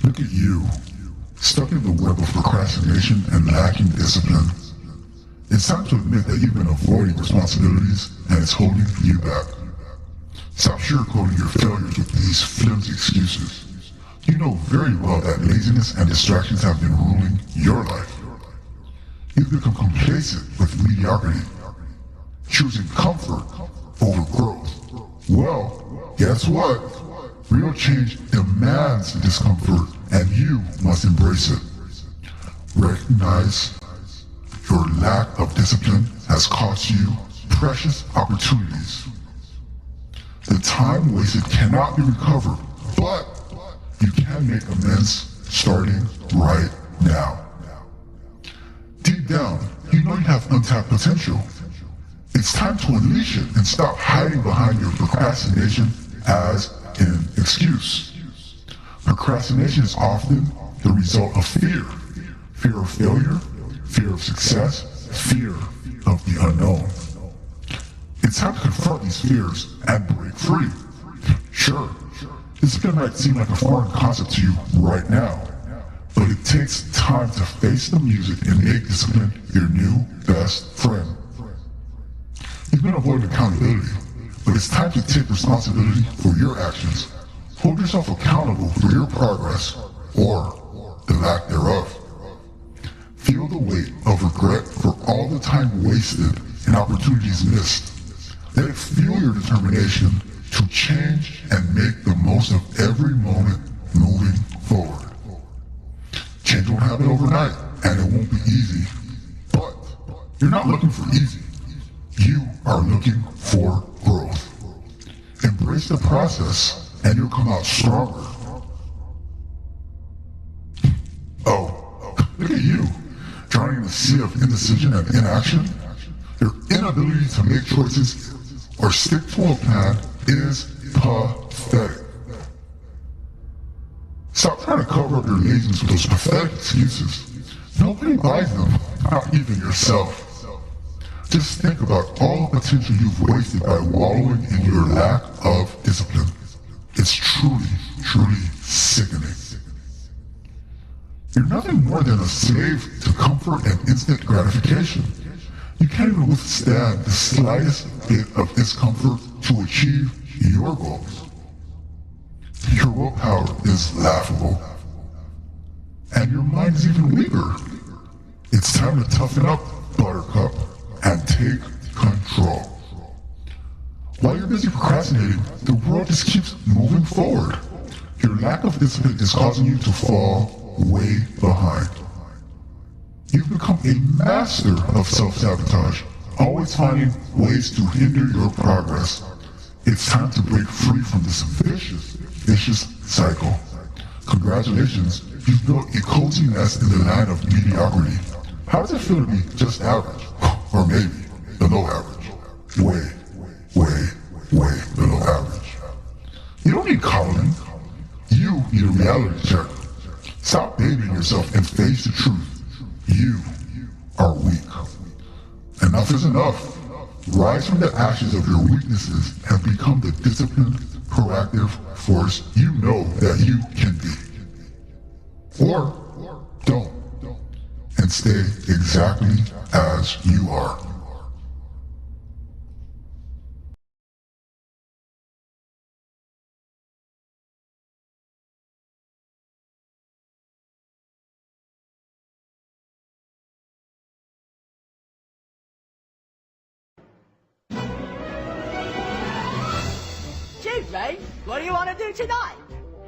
Look at you, stuck in the web of procrastination and lacking discipline. It's time to admit that you've been avoiding responsibilities and it's holding you back. Stop sugarcoating your failures with these flimsy excuses. You know very well that laziness and distractions have been ruling your life. You've become complacent with mediocrity, choosing comfort over growth. Well, guess what? Real change demands discomfort, and you must embrace it. Recognize your lack of discipline has cost you precious opportunities. The time wasted cannot be recovered, but you can make amends starting right now. Deep down, you know you have untapped potential. It's time to unleash it and stop hiding behind your procrastination as an excuse. Procrastination is often the result of fear. Fear of failure, fear of success, fear of the unknown. It's time to confront these fears and break free. Sure, discipline might seem like a foreign concept to you right now, but it takes time to face the music and make discipline your new best friend. You've been avoiding accountability, but it's time to take responsibility for your actions. Hold yourself accountable for your progress, or the lack thereof. Feel the weight of regret for all the time wasted and opportunities missed. Let it fuel your determination to change and make the most of every moment moving forward. Change won't happen overnight, and it won't be easy, but you're not looking for easy. You are looking for growth. Embrace the process, and you'll come out stronger. Oh, look at you, drowning in a sea of indecision and inaction. Your inability to make choices or stick to a plan is pathetic. Stop trying to cover up your laziness with those pathetic excuses. Nobody buys them, not even yourself. Just think about all the potential you've wasted by wallowing in your lack of discipline. It's truly, truly sickening. You're nothing more than a slave to comfort and instant gratification. You can't even withstand the slightest bit of discomfort to achieve your goals. Your willpower is laughable, and your mind is even weaker. It's time to toughen up, Buttercup, and take control. While you're busy procrastinating, the world just keeps moving forward. Your lack of discipline is causing you to fall way behind. You've become a master of self-sabotage, always finding ways to hinder your progress. It's time to break free from this vicious cycle. Congratulations, you've built a cozy nest in the land of mediocrity. How does it feel to be just average? Or maybe below average? Way below average. You don't need coddling. You need a reality check. Stop babying yourself and face the truth. You are weak. Enough is enough. Rise from the ashes of your weaknesses and become the disciplined, proactive force you know that you can be. Or don't. And stay exactly as you are. Shoot, Ray. What do you want to do tonight?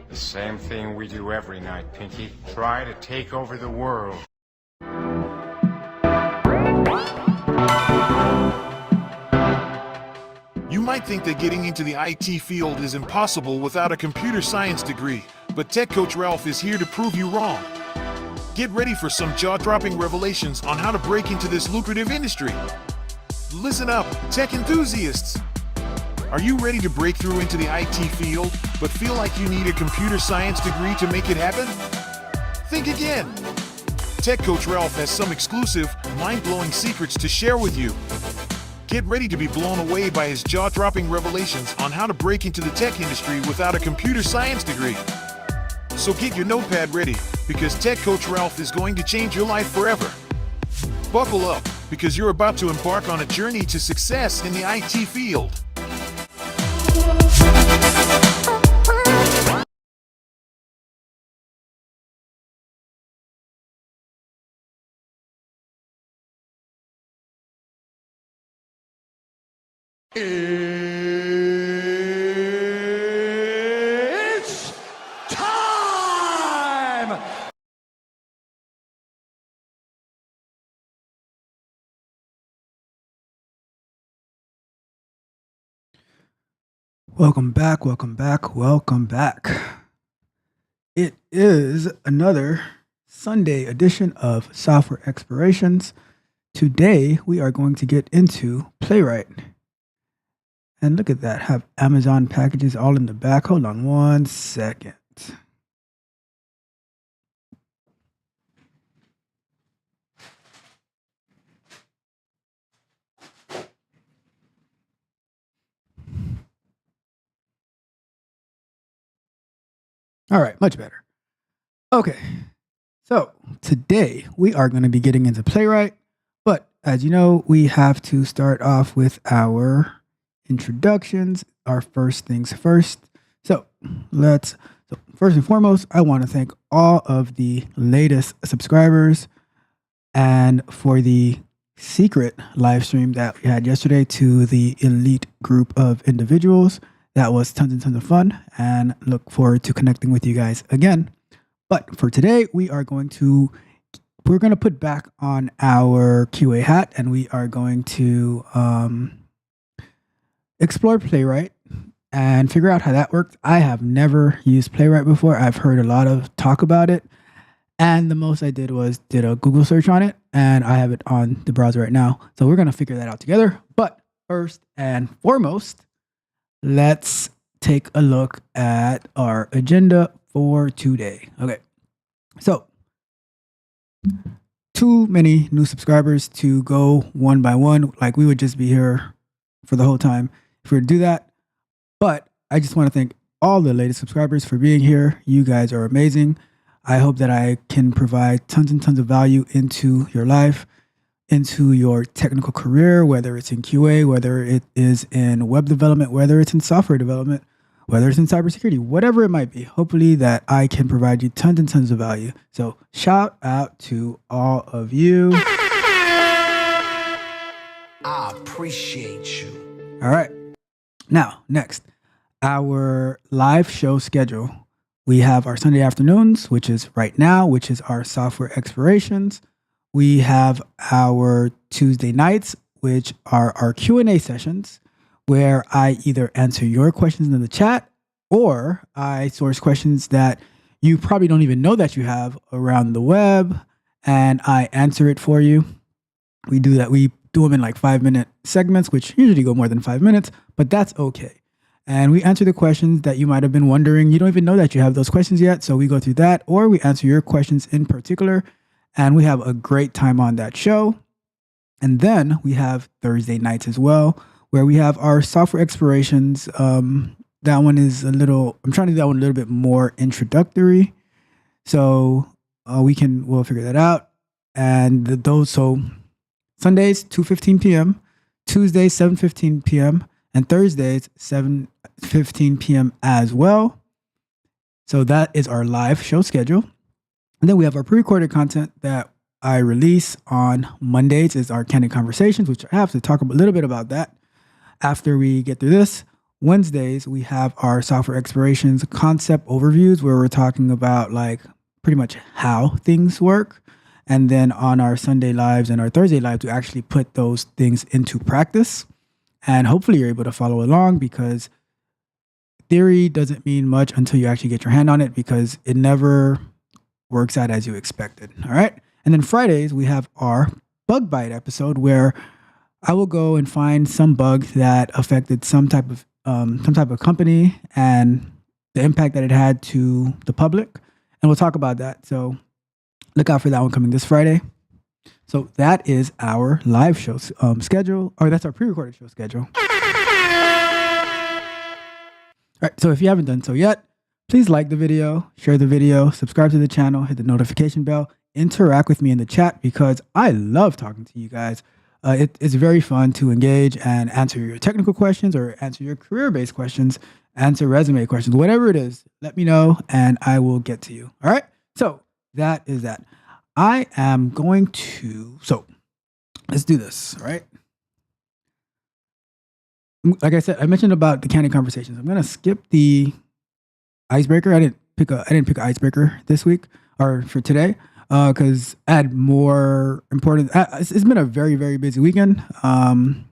The same thing we do every night, Pinky. Try to take over the world. You might think that getting into the IT field is impossible without a computer science degree, but Tech Coach Ralph is here to prove you wrong. Get ready for some jaw-dropping revelations on how to break into this lucrative industry. Listen up, tech enthusiasts! Are you ready to break through into the IT field, but feel like you need a computer science degree to make it happen? Think again! Tech Coach Ralph has some exclusive, mind-blowing secrets to share with you. Get ready to be blown away by his jaw-dropping revelations on how to break into the tech industry without a computer science degree. So get your notepad ready, because Tech Coach Ralph is going to change your life forever. Buckle up, because you're about to embark on a journey to success in the IT field. It's time! Welcome back, welcome back, welcome back. It is another Sunday edition of Software Explorations. Today we are going to get into Playwright. And look at that, have Amazon packages all in the back. Hold on one second. All right, much better. Okay, so today we are going to be getting into Playwright, but as you know, we have to start off with our introductions, our first things first. So first and foremost, I want to thank all of the latest subscribers and for the secret live stream that we had yesterday to the elite group of individuals. That was tons and tons of fun, and look forward to connecting with you guys again. But for today, we're going to put back on our QA hat, and we are going to explore Playwright and figure out how that works. I have never used Playwright before. I've heard a lot of talk about it, and the most I did a Google search on it, and I have it on the browser right now. So we're going to figure that out together. But first and foremost, let's take a look at our agenda for today. Okay, so too many new subscribers to go one by one. Like, we would just be here for the whole time if we were to do that. But I just want to thank all the latest subscribers for being here. You guys are amazing. I hope that I can provide tons and tons of value into your life, into your technical career, whether it's in QA, whether it is in web development, whether it's in software development, whether it's in cybersecurity, whatever it might be. Hopefully that I can provide you tons and tons of value. So shout out to all of you. I appreciate you. All right. Now, next, our live show schedule. We have our Sunday afternoons, which is right now, which is our software explorations. We have our Tuesday nights, which are our Q&A sessions, where I either answer your questions in the chat or I source questions that you probably don't even know that you have around the web, and I answer it for you. We do that. We do them in like 5-minute segments, which usually go more than 5 minutes, but that's okay. And we answer the questions that you might have been wondering. You don't even know that you have those questions yet, so we go through that, or we answer your questions in particular, and we have a great time on that show. And then we have Thursday nights as well, where we have our software explorations. That one is I'm trying to do that one a little bit more introductory. So we'll figure that out. And so Sundays, 2:15 p.m., Tuesdays, 7:15 p.m., and Thursdays, 7:15 p.m. as well. So that is our live show schedule. And then we have our pre-recorded content that I release on Mondays is our Candid Conversations, which I have to talk a little bit about that after we get through this. Wednesdays, we have our software explorations concept overviews, where we're talking about like pretty much how things work. And then on our Sunday lives and our Thursday lives, we actually put those things into practice. And hopefully you're able to follow along, because theory doesn't mean much until you actually get your hand on it, because it never works out as you expected. All right. And then Fridays, we have our bug bite episode, where I will go and find some bug that affected some type of company and the impact that it had to the public. And we'll talk about that. So look out for that one coming this Friday. So that is our live show schedule, or that's our pre-recorded show schedule. All right. So if you haven't done so yet, please like the video, share the video, subscribe to the channel, hit the notification bell, interact with me in the chat because I love talking to you guys. It's very fun to engage and answer your technical questions or answer your career-based questions, answer resume questions, whatever it is. Let me know and I will get to you. All right. So that is that. I am going to, so let's do this. All right. Like I said, I mentioned about the candid conversations. I'm going to skip the icebreaker. I didn't pick an icebreaker this week or for today because I had more important. It's been a very, very busy weekend. And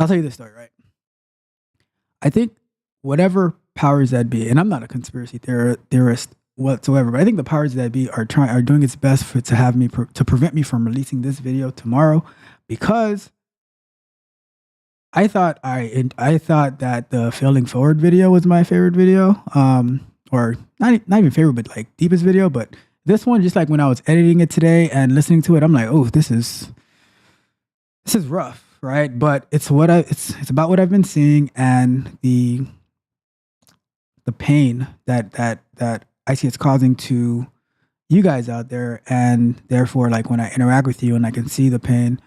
I'll tell you this story, right? I think whatever powers that be, and I'm not a conspiracy theorist whatsoever, but I think the powers that be are doing its best to prevent me from releasing this video tomorrow because I thought that the failing forward video was my favorite video, or not even favorite, but like deepest video. But this one, just like when I was editing it today and listening to it, I'm like, oh, this is rough, right? But it's about what I've been seeing and the pain that I see it's causing to you guys out there, and therefore, like when I interact with you and I can see the pain.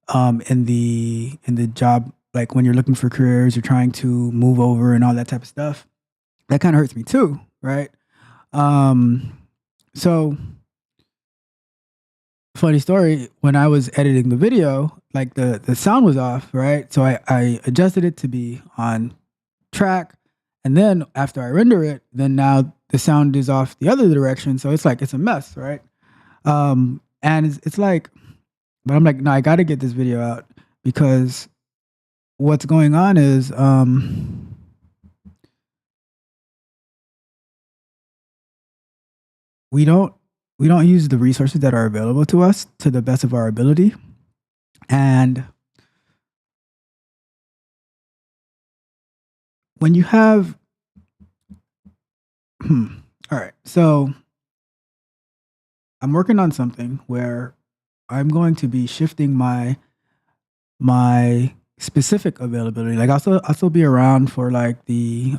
In the job, like when you're looking for careers, you're trying to move over and all that type of stuff, that kind of hurts me too, right? So funny story, when I was editing the video, like the sound was off, right? So I adjusted it to be on track, and then after I render it, then now the sound is off the other direction, so it's a mess, right? And it's like, but I'm like, no, I got to get this video out because what's going on is we don't use the resources that are available to us to the best of our ability. And when you have all right, so I'm working on something where I'm going to be shifting my specific availability. Like I'll still be around for like the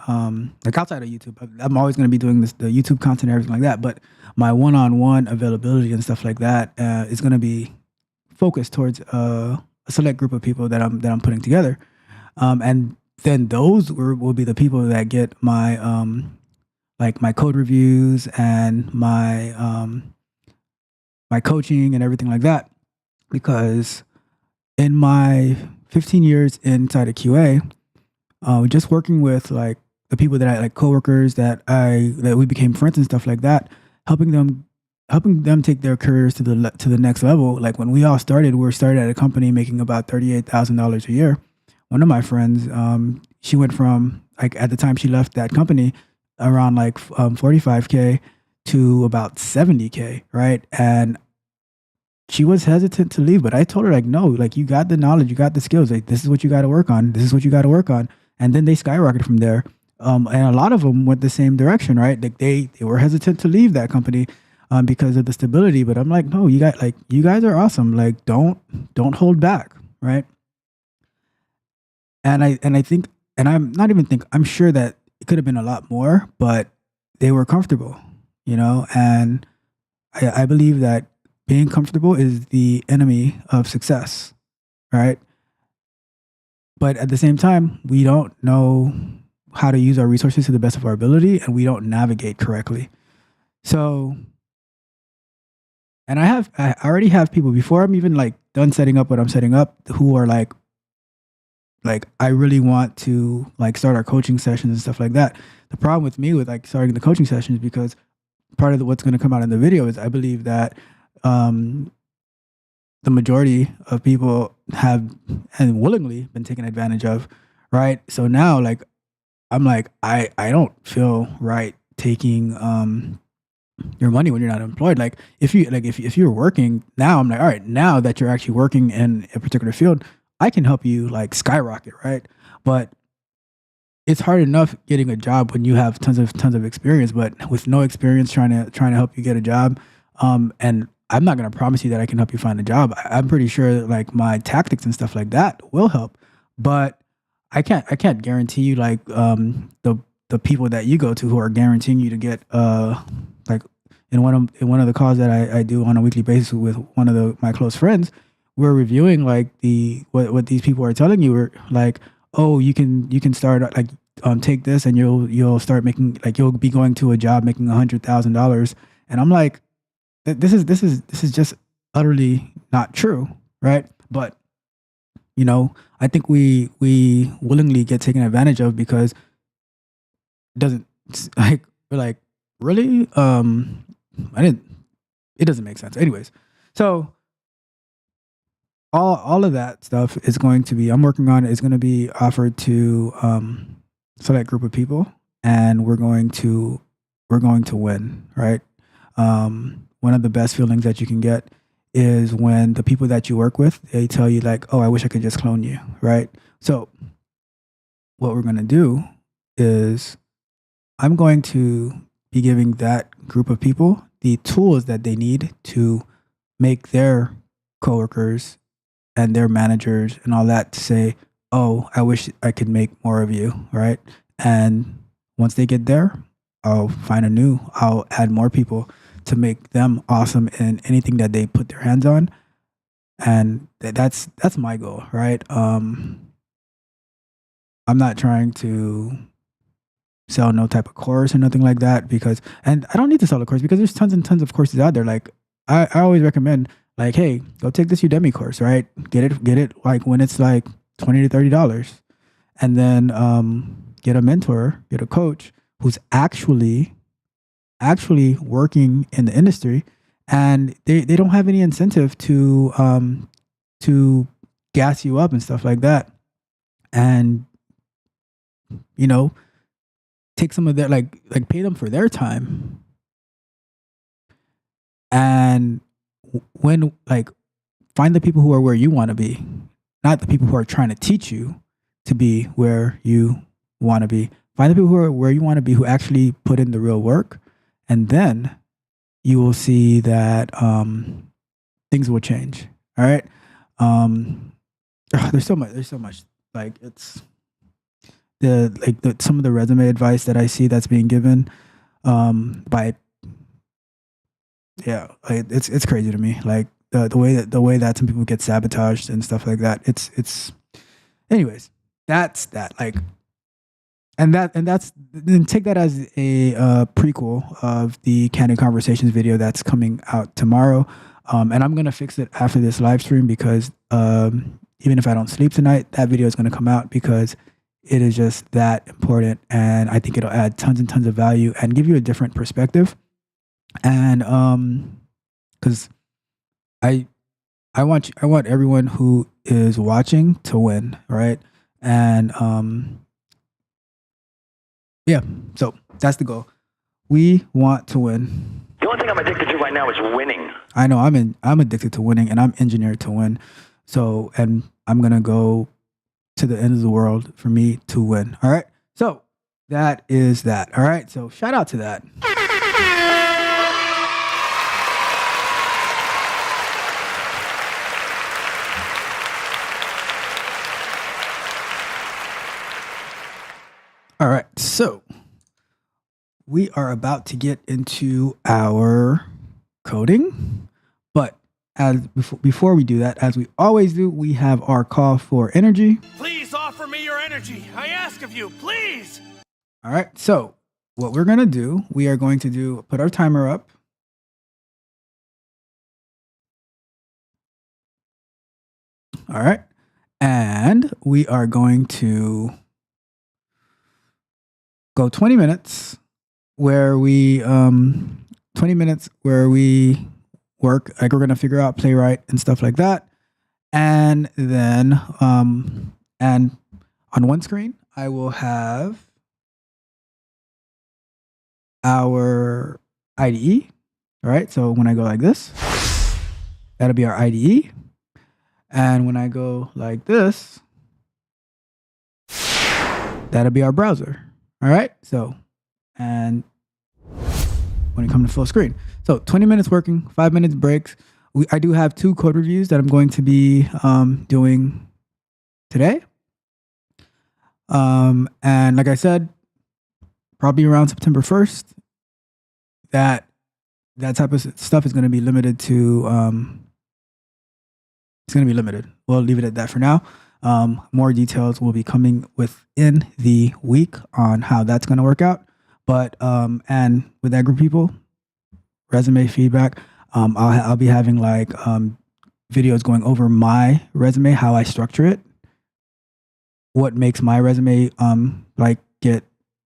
like outside of YouTube. I'm always going to be doing the YouTube content and everything like that. But my one-on-one availability and stuff like that is going to be focused towards a select group of people that I'm putting together. And then those will be the people that get my like my code reviews and my my coaching and everything like that, because in my 15 years inside of QA, just working with like the people that I like coworkers that we became friends and stuff like that, helping them take their careers to the next level. Like when we all started, we started at a company making about $38,000 a year. One of my friends, she went from like at the time she left that company around like 45K to about 70K, right? And she was hesitant to leave, but I told her like, no, like you got the knowledge, you got the skills. Like this is what you got to work on. This is what you got to work on. And then they skyrocketed from there. And a lot of them went the same direction, right? Like they were hesitant to leave that company because of the stability. But I'm like, no, you guys are awesome. Like don't hold back, right? And I think, and I'm sure that it could have been a lot more, but they were comfortable, you know? And I believe that being comfortable is the enemy of success, right? But at the same time, we don't know how to use our resources to the best of our ability, and we don't navigate correctly. So, and I already have people before I'm even like done setting up what I'm setting up who are like I really want to like start our coaching sessions and stuff like that. The problem with me with like starting the coaching sessions, because part of what's going to come out in the video is I believe that the majority of people have and willingly been taken advantage of, right? So now like I'm like I don't feel right taking your money when you're not employed. Like if you're working now, I'm like, all right, now that you're actually working in a particular field, I can help you like skyrocket, right? But it's hard enough getting a job when you have tons of experience, but with no experience trying to help you get a job. And I'm not going to promise you that I can help you find a job. I'm pretty sure like my tactics and stuff like that will help, but I can't guarantee you like the the people that you go to who are guaranteeing you to get like in one of the calls that I do on a weekly basis with one of my close friends, we're reviewing like what these people are telling you. We're like, oh, you can start like take this and you'll start making, like, you'll be going to a job making $100,000, and I'm like, this is just utterly not true, right? But I think we willingly get taken advantage of because it doesn't, like, we're like, really? It doesn't make sense. Anyways, so all of that stuff is going to be, I'm working on it, is going to be offered to select group of people, and we're going to win, right? One of the best feelings that you can get is when the people that you work with, they tell you like, oh, I wish I could just clone you, right? So what we're going to do is I'm going to be giving that group of people the tools that they need to make their coworkers and their managers and all that to say, oh, I wish I could make more of you, right? And once they get there, I'll add more people to make them awesome in anything that they put their hands on. And that's my goal, right? I'm not trying to sell no type of course or nothing like that, and I don't need to sell a course because there's tons and tons of courses out there. Like I always recommend, like, hey, go take this Udemy course, right? Get it like when it's like $20 to $30, and then get a mentor, get a coach who's actually working in the industry, and they don't have any incentive to gas you up and stuff like that, and take some of their like pay them for their time, and when like find the people who are where you want to be, not the people who are trying to teach you to be where you want to be. Find the people who are where you want to be, who actually put in the real work, and then you will see that things will change. All right. There's so much. Like it's some of the resume advice that I see that's being given by it's crazy to me. Like the way that some people get sabotaged and stuff like that. It's anyways, that's that. Like and that's then take that as a prequel of the Candid Conversations video that's coming out tomorrow. And I'm gonna fix it after this live stream because even if I don't sleep tonight, that video is gonna come out because it is just that important, and I think it'll add tons and tons of value and give you a different perspective. And because I want everyone who is watching to win, right? And yeah, so that's the goal. We want to win. The only thing I'm addicted to right now is winning. I know I'm addicted to winning, and I'm engineered to win. So, and I'm gonna go to the end of the world for me to win. All right. So that is that. All right. So shout out to that. All right. So we are about to get into our coding, but before we do that, as we always do, we have our call for energy. Please offer me your energy. I ask of you, please. All right. So what we're going to do, we are going to put our timer up. All right. And we are going to go 20 minutes where we work, like we're going to figure out Playwright and stuff like that. And then, and on one screen, I will have our IDE. All right. So when I go like this, that'll be our IDE. And when I go like this, that'll be our browser. All right. So, and when you come to full screen. So 20 minutes working, 5 minutes breaks. I do have 2 code reviews that I'm going to be doing today. And like I said, probably around September 1st, that type of stuff is going to be limited to, it's going to be limited. We'll leave it at that for now. More details will be coming within the week on how that's going to work out. But, and with that group of people, resume feedback, I'll be having like, videos going over my resume, how I structure it, what makes my resume, like get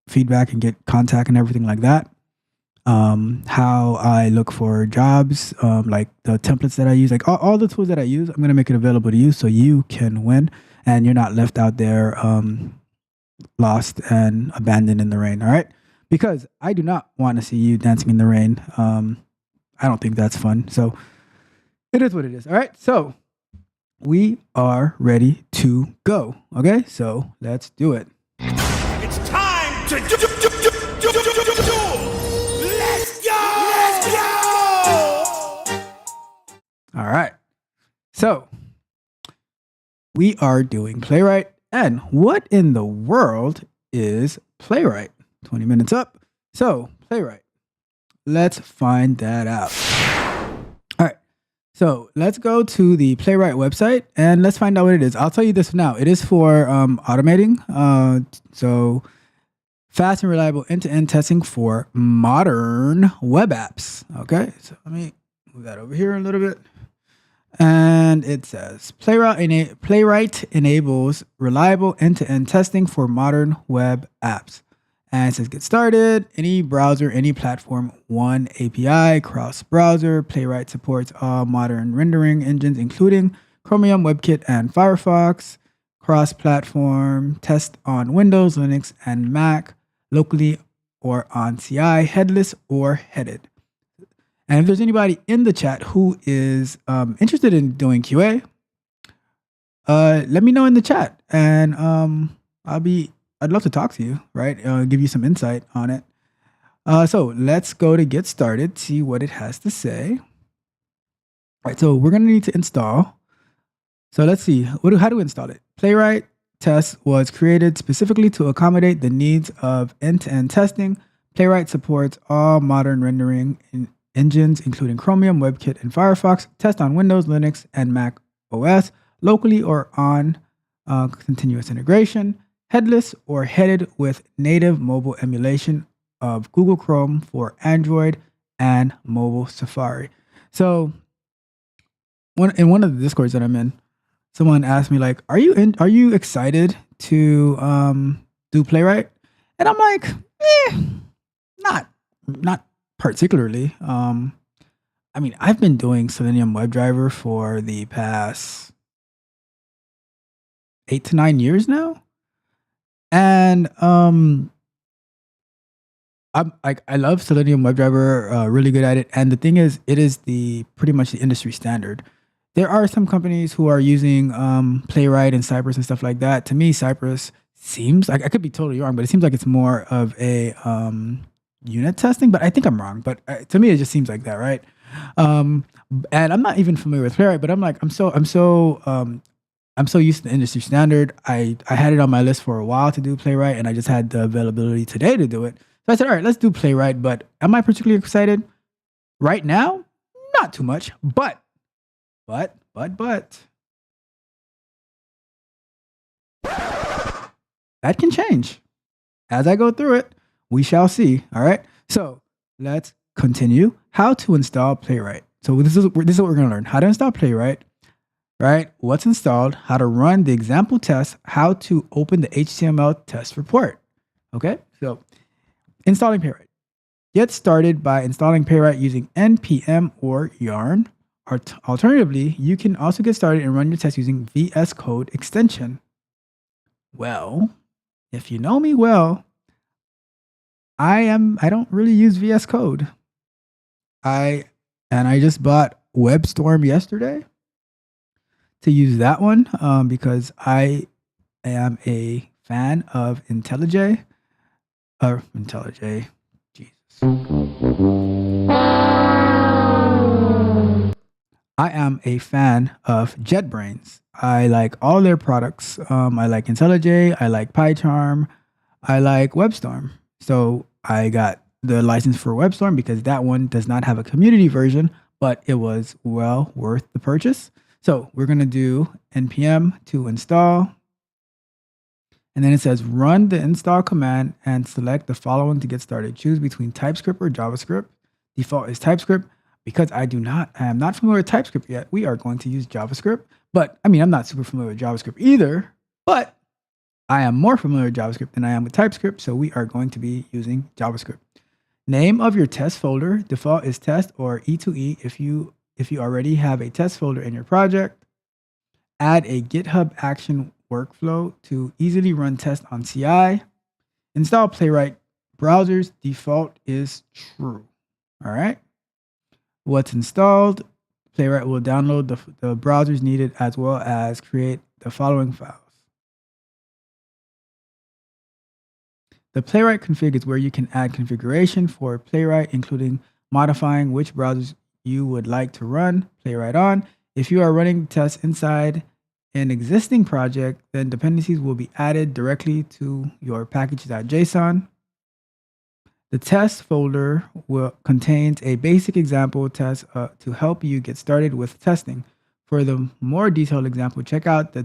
feedback and get contact and everything like that. How I look for jobs, like the templates that I use, like all the tools that I use, I'm going to make it available to you so you can win and you're not left out there, lost and abandoned in the rain. All right. Because I do not want to see you dancing in the rain. I don't think that's fun. So it is what it is. All right. So we are ready to go. Okay. So let's do it. It's time to do. Let's go! All right. So we are doing Playwright. And what in the world is Playwright? 20 minutes up. So Playwright. Let's find that out. All right. So let's go to the Playwright website and let's find out what it is. I'll tell you this now. It is for automating. So fast and reliable end-to-end testing for modern web apps. Okay. So let me move that over here a little bit. And it says Playwright enables reliable end-to-end testing for modern web apps. And it says get started, any browser, any platform, one API, cross-browser. Playwright supports all modern rendering engines, including Chromium, WebKit, and Firefox. Cross-platform, test on Windows, Linux, and Mac, locally or on CI, headless or headed. And if there's anybody in the chat who is interested in doing QA, let me know in the chat, and I'd love to talk to you, right? Give you some insight on it. So let's go to get started, see what it has to say. All right, so we're going to need to install. So let's see, how do we install it? Playwright Test was created specifically to accommodate the needs of end-to-end testing. Playwright supports all modern rendering engines, including Chromium, WebKit, and Firefox. Test on Windows, Linux, and Mac OS, locally or on continuous integration. Headless or headed with native mobile emulation of Google Chrome for Android and mobile Safari. So in one of the Discords that I'm in, someone asked me like, are you excited to do Playwright? And I'm like, not particularly. I mean, I've been doing Selenium WebDriver for the past 8 to 9 years now. And I love Selenium WebDriver, really good at it. And the thing is, it is pretty much the industry standard. There are some companies who are using Playwright and Cypress and stuff like that. To me, Cypress seems like, I could be totally wrong, but it seems like it's more of a unit testing. But I think I'm wrong. But to me, it just seems like that, right? And I'm not even familiar with Playwright, but I'm like, I'm so used to the industry standard. I had it on my list for a while to do Playwright, and I just had the availability today to do it. So I said, all right, let's do Playwright. But am I particularly excited? Right now, not too much. But. That can change. As I go through it, we shall see. All right. So let's continue. How to install Playwright. So this is what we're going to learn. How to install Playwright. Right? What's installed, how to run the example test, how to open the HTML test report. Okay, so installing Playwright. Get started by installing Playwright using npm or yarn. Alternatively, you can also get started and run your test using VS Code extension. Well, if you know me well, I don't really use VS Code. I just bought WebStorm yesterday to use that one because I am a fan of IntelliJ. Jesus. I am a fan of JetBrains. I like all their products. I like IntelliJ. I like PyCharm. I like WebStorm. So I got the license for WebStorm because that one does not have a community version, but it was well worth the purchase. So we're going to do npm to install. And then it says run the install command and select the following to get started. Choose between TypeScript or JavaScript. Default is TypeScript. Because I am not familiar with TypeScript yet, we are going to use JavaScript. But I mean, I'm not super familiar with JavaScript either, but I am more familiar with JavaScript than I am with TypeScript. So we are going to be using JavaScript. Name of your test folder. Default is test or E2E if you already have a test folder in your project. Add a GitHub action workflow to easily run tests on CI. Install Playwright browsers. Default is true. All right. What's installed? Playwright will download the browsers needed as well as create the following files. The Playwright config is where you can add configuration for Playwright, including modifying which browsers you would like to run Playwright on. If you are running tests inside an existing project, then dependencies will be added directly to your package.json. The test folder contains a basic example test to help you get started with testing. For the more detailed example, check out the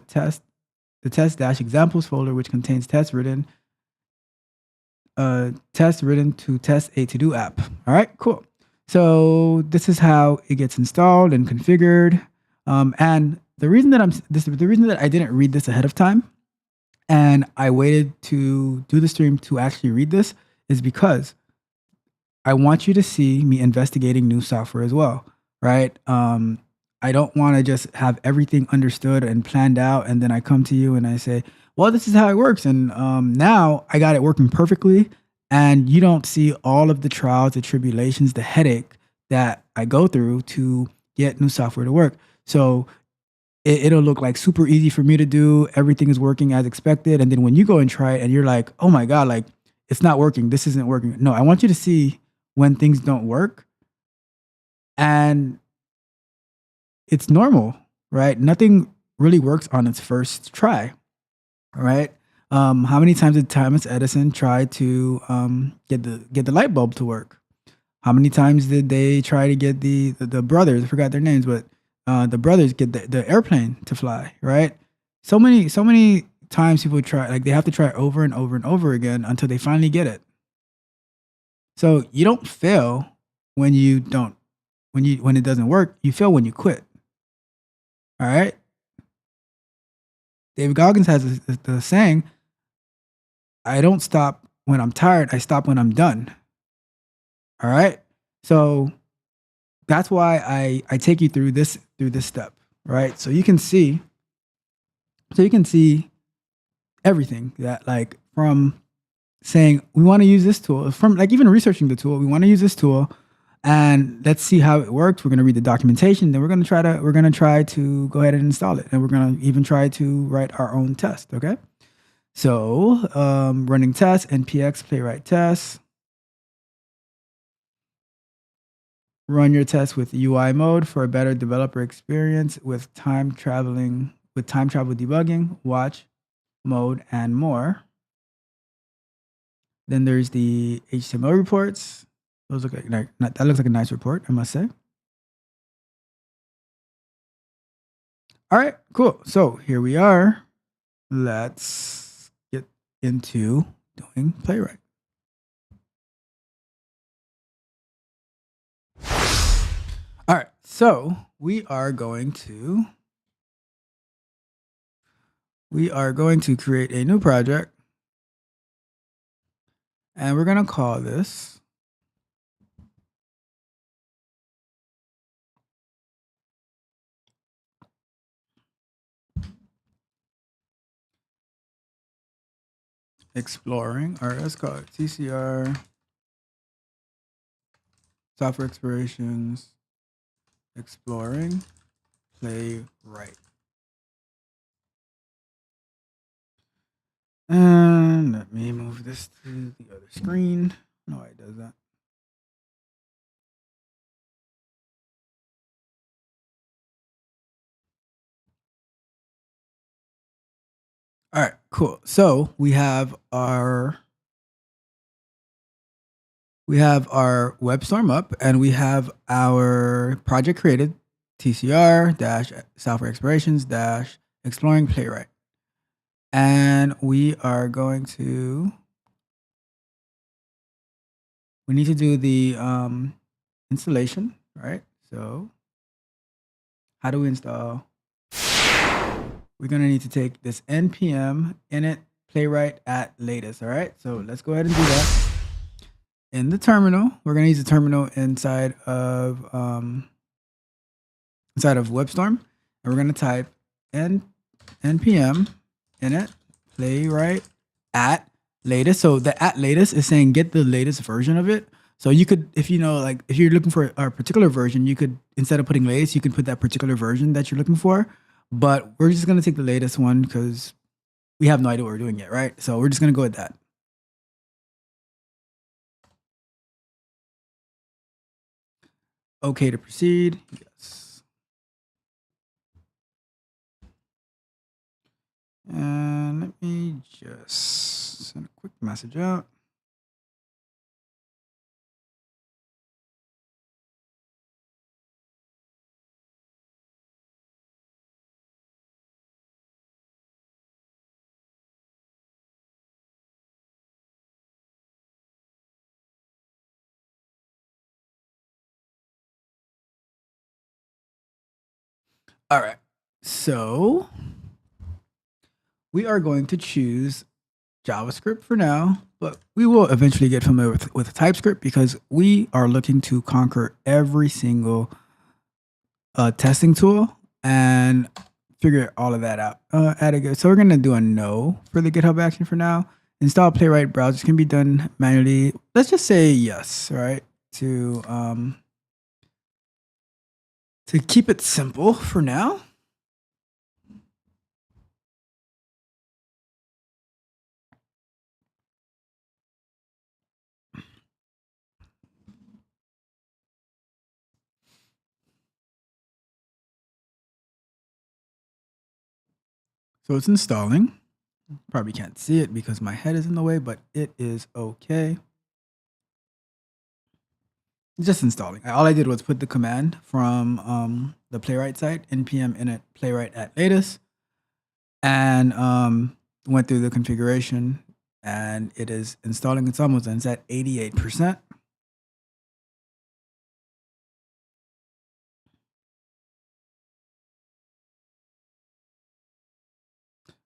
test-examples folder, which contains tests written to test a to-do app. All right, cool. So this is how it gets installed and configured. And the reason that I didn't read this ahead of time, and I waited to do the stream to actually read this, is because I want you to see me investigating new software as well, right? I don't want to just have everything understood and planned out, and then I come to you and I say, well, this is how it works. And now I got it working perfectly, and you don't see all of the trials, the tribulations, the headache that I go through to get new software to work. So it'll look like super easy for me to do. Everything is working as expected. And then when you go and try it and you're like, oh my God, like it's not working. This isn't working. No, I want you to see when things don't work. And it's normal, right? Nothing really works on its first try, right? How many times did Thomas Edison try to get the light bulb to work? How many times did they try to get the brothers? I forgot their names, but the brothers get the airplane to fly, right? So many times people try, like they have to try over and over and over again until they finally get it. So you don't fail when it doesn't work. You fail when you quit. All right. David Goggins has the saying, I don't stop when I'm tired. I stop when I'm done. All right. So that's why I take you through this step, right? So you can see everything that, like, from saying we want to use this tool, from like even researching the tool, we want to use this tool, and let's see how it works. We're going to read the documentation, then we're going to try to go ahead and install it, and we're going to even try to write our own test. Okay. So running tests, npx playwright tests. Run your test with UI mode for a better developer experience with time travel debugging, watch mode, and more. Then there's the HTML reports. Those look like that looks like a nice report, I must say. All right, cool. So here we are. Let's get into doing Playwright. All right, so we are going to create a new project, and we're going to call this Exploring, or let's call it TCR Software Explorations Exploring Playwright. And let me move this to the other screen. No, it does that. All right, cool. So we have our We have our WebStorm up, and we have our project created, TCR dash software explorations dash exploring Playwright. And we are going to, we need to do the installation, right? So how do we install? We're going to need to take this npm init playwright at latest, all right? So let's go ahead and do that. In the terminal, we're going to use the terminal inside of WebStorm, and we're going to type npm init playwright at latest. So the at latest is saying get the latest version of it. So you could, if you know, like if you're looking for a particular version, you could, instead of putting latest, you can put that particular version that you're looking for. But we're just going to take the latest one because we have no idea what we're doing yet, right? So we're just going to go with that. Okay to proceed. Yes. And let me just send a quick message out. All right. So we are going to choose JavaScript for now, but we will eventually get familiar with TypeScript because we are looking to conquer every single testing tool and figure all of that out. So we're going to do a no for the GitHub action for now. Install Playwright browsers can be done manually. Let's just say yes, right? To keep it simple for now. So it's installing. Probably can't see it because my head is in the way, but it is okay. It's just installing. All I did was put the command from the Playwright site, npm init playwright at latest, and went through the configuration, and it is installing. It's almost done. It's at 88%.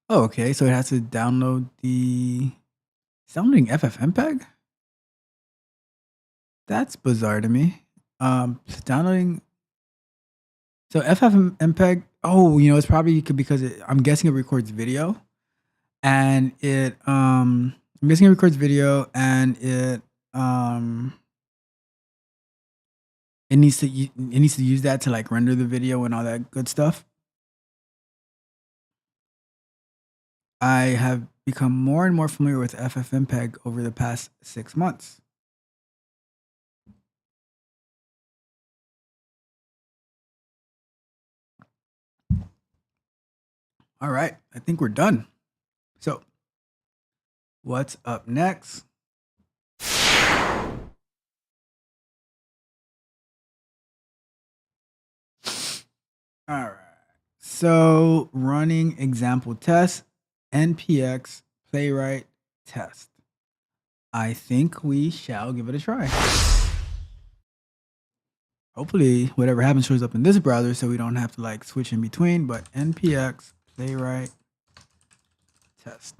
Oh, okay. So it has to download the. It's downloading FFmpeg? That's bizarre to me. It's downloading. So FFmpeg. Oh, it's probably because I'm guessing it records video, and I'm guessing it records video, and it needs to use that to like render the video and all that good stuff. I have become more and more familiar with FFmpeg over the past 6 months. All right, I think we're done. So, what's up next? All right. So, running example test, npx playwright test. I think we shall give it a try. Hopefully, whatever happens shows up in this browser so we don't have to like switch in between, but npx playwright test.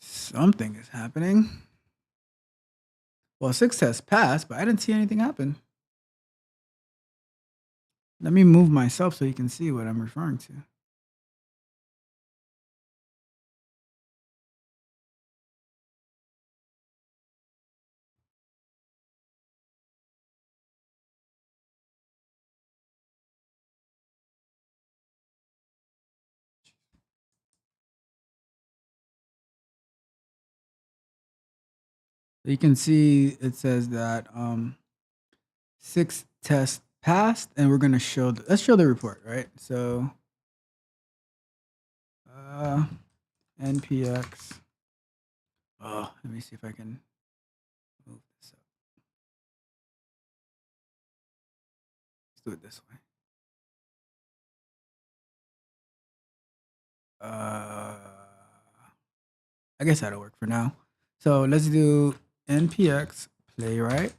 Something is happening. Well, 6 tests passed, but I didn't see anything happen. Let me move myself so you can see what I'm referring to. You can see it says that 6 tests passed, and we're gonna show. Let's show the report, right? So, NPX. Oh, let me see if I can move this up. Let's do it this way. I guess that'll work for now. So let's do npx playwright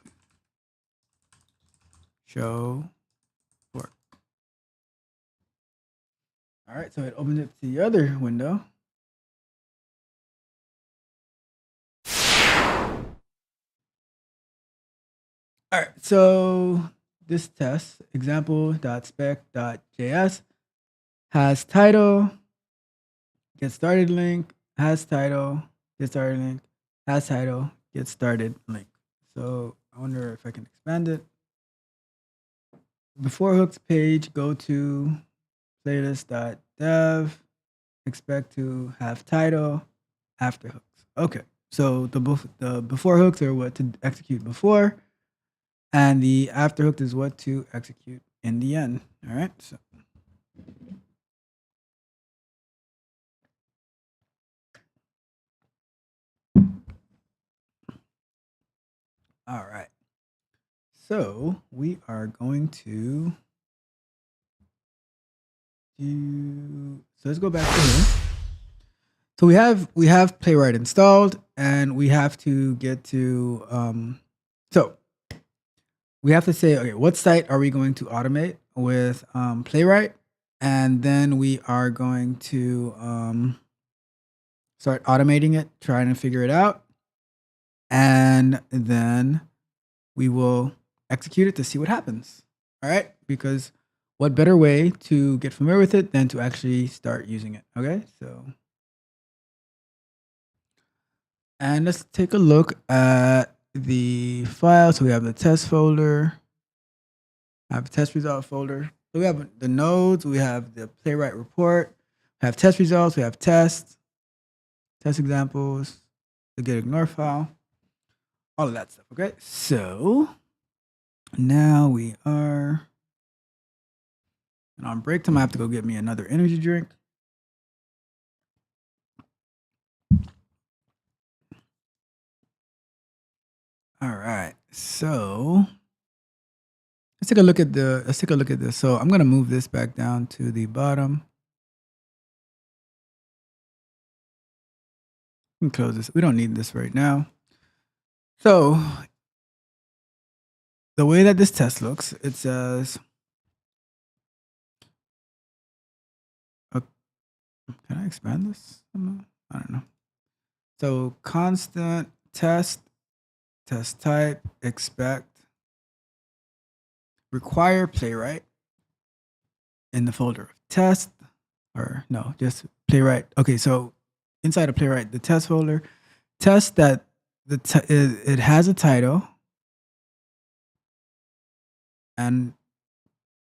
show work. All right, so it opens it to the other window. All right, so this test example.spec.js has title, get started link, has title, get started link, has title, get started link. So I wonder if I can expand it. Before hooks page, go to playlist.dev, expect to have title after hooks. Okay, so the before hooks are what to execute before, and the after hook is what to execute in the end. All right, so. All right. So we are going to do, so let's go back to here. So we have Playwright installed, and we have to get to so we have to say, okay, what site are we going to automate with Playwright? And then we are going to start automating it, trying to figure it out. And then we will execute it to see what happens. All right? Because what better way to get familiar with it than to actually start using it? Okay, so. And let's take a look at the file. So we have the test folder, I have a test result folder. So we have the nodes, we have the Playwright report, we have test results, we have tests, test examples, the get ignore file, all of that stuff. Okay, so now we are, and on break time, I have to go get me another energy drink. All right, so let's take a look at this. So I'm gonna move this back down to the bottom. We can close this. We don't need this right now. So the way that this test looks, it says, can I expand this? I don't know. So constant test type, expect, require Playwright in the folder of test, or no, just Playwright. Okay, so inside of Playwright, the test folder, test that it has a title, and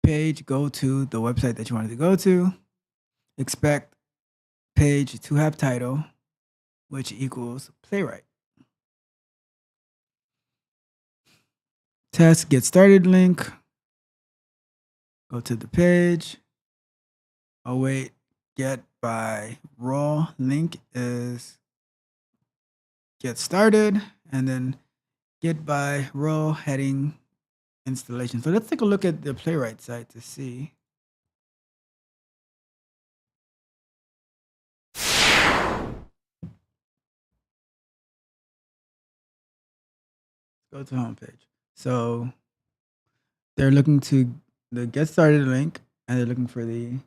page go to the website that you wanted to go to, expect page to have title, which equals Playwright. Test get started link, go to the page, await get by raw link is get started, and then get by raw heading installation. So let's take a look at the Playwright site to see. Go to homepage. So they're looking to the get started link, and they're looking for the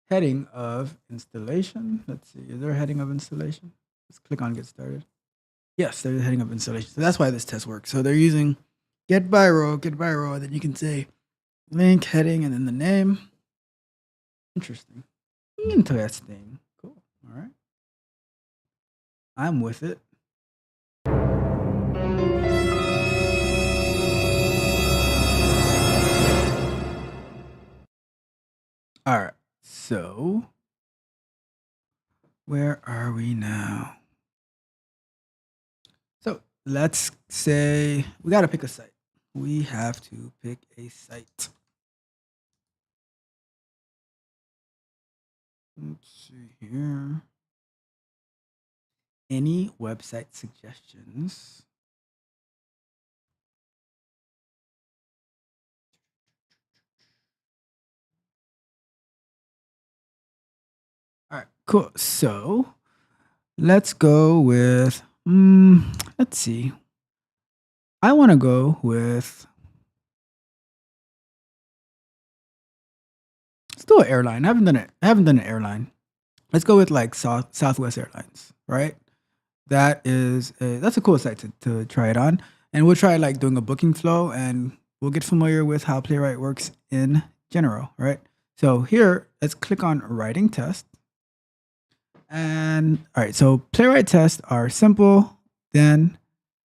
heading of installation. Let's see, is there a heading of installation? Let's click on get started. Yes, there's a heading of installation. So that's why this test works. So they're using get by row, and then you can say link, heading, and then the name. Interesting. Cool. All right. I'm with it. All right. So where are we now? So let's say we got to pick a site. We have to pick a site. Let's see here. Any website suggestions? All right, cool. So let's go with, let's see. I want to go with, let's do an airline. I haven't done an airline. Let's go with like Southwest Airlines, right? That's a cool site to try it on. And we'll try like doing a booking flow and we'll get familiar with how Playwright works in general, right? So here, let's click on writing test. And all right, so Playwright tests are simple. Then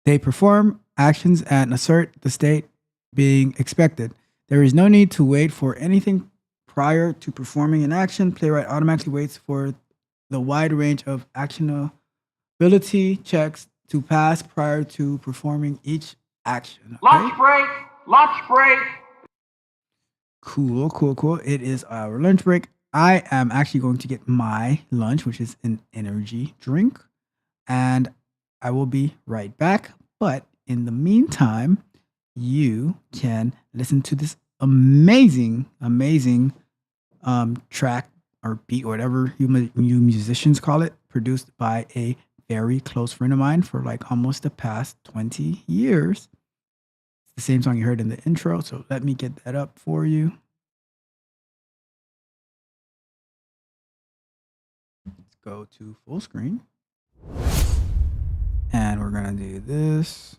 they perform actions and assert the state being expected. There is no need to wait for anything prior to performing an action. Playwright automatically waits for the wide range of actionability checks to pass prior to performing each action. Okay? Lunch break! Lunch break! Cool. It is our lunch break. I am actually going to get my lunch, which is an energy drink, and I will be right back. But in the meantime, you can listen to this amazing track or beat or whatever you musicians call it, produced by a very close friend of mine for like almost the past 20 years. It's the same song you heard in the intro, so let me get that up for you. Let's go to full screen. And we're going to do this.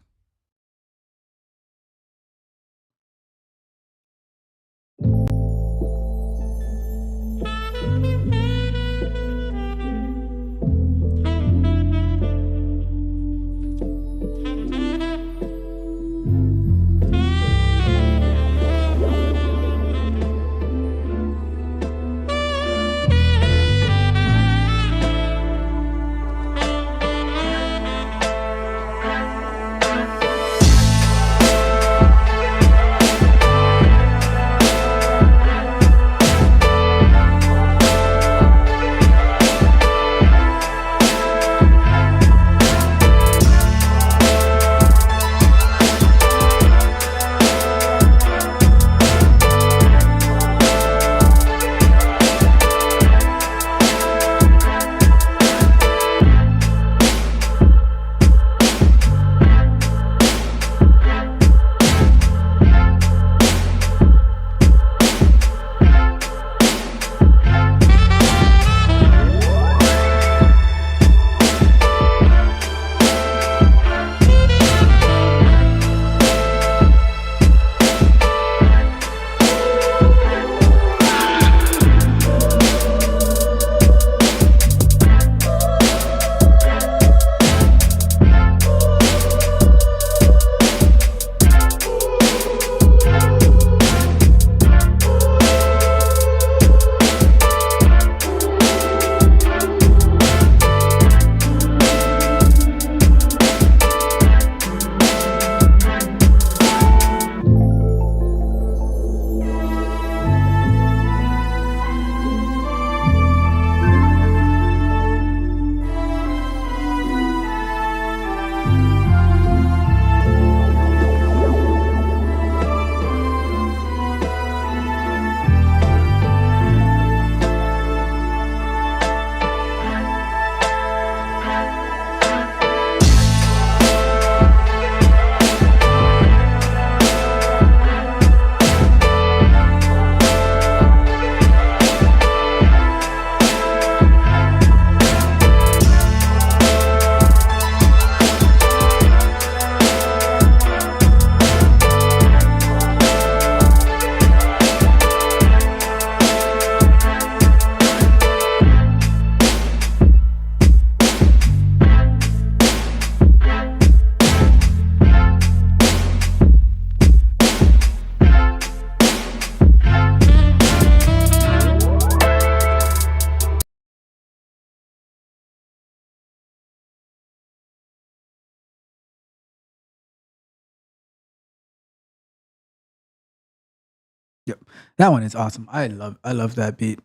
Yep. That one is awesome. I love that beat.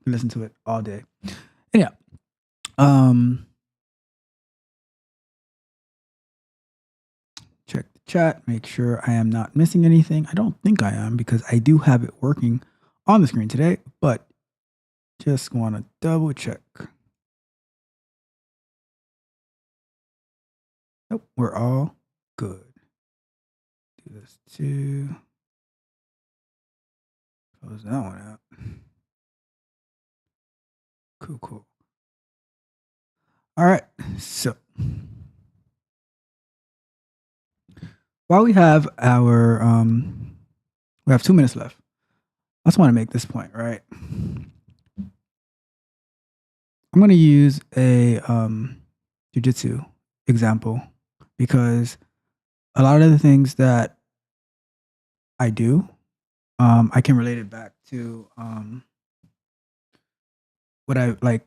Listen to it all day. And yeah. Check the chat, make sure I am not missing anything. I don't think I am because I do have it working on the screen today, but just want to double check. Nope, we're all good. Do this too. Close that one out. Cool. All right, so while we have our we have 2 minutes left. I just want to make this point, right? I'm going to use a jujitsu example because a lot of the things that I do, I can relate it back to what I like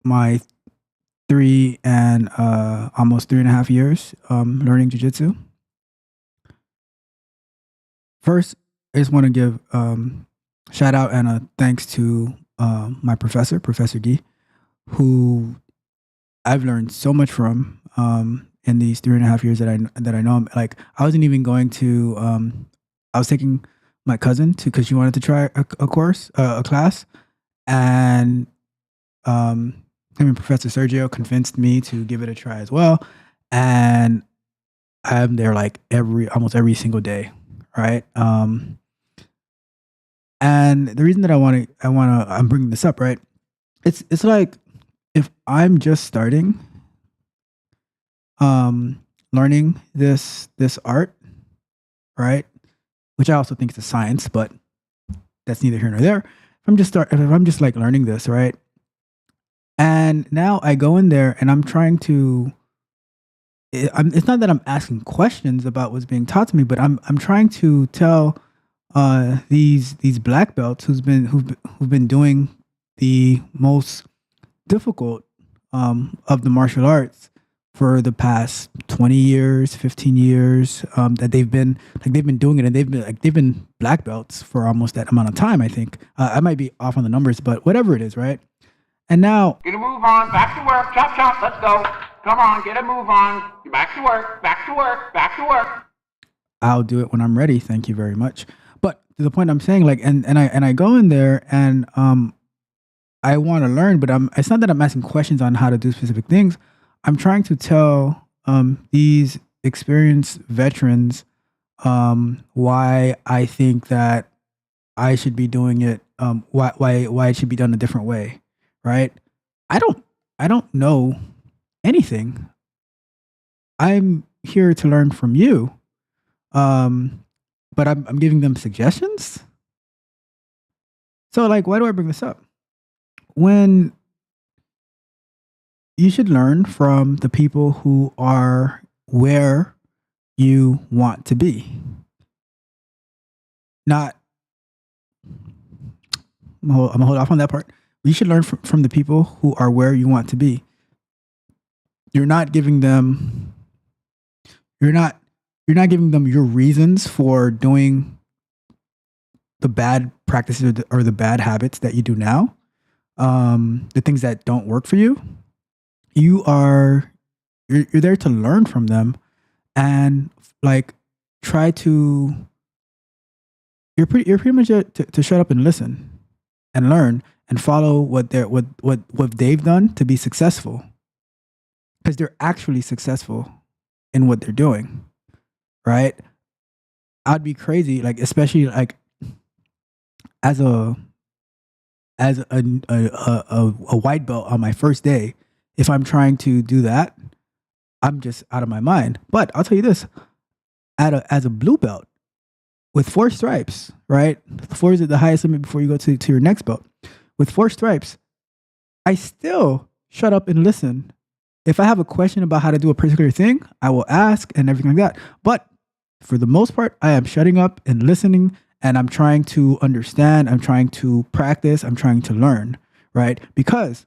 my 3 and almost 3.5 years learning jujitsu. First, I just want to give shout out and a thanks to my professor, Professor Gee, who I've learned so much from in these 3.5 years that I know him. Like I wasn't even going to. I was taking my cousin because she wanted to try a class, and him and Professor Sergio convinced me to give it a try as well, and I'm there like almost every single day, right? And the reason that I'm bringing this up, right? It's like if I'm just starting, learning this art, right? Which I also think is a science, but that's neither here nor there. If I'm just like learning this, right? And now I go in there and I'm trying to. It's not that I'm asking questions about what's being taught to me, but I'm trying to tell these black belts who've been doing the most difficult of the martial arts for the past 20 years, 15 years, that they've been doing it, and they've been black belts for almost that amount of time. I think I might be off on the numbers, but whatever it is, right? And now Get a move on. Back to work. Chop, chop. Let's go. Come on. Get a move on. Back to work. Back to work. Back to work. I'll do it when I'm ready. Thank you very much. But to the point I'm saying, like, and I go in there and I want to learn, but it's not that I'm asking questions on how to do specific things. I'm trying to tell these experienced veterans why I think that I should be doing it, why it should be done a different way, right? I don't know anything. I'm here to learn from you, but I'm giving them suggestions. So, like, why do I bring this up? When you should learn from the people who are where you want to be. Not, I'm gonna hold off on that part. You should learn from the people who are where you want to be. You're not giving them your reasons for doing the bad practices or the bad habits that you do now. The things that don't work for you. You're there to learn from them and like try to. You're pretty much there to shut up and listen and learn and follow what they've done to be successful, because they're actually successful in what they're doing, right? I'd be crazy, like, especially like as a white belt on my first day, if I'm trying to do that, I'm just out of my mind. But I'll tell you this, as a blue belt with 4 stripes, right? 4 is at the highest limit before you go to your next belt. With 4 stripes, I still shut up and listen. If I have a question about how to do a particular thing, I will ask and everything like that. But for the most part, I am shutting up and listening, and I'm trying to understand. I'm trying to practice. I'm trying to learn, right? Because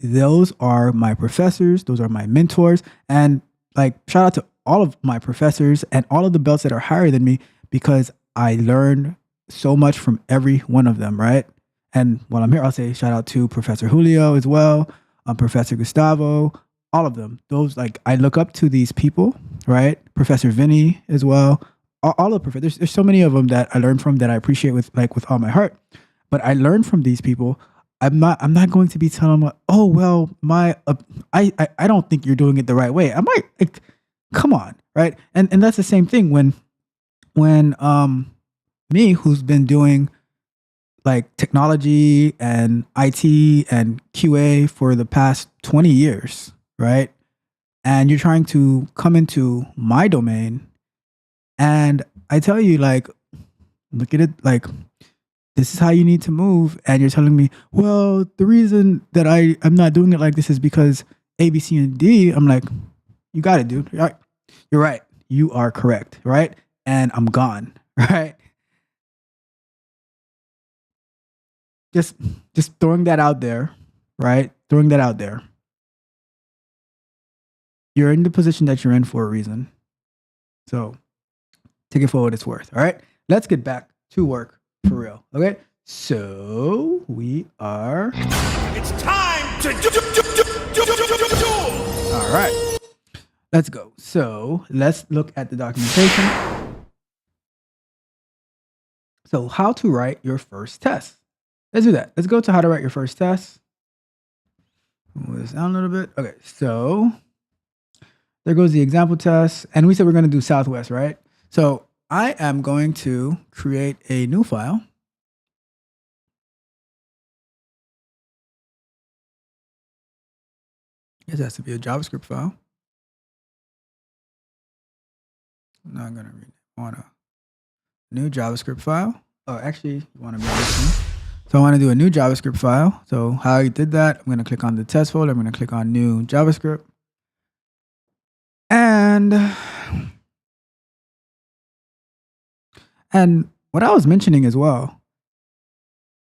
those are my professors. Those are my mentors. And like, shout out to all of my professors and all of the belts that are higher than me, because I learned so much from every one of them, right? And while I'm here, I'll say shout out to Professor Julio as well, Professor Gustavo, all of them. Those, like, I look up to these people, right? Professor Vinny as well. All the professors. There's so many of them that I learned from that I appreciate with all my heart. But I learned from these people. I'm not going to be telling them, oh well, I don't think you're doing it the right way. I might, like, come on, right? And that's the same thing when me, who's been doing like technology and IT and QA for the past 20 years, right? And you're trying to come into my domain, and I tell you, like, look at it, like, this is how you need to move. And you're telling me, well, the reason that I'm not doing it like this is because A, B, C, and D. I'm like, you got it, dude. You're right. You are correct, right? And I'm gone, right? Just throwing that out there, right? Throwing that out there. You're in the position that you're in for a reason. So take it for what it's worth. All right. Let's get back to work for real. Okay. So we are. It's time to All right. Let's go. So let's look at the documentation. So how to write your first test. Let's do that. Let's go to how to write your first test. Move this down a little bit. Okay. So there goes the example test. And we said we're going to do Southwest, right? So I am going to create a new file. It has to be a JavaScript file. I'm not going to read it. I want a new JavaScript file. Oh, actually, you want to be on this one. So I want to do a new JavaScript file. So how I did that, I'm going to click on the test folder. I'm going to click on new JavaScript. And what I was mentioning as well,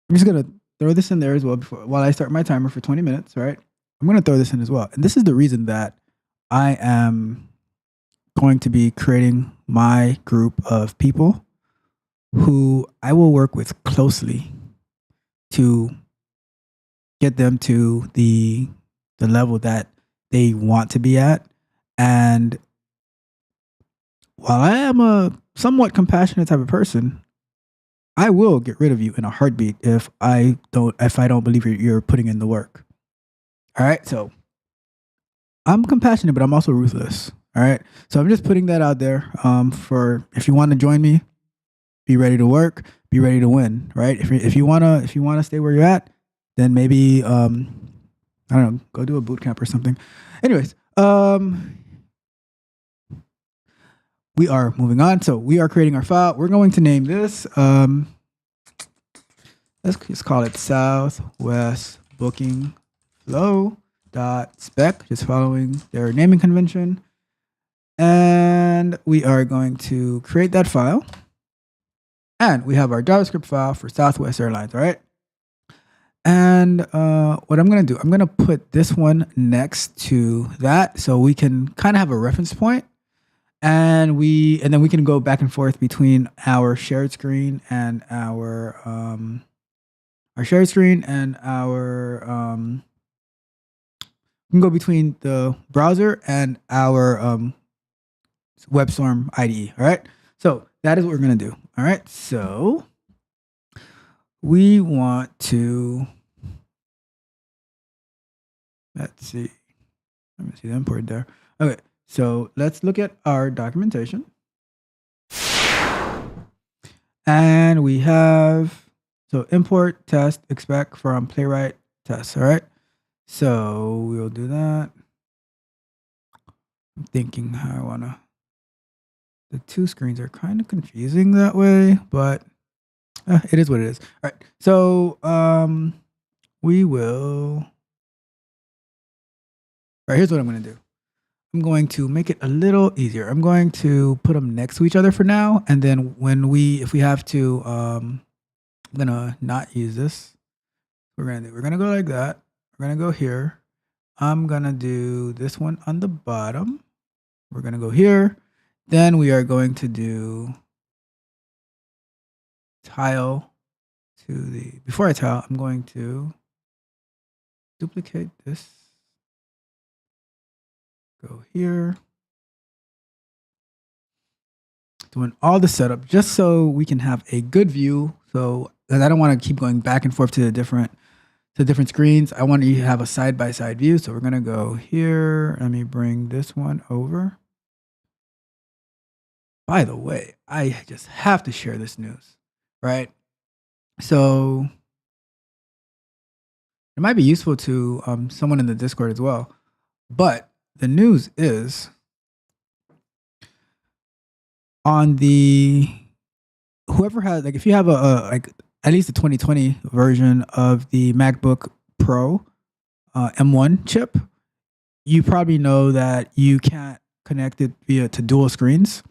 I'm just going to throw this in there as well while I start my timer for 20 minutes, right? I'm going to throw this in as well. And this is the reason that I am going to be creating my group of people who I will work with closely to get them to the level that they want to be at. And while I am a somewhat compassionate type of person, I will get rid of you in a heartbeat if I don't believe you're putting in the work. All right. So I'm compassionate, but I'm also ruthless. All right. So I'm just putting that out there for if you want to join me, be ready to work, be ready to win. Right. If you wanna stay where you're at, then maybe I don't know, go do a boot camp or something. Anyways, we are moving on. So we are creating our file. We're going to name this. Let's just call it Southwest Booking Flow.spec, just following their naming convention. And we are going to create that file. And we have our JavaScript file for Southwest Airlines, all right? And what I'm going to do, I'm going to put this one next to that so we can kind of have a reference point. And then we can go back and forth between our shared screen and our shared screen and our we can go between the browser and our WebStorm IDE. All right. So that is what we're gonna do. All right. So we want to let's see. Let me see the import there. Okay. So let's look at our documentation. And we have, so import test expect from Playwright test, all right? So we'll do that. I'm thinking how I wanna, the two screens are kind of confusing that way, but it is what it is. All right, so we will, all right, here's what I'm gonna do. I'm going to make it a little easier. I'm going to put them next to each other for now. And then if we have to, I'm going to not use this. We're going to go like that. We're going to go here. I'm going to do this one on the bottom. We're going to go here. Then we are going to do tile to the, before I tile, I'm going to duplicate this. Go here. Doing all the setup just so we can have a good view. So I don't want to keep going back and forth to the different screens. I want to have a side-by-side view. So we're going to go here. Let me bring this one over. By the way, I just have to share this news, right? So it might be useful to someone in the Discord as well. But the news is on the, whoever has, like, if you have a like at least the 2020 version of the MacBook Pro M1 chip, you probably know that you can't connect it to dual screens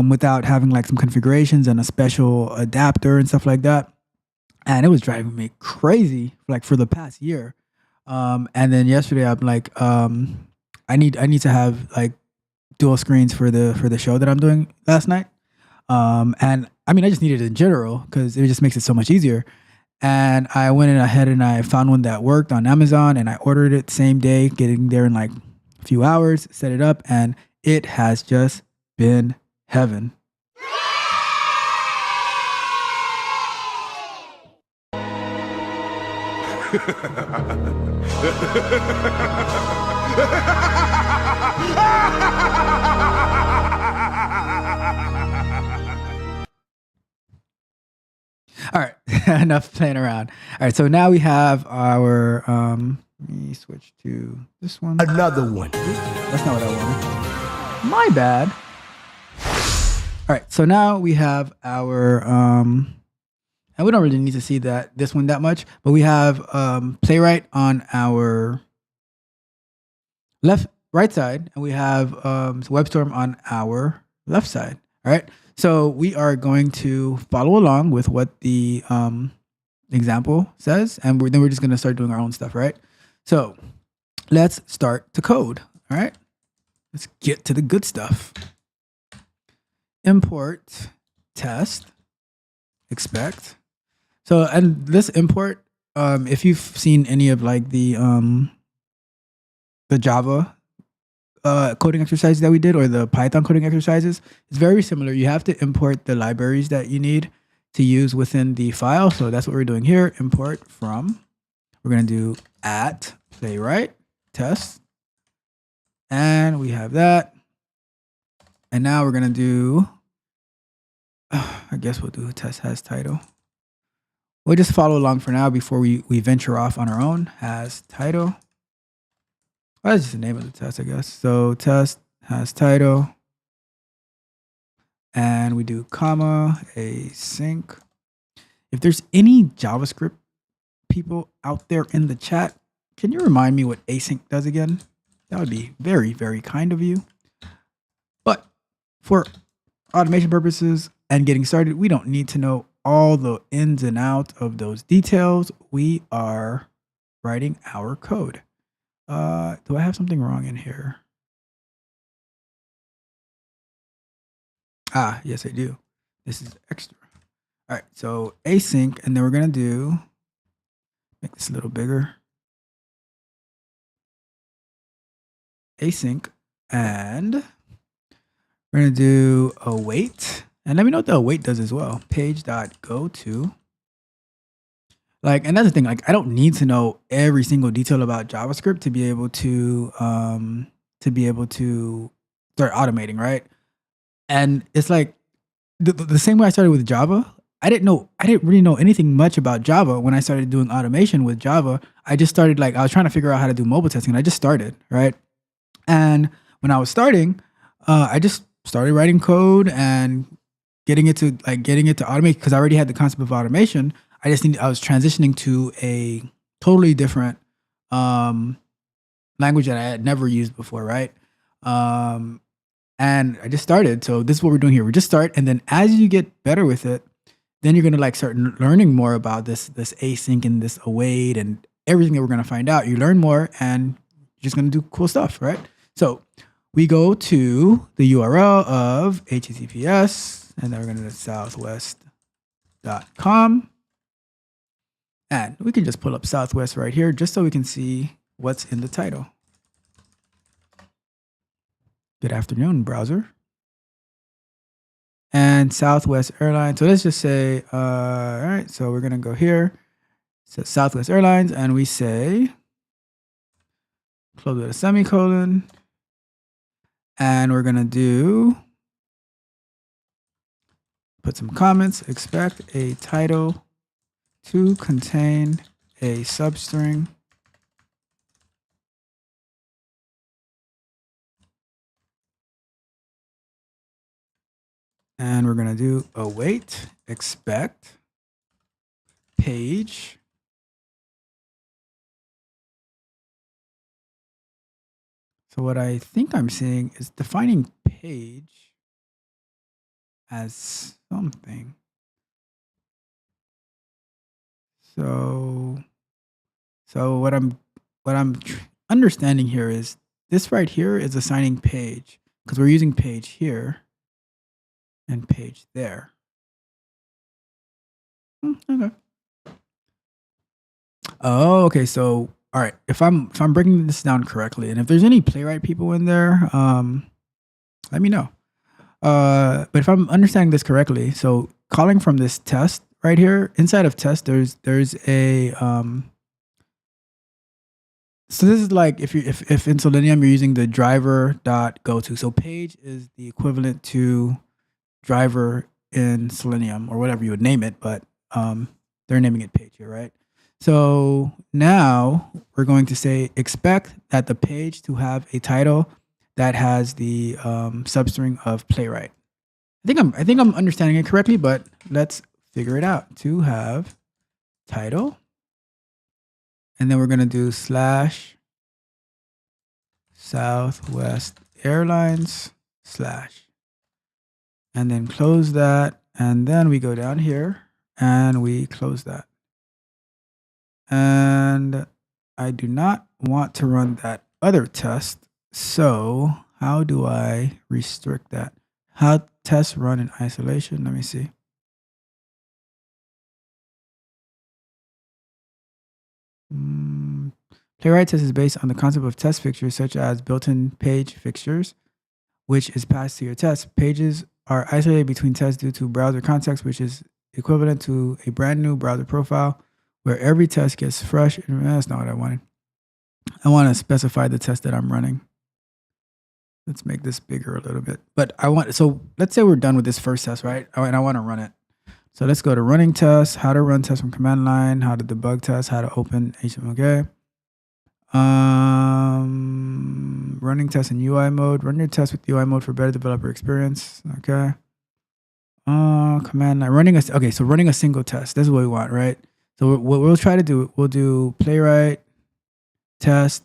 without having like some configurations and a special adapter and stuff like that. And it was driving me crazy like for the past year. And then yesterday I'm like, I need to have like dual screens for the show that I'm doing last night. And I mean, I just needed it in general because it just makes it so much easier. And I went ahead and I found one that worked on Amazon, and I ordered it same day, getting there in like a few hours, set it up, and it has just been heaven. All right, enough playing around. All right, so now we have our, let me switch to this one. Another one. That's not what I wanted. My bad. All right, so now we have our, and we don't really need to see this one that much, but we have Playwright on our right side, and we have WebStorm on our left side. All right. So we are going to follow along with what the example says, and then we're just going to start doing our own stuff, right? So let's start to code, all right? Let's get to the good stuff. Import test expect. So, and this import, if you've seen any of like the Java coding exercises that we did, or the Python coding exercises, it's very similar. You have to import the libraries that you need to use within the file. So that's what we're doing here. Import from, we're going to do at Playwright test. And we have that. And now we're going to do, I guess we'll do test has title. We'll just follow along for now before we venture off on our own. Has title. Well, that's just the name of the test, I guess. So test has title. And we do comma, async. If there's any JavaScript people out there in the chat, can you remind me what async does again? That would be very, very kind of you. But for automation purposes and getting started, we don't need to know all the ins and outs of those details. We are writing our code. Do I have something wrong in here? Ah, yes, I do. This is extra. All right, so async, and then we're going to make this a little bigger. Async, and we're going to do await. And let me know what the await does as well. Page.goto. Like, and that's the thing, like, I don't need to know every single detail about JavaScript to be able to start automating, right? And it's like the same way I started with Java. I didn't really know anything much about Java when I started doing automation with Java. I just started, like, I was trying to figure out how to do mobile testing, and I just started, right? And when I was starting, I just started writing code and getting it to automate, because I already had the concept of automation. I was transitioning to a totally different language that I had never used before, right? And I just started. So this is what we're doing here. We just start, and then as you get better with it, then you're gonna like start learning more about this async and this await and everything that we're gonna find out. You learn more, and you're just gonna do cool stuff, right? So we go to the URL of HTTPS, and then we're gonna do southwest southwest.com. And we can just pull up Southwest right here just so we can see what's in the title. Good afternoon, browser. And Southwest Airlines. So let's just say, all right, so we're going to go here. So Southwest Airlines, and we say, close with a semicolon. And we're going to put some comments. Expect a title to contain a substring and we're going to do await, expect, page, so what I think I'm seeing is defining page as something. So what I'm understanding here is this right here is assigning page because we're using page here and page there. Okay. Oh, okay. So all right, if I'm breaking this down correctly, and if there's any Playwright people in there, let me know. But if I'm understanding this correctly, so calling from this test right here, inside of test, there's a so this is like if in Selenium you're using the driver.goto. So page is the equivalent to driver in Selenium or whatever you would name it, but they're naming it page here, right? So now we're going to say expect that the page to have a title that has the substring of Playwright. I think I'm understanding it correctly, but let's figure it out. To have title, and then we're gonna do slash Southwest Airlines slash, and then close that, and then we go down here and we close that. And I do not want to run that other test. So how do I restrict that? How tests run in isolation? Let me see. Playwright test is based on the concept of test fixtures, such as built-in page fixtures, which is passed to your test. Pages are isolated between tests due to browser context, which is equivalent to a brand new browser profile, where every test gets fresh. That's not what I wanted. I want to specify the test that I'm running. Let's make this bigger a little bit. But so let's say we're done with this first test, right? And I want to run it. So let's go to running tests, how to run tests from command line, how to debug tests, how to open HTML. Running tests in UI mode. Run your test with UI mode for better developer experience. Okay. Command line. So running a single test. This is what we want, right? So what we'll try to do, we'll do Playwright test,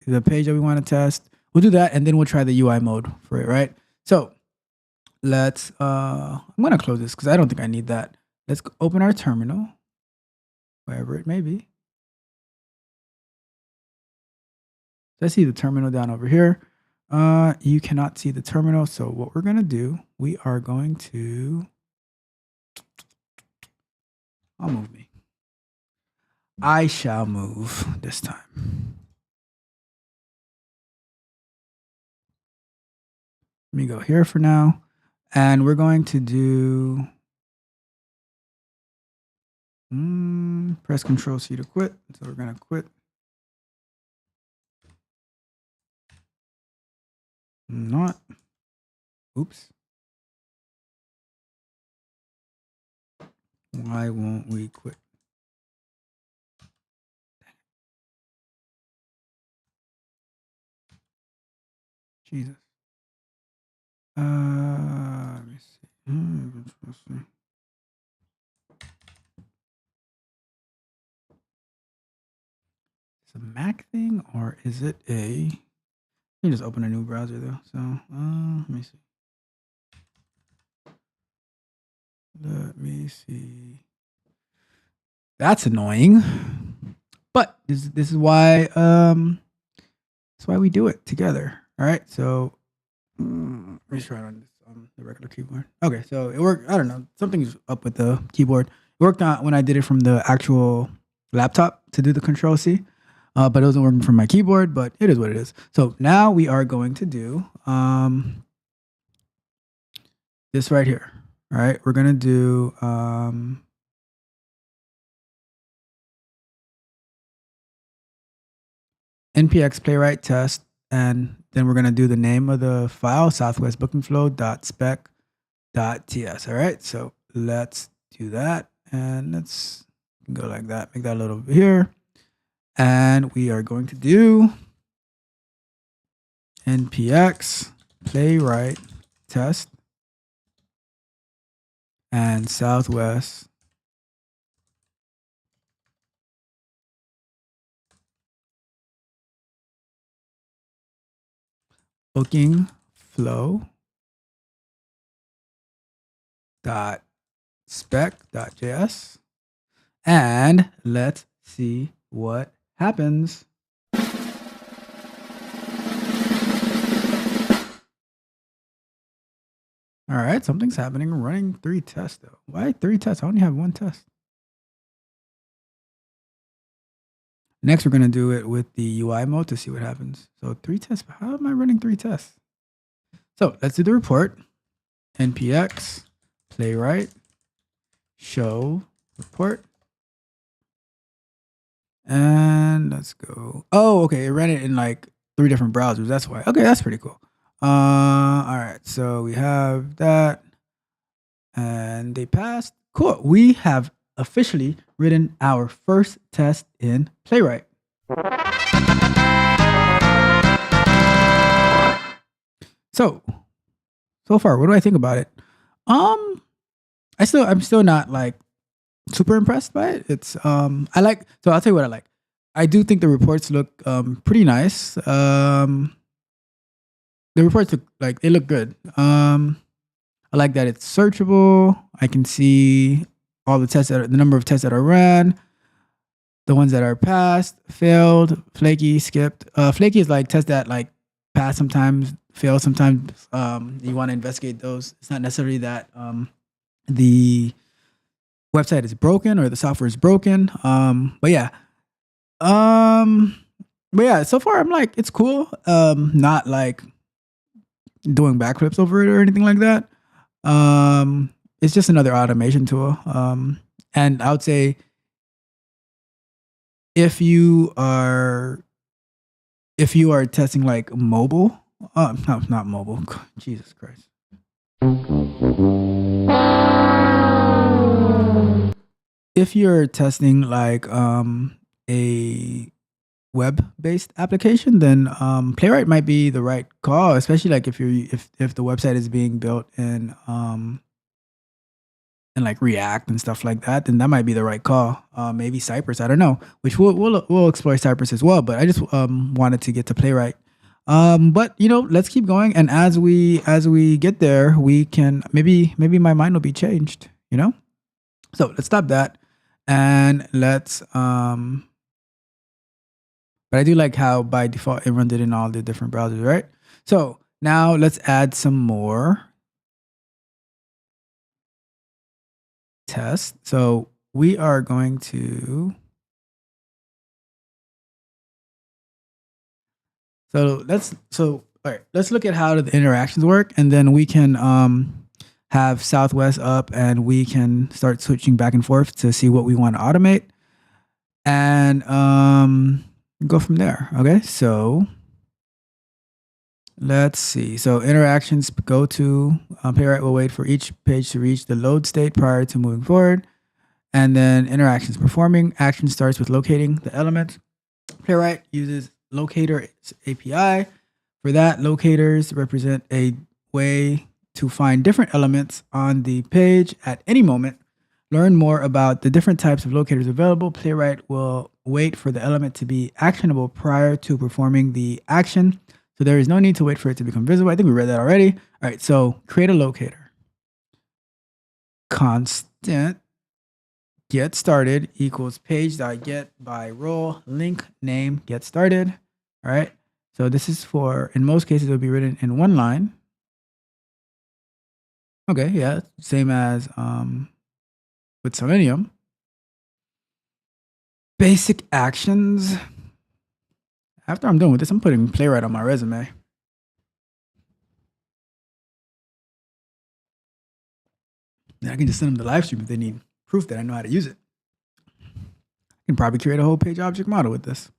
the page that we want to test. We'll do that, and then we'll try the UI mode for it, right? So let's, I'm going to close this because I don't think I need that. Let's open our terminal, wherever it may be. Let's see the terminal down over here. You cannot see the terminal. So what we're going to do, we are going to, I'll move me. I shall move this time. Let me go here for now. And we're going to do, press Control C to quit. So we're going to quit. Not, oops. Why won't we quit? Jesus. Let me see. Is it a Mac thing or is it a? You just open a new browser though. So let me see. Let me see. That's annoying. But this is why that's why we do it together. All right. So let me try it on this the regular keyboard. Okay, so it worked. I don't know. Something's up with the keyboard. It worked out when I did it from the actual laptop to do the Control C, but it wasn't working from my keyboard. But it is what it is. So now we are going to do this right here. All right, we're gonna do npx playwright test, and then we're gonna do the name of the file, southwestbookingflow.spec.ts. All right, so let's do that, and let's go like that. Make that a little bit here, and we are going to do npx playwright test and Southwest booking flow dot spec.js, and let's see what happens. All right, something's happening. We're running 3 tests though. Why 3 tests? I only have 1 test. Next, we're going to do it with the UI mode to see what happens. So 3 tests. How am I running 3 tests? So let's do the report. npx playwright show report. And let's go. Oh, okay. It ran it in like 3 different browsers. That's why. Okay, that's pretty cool. All right. So we have that. And they passed. Cool. We have officially written our first test in Playwright. So far, what do I think about it? I'm still not like super impressed by it. It's I'll tell you what I like. I do think the reports look pretty nice. The reports look good. I like that it's searchable. I can see all the number of tests that are ran, the ones that are passed, failed, flaky, skipped. Flaky is like tests that like pass sometimes, fail sometimes. You want to investigate those. It's not necessarily that the website is broken or the software is broken. But yeah, so far I'm like, it's cool. Not like doing backflips over it or anything like that. It's just another automation tool. And I would say if you are testing like mobile, no, not mobile. Jesus Christ. If you're testing like a web-based application, then Playwright might be the right call, especially like if the website is being built in like React and stuff like that, then that might be the right call. Maybe Cypress, I don't know. Which we'll explore Cypress as well. But I just wanted to get to Playwright. But let's keep going, and as we get there, we can maybe my mind will be changed. So let's stop that, and let's But I do like how by default it runs it in all the different browsers, right? So now let's add some more tests. So we are going to. All right, let's look at how the interactions work, and then we can have Southwest up, and we can start switching back and forth to see what we want to automate, and go from there. Okay, so let's see. So interactions, go to Playwright will wait for each page to reach the load state prior to moving forward, and then interactions performing. Action starts with locating the element. Playwright uses locator API. For that, locators represent a way to find different elements on the page at any moment. Learn more about the different types of locators available. Playwright will wait for the element to be actionable prior to performing the action. So there is no need to wait for it to become visible. I think we read that already. All right, so create a locator. Constant get started equals page.get by role link name get started. All right, so this is for, in most cases, it'll be written in one line. Okay, yeah, same as with Selenium. Basic actions. After I'm done with this, I'm putting Playwright on my resume. Then I can just send them the live stream if they need proof that I know how to use it. I can probably create a whole page object model with this.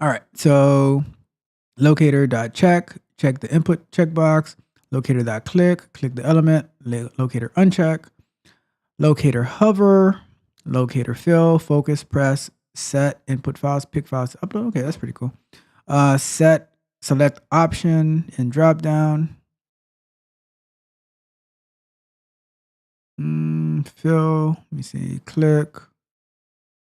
All right, so locator.check, check the input checkbox, locator.click, click the element, locator uncheck, locator hover, locator fill, focus, press, set, input files, pick files, upload. Okay, that's pretty cool. Set, select option in drop down. Fill, let me see, click.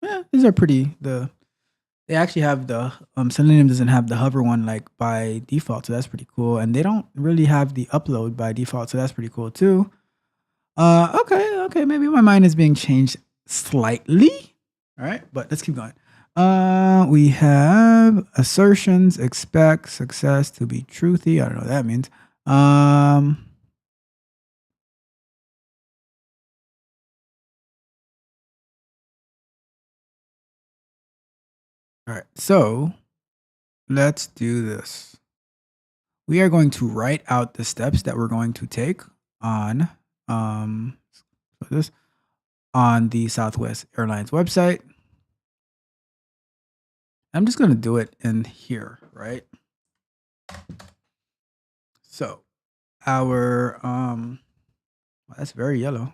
Yeah, these are pretty, they actually have the, Selenium doesn't have the hover one like by default, so that's pretty cool. And they don't really have the upload by default, so that's pretty cool too. Okay, maybe my mind is being changed slightly. All right, but let's keep going. We have assertions, expect success to be truthy. I don't know what that means. All right, so let's do this. We are going to write out the steps that we're going to take on this on the Southwest Airlines website. I'm just going to do it in here, right? So our well, that's very yellow.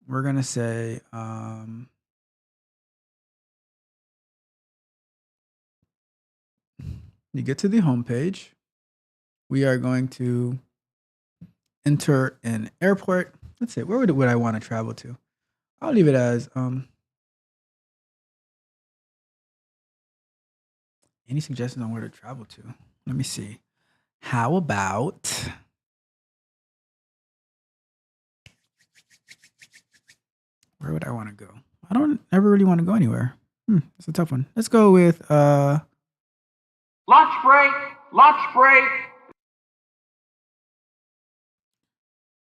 We're going to say you get to the home page. We are going to enter an airport. Let's say, where would I want to travel to? I'll leave it as any suggestions on where to travel to? Let me see. How about where would I want to go? I don't ever really want to go anywhere. It's a tough one. Let's go with Lunch break! Lunch break!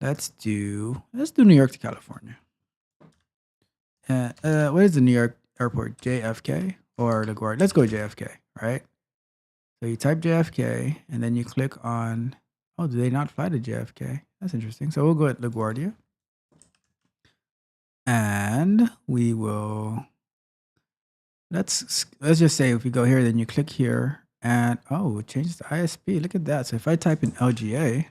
let's do New York to California. What is the New York airport? JFK or LaGuardia? Let's go JFK, right? So you type JFK and then you click on, oh, do they not fly to JFK? That's interesting. So we'll go at LaGuardia. And we will, let's just say if we go here, then you click here and, oh, it changes the ISP. Look at that. So if I type in LGA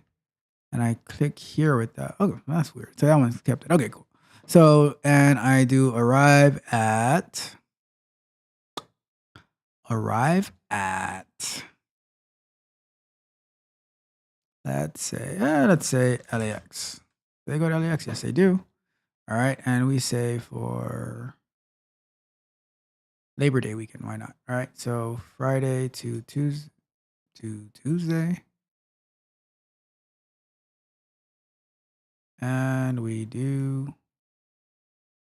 and I click here with that, oh, that's weird. So that one's kept it. Okay, cool. So, and I do arrive at, let's say LAX. Do they go to LAX? Yes, they do. All right, and we say for Labor Day weekend, why not? All right, so Friday to Tuesday. And we do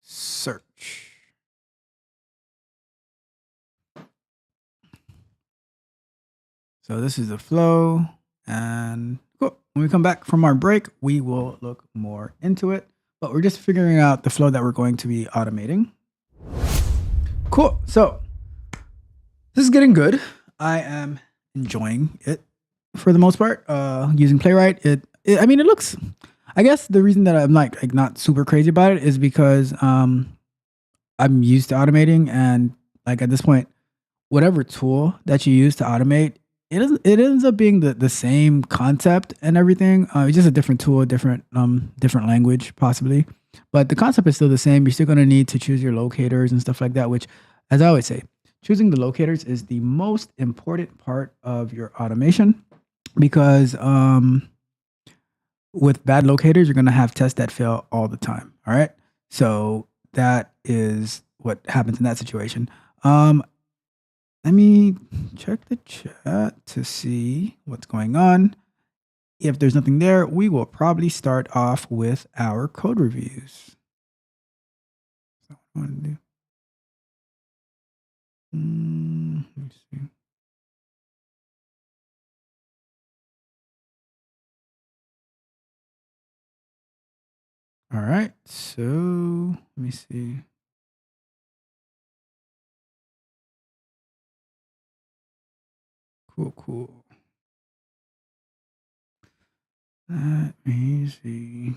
search. So this is the flow. And cool. When we come back from our break, we will look more into it. But we're just figuring out the flow that we're going to be automating. Cool. So this is getting good. I am enjoying it for the most part. Using Playwright, I mean, it looks. I guess the reason that I'm like not super crazy about it is because I'm used to automating, and like at this point, whatever tool that you use to automate, it ends up being the same concept and everything. It's just a different tool, different language possibly, but the concept is still the same. You're still going to need to choose your locators and stuff like that, which, as I always say, choosing the locators is the most important part of your automation, because with bad locators, you're going to have tests that fail all the time. All right. So that is what happens in that situation. Let me check the chat to see what's going on. If there's nothing there, we will probably start off with our code reviews. So what I want to do. Let me see. All right. So let me see. Cool. Let me see.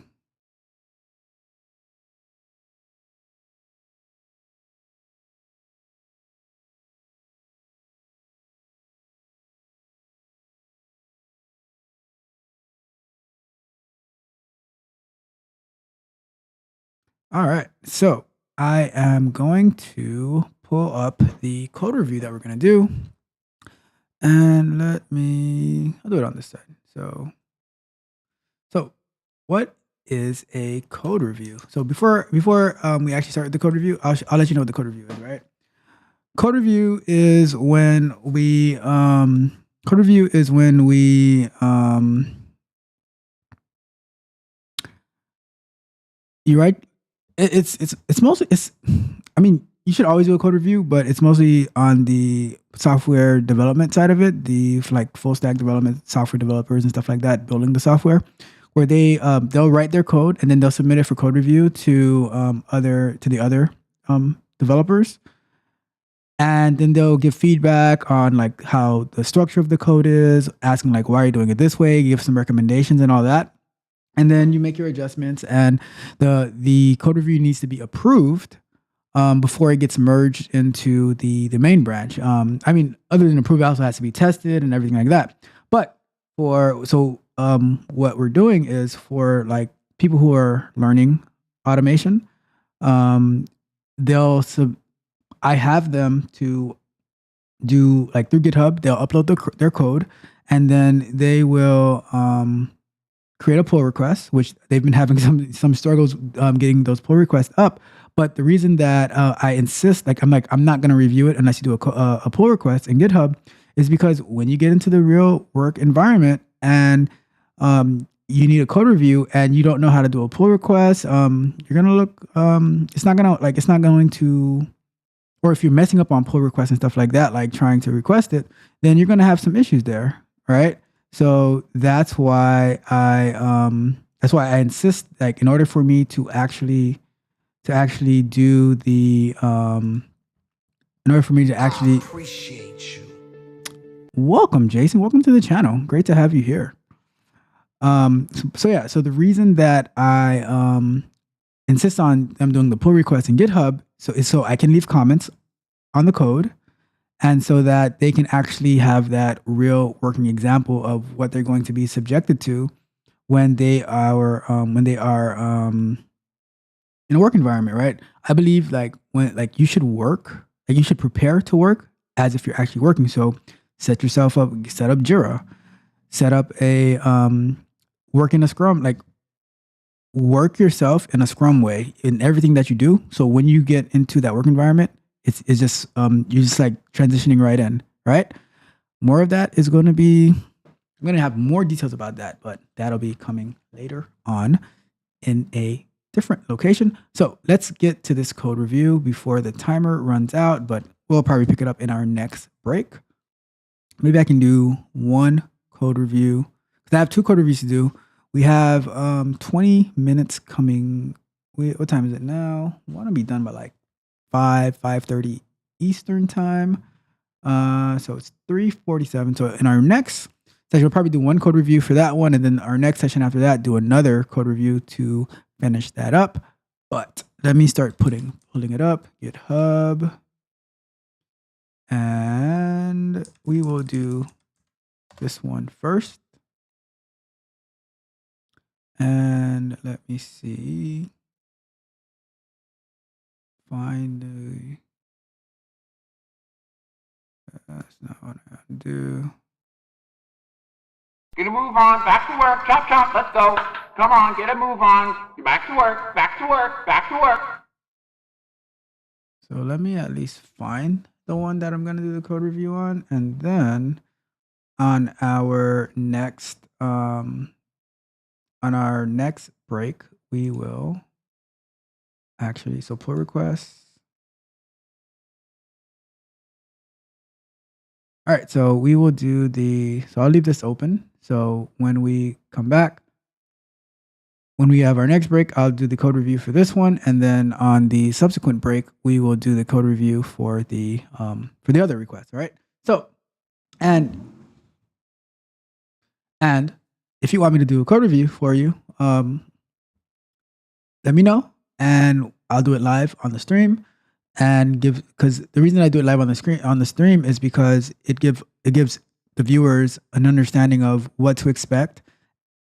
All right. So I am going to pull up the code review that we're going to do. And I'll do it on this side. So what is a code review? So before we actually start the code review, I'll let you know what the code review is, right? Code review is when we you write it's mostly I mean, you should always do a code review, but it's mostly on the software development side of it, the like full stack development, software developers and stuff like that, building the software, where they'll write their code and then they'll submit it for code review to the other developers, and then they'll give feedback on like how the structure of the code is, asking like why are you doing it this way, give some recommendations and all that. And then you make your adjustments, and the code review needs to be approved before it gets merged into the main branch. I mean, other than approved, it also has to be tested and everything like that. But what we're doing is for like people who are learning automation, I have them to do like through GitHub. They'll upload their code, and then they will create a pull request, which they've been having some struggles getting those pull requests up. But the reason that I insist, I'm not going to review it unless you do a pull request in GitHub, is because when you get into the real work environment and you need a code review and you don't know how to do a pull request, you're gonna look. It's not going to. Or if you're messing up on pull requests and stuff like that, like trying to request it, then you're going to have some issues there, right? So that's why I insist, like in order for me to actually do the in order for me to actually Appreciate you. welcome, Jason. Welcome to the channel. Great to have you here. So the reason that I insist on them doing the pull request in GitHub is so I can leave comments on the code, and so that they can actually have that real working example of what they're going to be subjected to when they are in a work environment, right? I believe you should prepare to work as if you're actually working. So set yourself up, set up Jira, set up a work in a Scrum, like work yourself in a Scrum way in everything that you do. So when you get into that work environment, it's just you're just like transitioning right in, right? More of that is going to be. I'm going to have more details about that, but that'll be coming later on in a different location. So let's get to this code review before the timer runs out, but we'll probably pick it up in our next break. Maybe I can do one code review because I have two code reviews to do. We have 20 minutes coming. What time is it now? I want to be done by like 5:30 Eastern time. So it's 3:47. So in our next session, we'll probably do one code review for that one, and then our next session after that, do another code review to finish that up. But let me start pulling it up. GitHub, and we will do this one first. And let me see. Find the. That's not what I have to do. Get a move on, back to work, chop chop, let's go. Come on, get a move on. You're back to work, back to work, back to work. So let me at least find the one that I'm going to do the code review on, and then on our next break, we will actually, so pull requests. All right, so we will do so I'll leave this open. So when we come back, when we have our next break, I'll do the code review for this one, and then on the subsequent break, we will do the code review for the other request. All right. So, and if you want me to do a code review for you, let me know, and I'll do it live on the stream. And because the reason I do it live on the stream is because it gives the viewers an understanding of what to expect,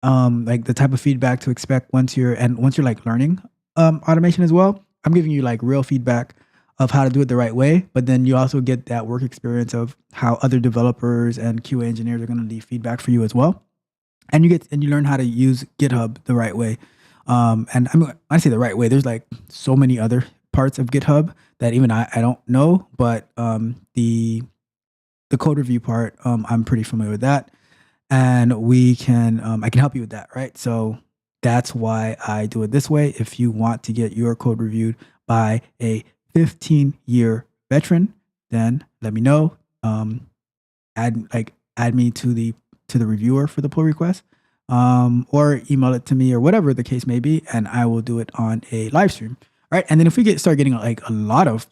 like the type of feedback to expect once you're like learning automation as well. I'm giving you like real feedback of how to do it the right way, but then you also get that work experience of how other developers and QA engineers are going to leave feedback for you as well. And you learn how to use GitHub the right way. And I say the right way. There's like so many other parts of GitHub that even I don't know, but the code review part, I'm pretty familiar with that, and I can help you with that, right? So that's why I do it this way. If you want to get your code reviewed by a 15-year veteran, then let me know. Add me to the reviewer for the pull request, or email it to me or whatever the case may be, and I will do it on a live stream. All right. And then if we start getting like a lot of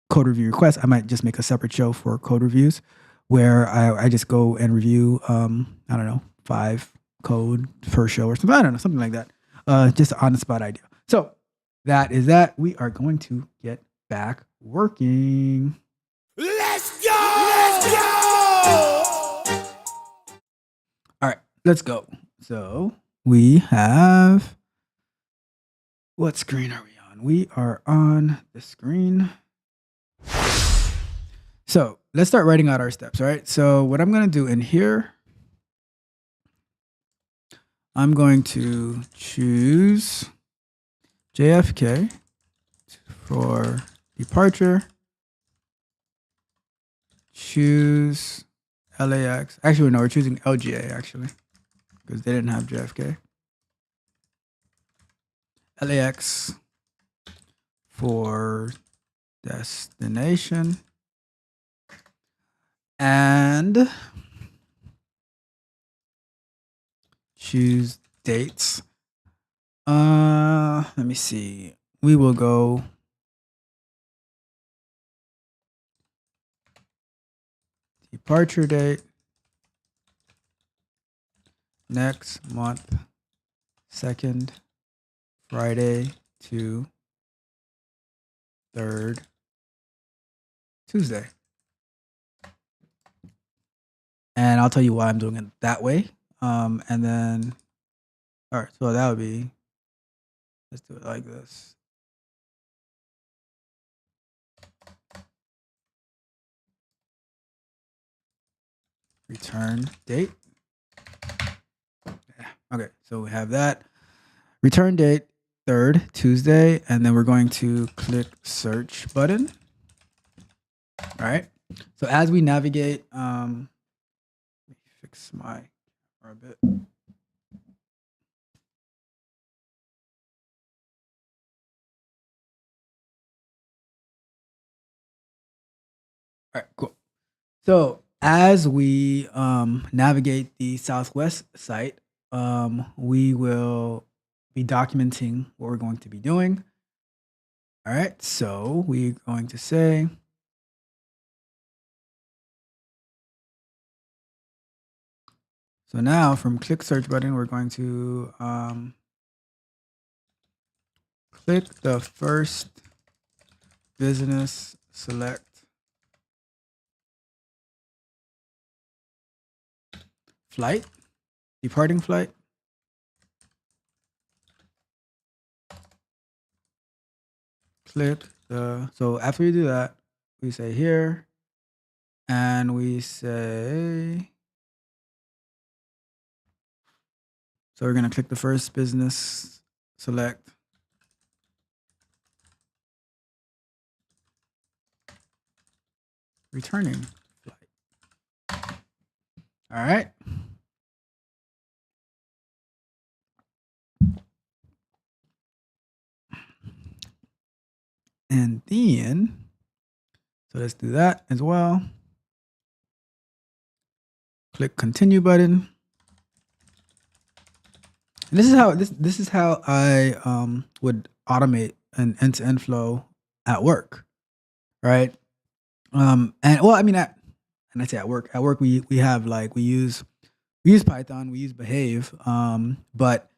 code review requests, I might just make a separate show for code reviews where I just go and review, I don't know, 5 code per show or something. I don't know, something like that. Just an on the spot idea. So that is that. We are going to get back working. Let's go! Let's go! All right, let's go. So we have, what screen are we on? We are on the screen. So let's start writing out our steps, all right? So what I'm going to do in here, I'm going to choose JFK for departure, choose LAX. Actually, no, we're choosing LGA, actually, because they didn't have JFK. LAX for destination. And choose dates. Let me see. We will go departure date next month, 2nd Friday to 3rd Tuesday. And I'll tell you why I'm doing it that way. And then, all right, so that would be, let's do it like this. Return date. Yeah. Okay, so we have that. Return date, 3rd Tuesday, and then we're going to click search button. All right. So as we navigate, let me fix my for a bit. All right, cool. So as we navigate the Southwest site, we will be documenting what we're going to be doing. All right, so we're going to say, so now from click search button, we're going to click the first business, select flight, departing flight. Click the, so after we do that, we say here, and we say, so we're going to click the first business, select returning flight. All right. And then, so let's do that as well. Click continue button. And this is how I would automate an end-to-end flow at work, right? And well, I mean, and I say at work. At work, we have like we use Python, we use Behave, but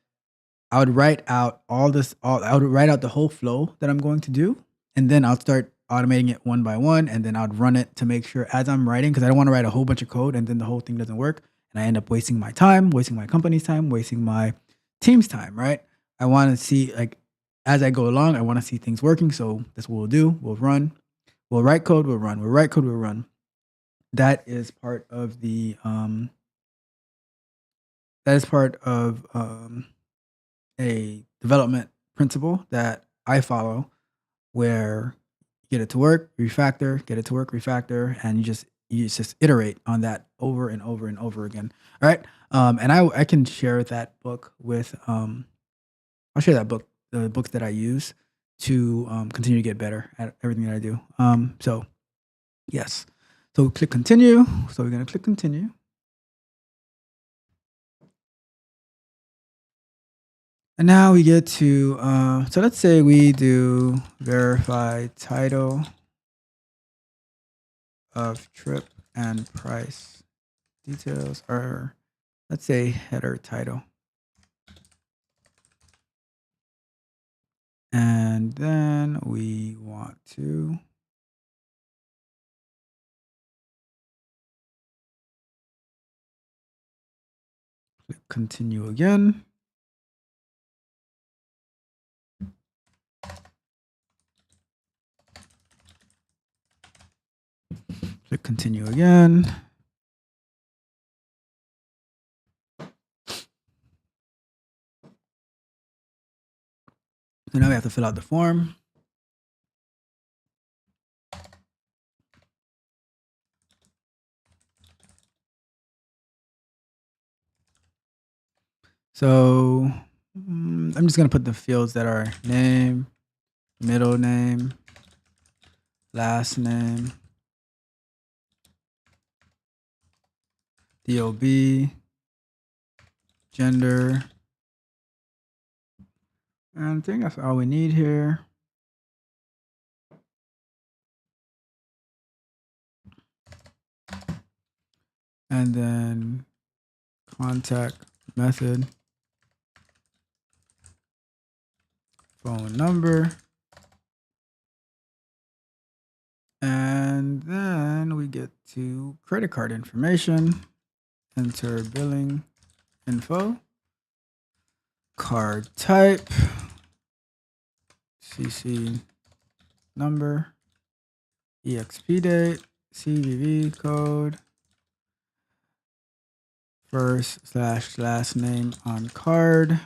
I would write out I would write out the whole flow that I'm going to do, and then I'll start automating it one by one, and then I'd run it to make sure as I'm writing, because I don't want to write a whole bunch of code and then the whole thing doesn't work, and I end up wasting my time, wasting my company's time, wasting my team's time, right? I want to see like as I go along, I want to see things working. So that's what we'll do. We'll run, we'll write code, we'll run, we'll write code, we'll run. That is part of the that is part of a development principle that I follow, where get it to work, refactor, get it to work, refactor, and you just iterate on that over and over and over again. All right. And I can share that book with I'll share that book, the books that I use to continue to get better at everything that I do. So yes. So click continue. So we're gonna click continue. And now we get to, so let's say we do verify title of trip and price details, or let's say header title. And then we want to click continue again. Click continue again. So now we have to fill out the form. So I'm just going to put the fields that are name, middle name, last name, DOB, gender, and I think that's all we need here. And then contact method, phone number, and then we get to credit card information, enter billing info, card type, CC number, EXP date, CVV code, first/last name on card,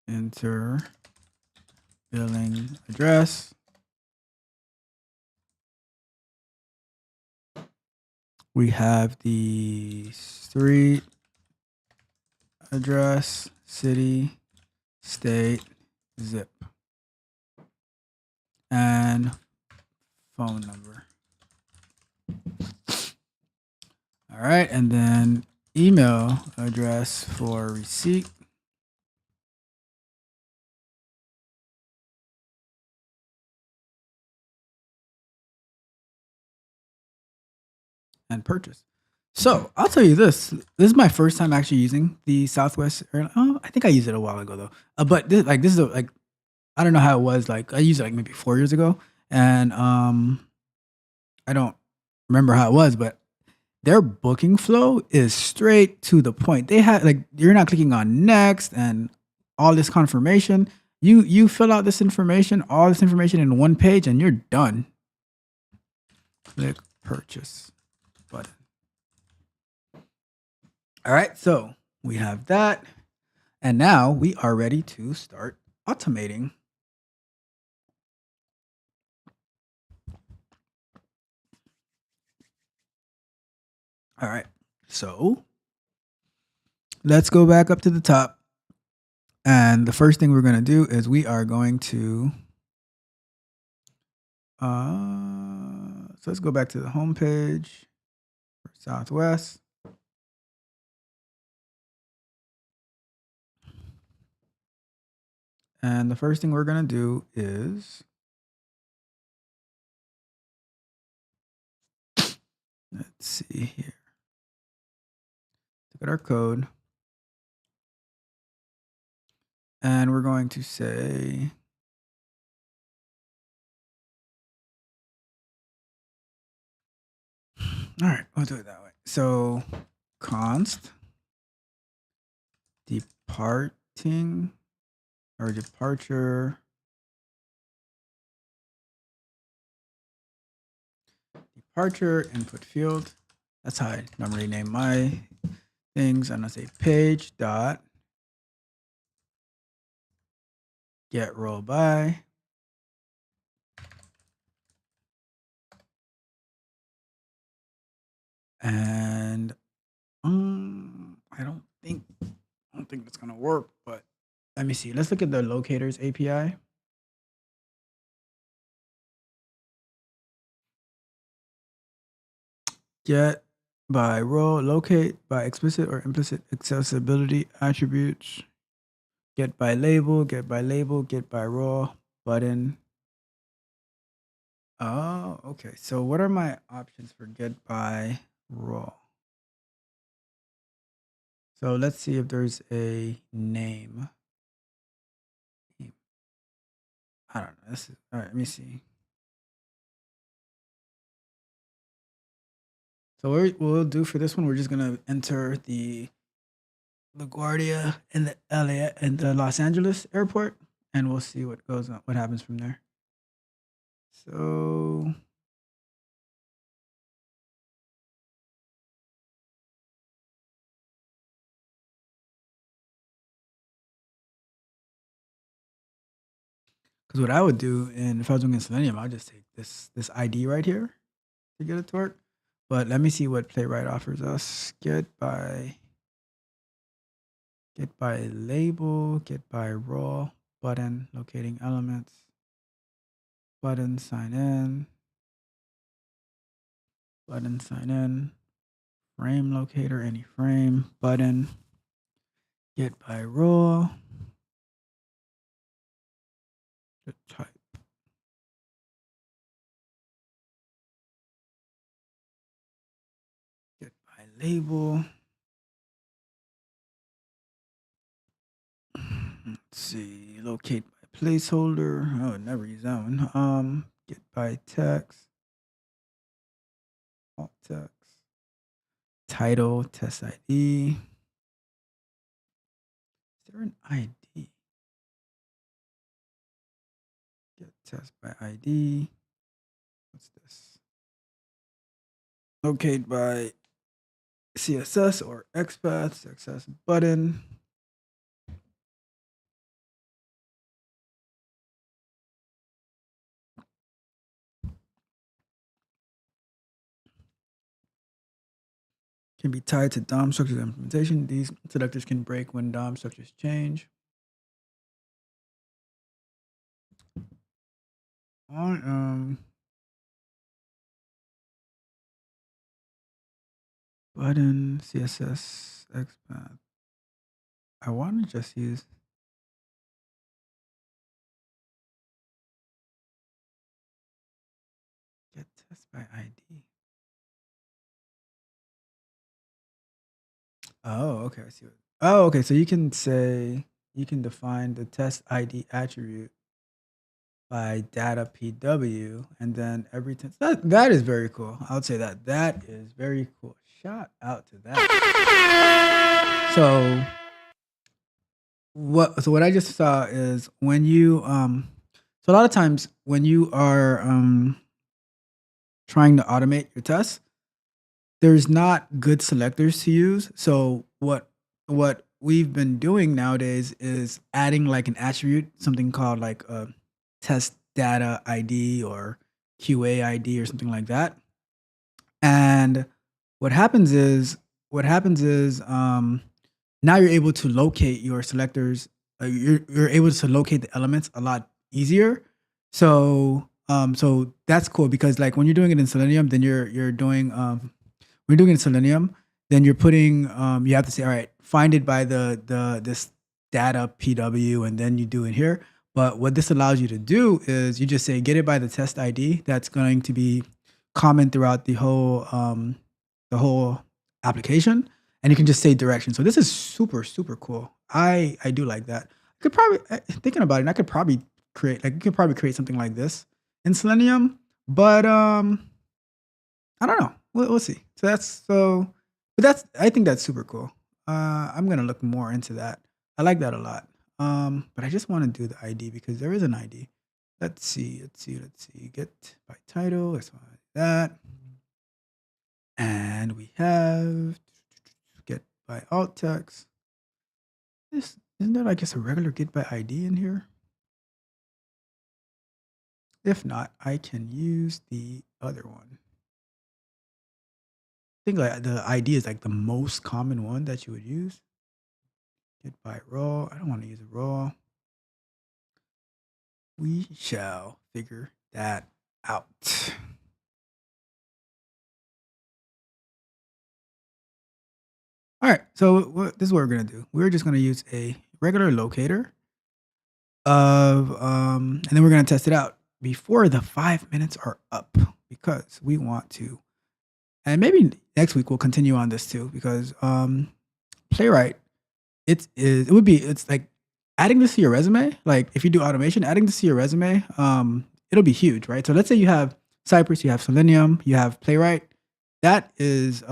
enter billing address, we have the street address, city, state, zip, and phone number. All right, and then email address for receipt, and purchase. So I'll tell you this. This is my first time actually using the Southwest Airlines. Oh, I think I used it a while ago though. But this is like I don't know how it was. Like I used it like maybe 4 years ago, and I don't remember how it was, but their booking flow is straight to the point. They have like you're not clicking on next and all this confirmation. You fill out this information, all this information in one page, and you're done. Click purchase button. All right, so we have that, and now we are ready to start automating. All right, so let's go back up to the top. And the first thing we're going to do is we are going to, so let's go back to the home page. for Southwest. And the first thing we're going to do is, let's see here. Look at our code. And we're going to say, all right, we'll do it that way. So const departing or departure input field. That's how I normally name my things. And I say page dot get roll by. And I don't think that's gonna work, but let me see. Let's look at the locators API. Get by role, locate by explicit or implicit accessibility attributes. Get by label, get by role, button. Oh, okay. So what are my options for get by role? So let's see if there's a name. I don't know. This is all right. Let me see. So what we'll do for this one, we're just gonna enter the LaGuardia and the LA and the Los Angeles airport, and we'll see what goes on, what happens from there. So because what I would do, and if I was doing Selenium, I'd just take this ID right here to get it to work. But let me see what Playwright offers us. Get by label, get by role, button, locating elements, button, sign in, frame locator, any frame, button, get by role, the type. Get by label. Let's see, locate by placeholder. Oh, never use that one. Get by text, alt text, title, test ID. Is there an ID? Get test by ID. What's this? Locate by CSS or XPath, CSS button. Can be tied to DOM structures implementation. These selectors can break when DOM structures change. Button, CSS, XPath. I want to just use get test by ID. Oh, okay. I see what. Oh, okay. So you can define the test ID attribute by data PW, and then every time that is very cool. I would say that is very cool. Shout out to that. So what I just saw is when you so a lot of times when you are trying to automate your tests, there's not good selectors to use. So what we've been doing nowadays is adding like an attribute, something called like a test data ID or QA ID or something like that. And what happens is now you're able to locate your selectors. You're able to locate the elements a lot easier. So so that's cool because like when you're doing it in Selenium, then you're doing when you're doing it in Selenium, then you're putting, you have to say, all right, find it by this data PW, and then you do it here. But what this allows you to do is you just say, get it by the test ID that's going to be common throughout the whole application, and you can just say direction. So this is super, super cool. I do like that. I could probably, thinking about it, I could probably create, like, you could probably create something like this in Selenium, but I don't know. We'll see. But I think that's super cool. I'm gonna look more into that. I like that a lot. But I just want to do the ID because there is an ID. Let's see. Get by title. Let's find that. And we have get by alt text. Isn't there like just a regular get by ID in here? If not, I can use the other one. I think like the ID is like the most common one that you would use. Get by raw. I don't want to use a raw. We shall figure that out. All right, so this is what we're gonna do. We're just gonna use a regular locator of, and then we're gonna test it out before the 5 minutes are up because we want to. And maybe next week we'll continue on this too because Playwright, it's like adding this to your resume. Like if you do automation, adding this to your resume, it'll be huge, right? So let's say you have Cypress, you have Selenium, you have Playwright. That is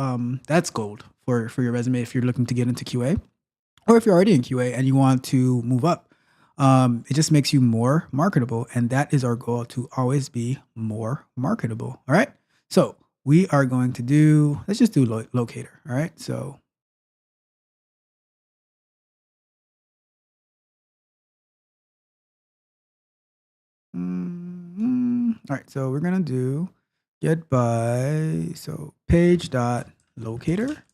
that's gold for your resume if you're looking to get into QA, or if you're already in QA and you want to move up. It just makes you more marketable, and that is our goal, to always be more marketable. All right. So we are going to do. Let's just do locator. All right. So. All right, so we're gonna do get by, so page dot locator.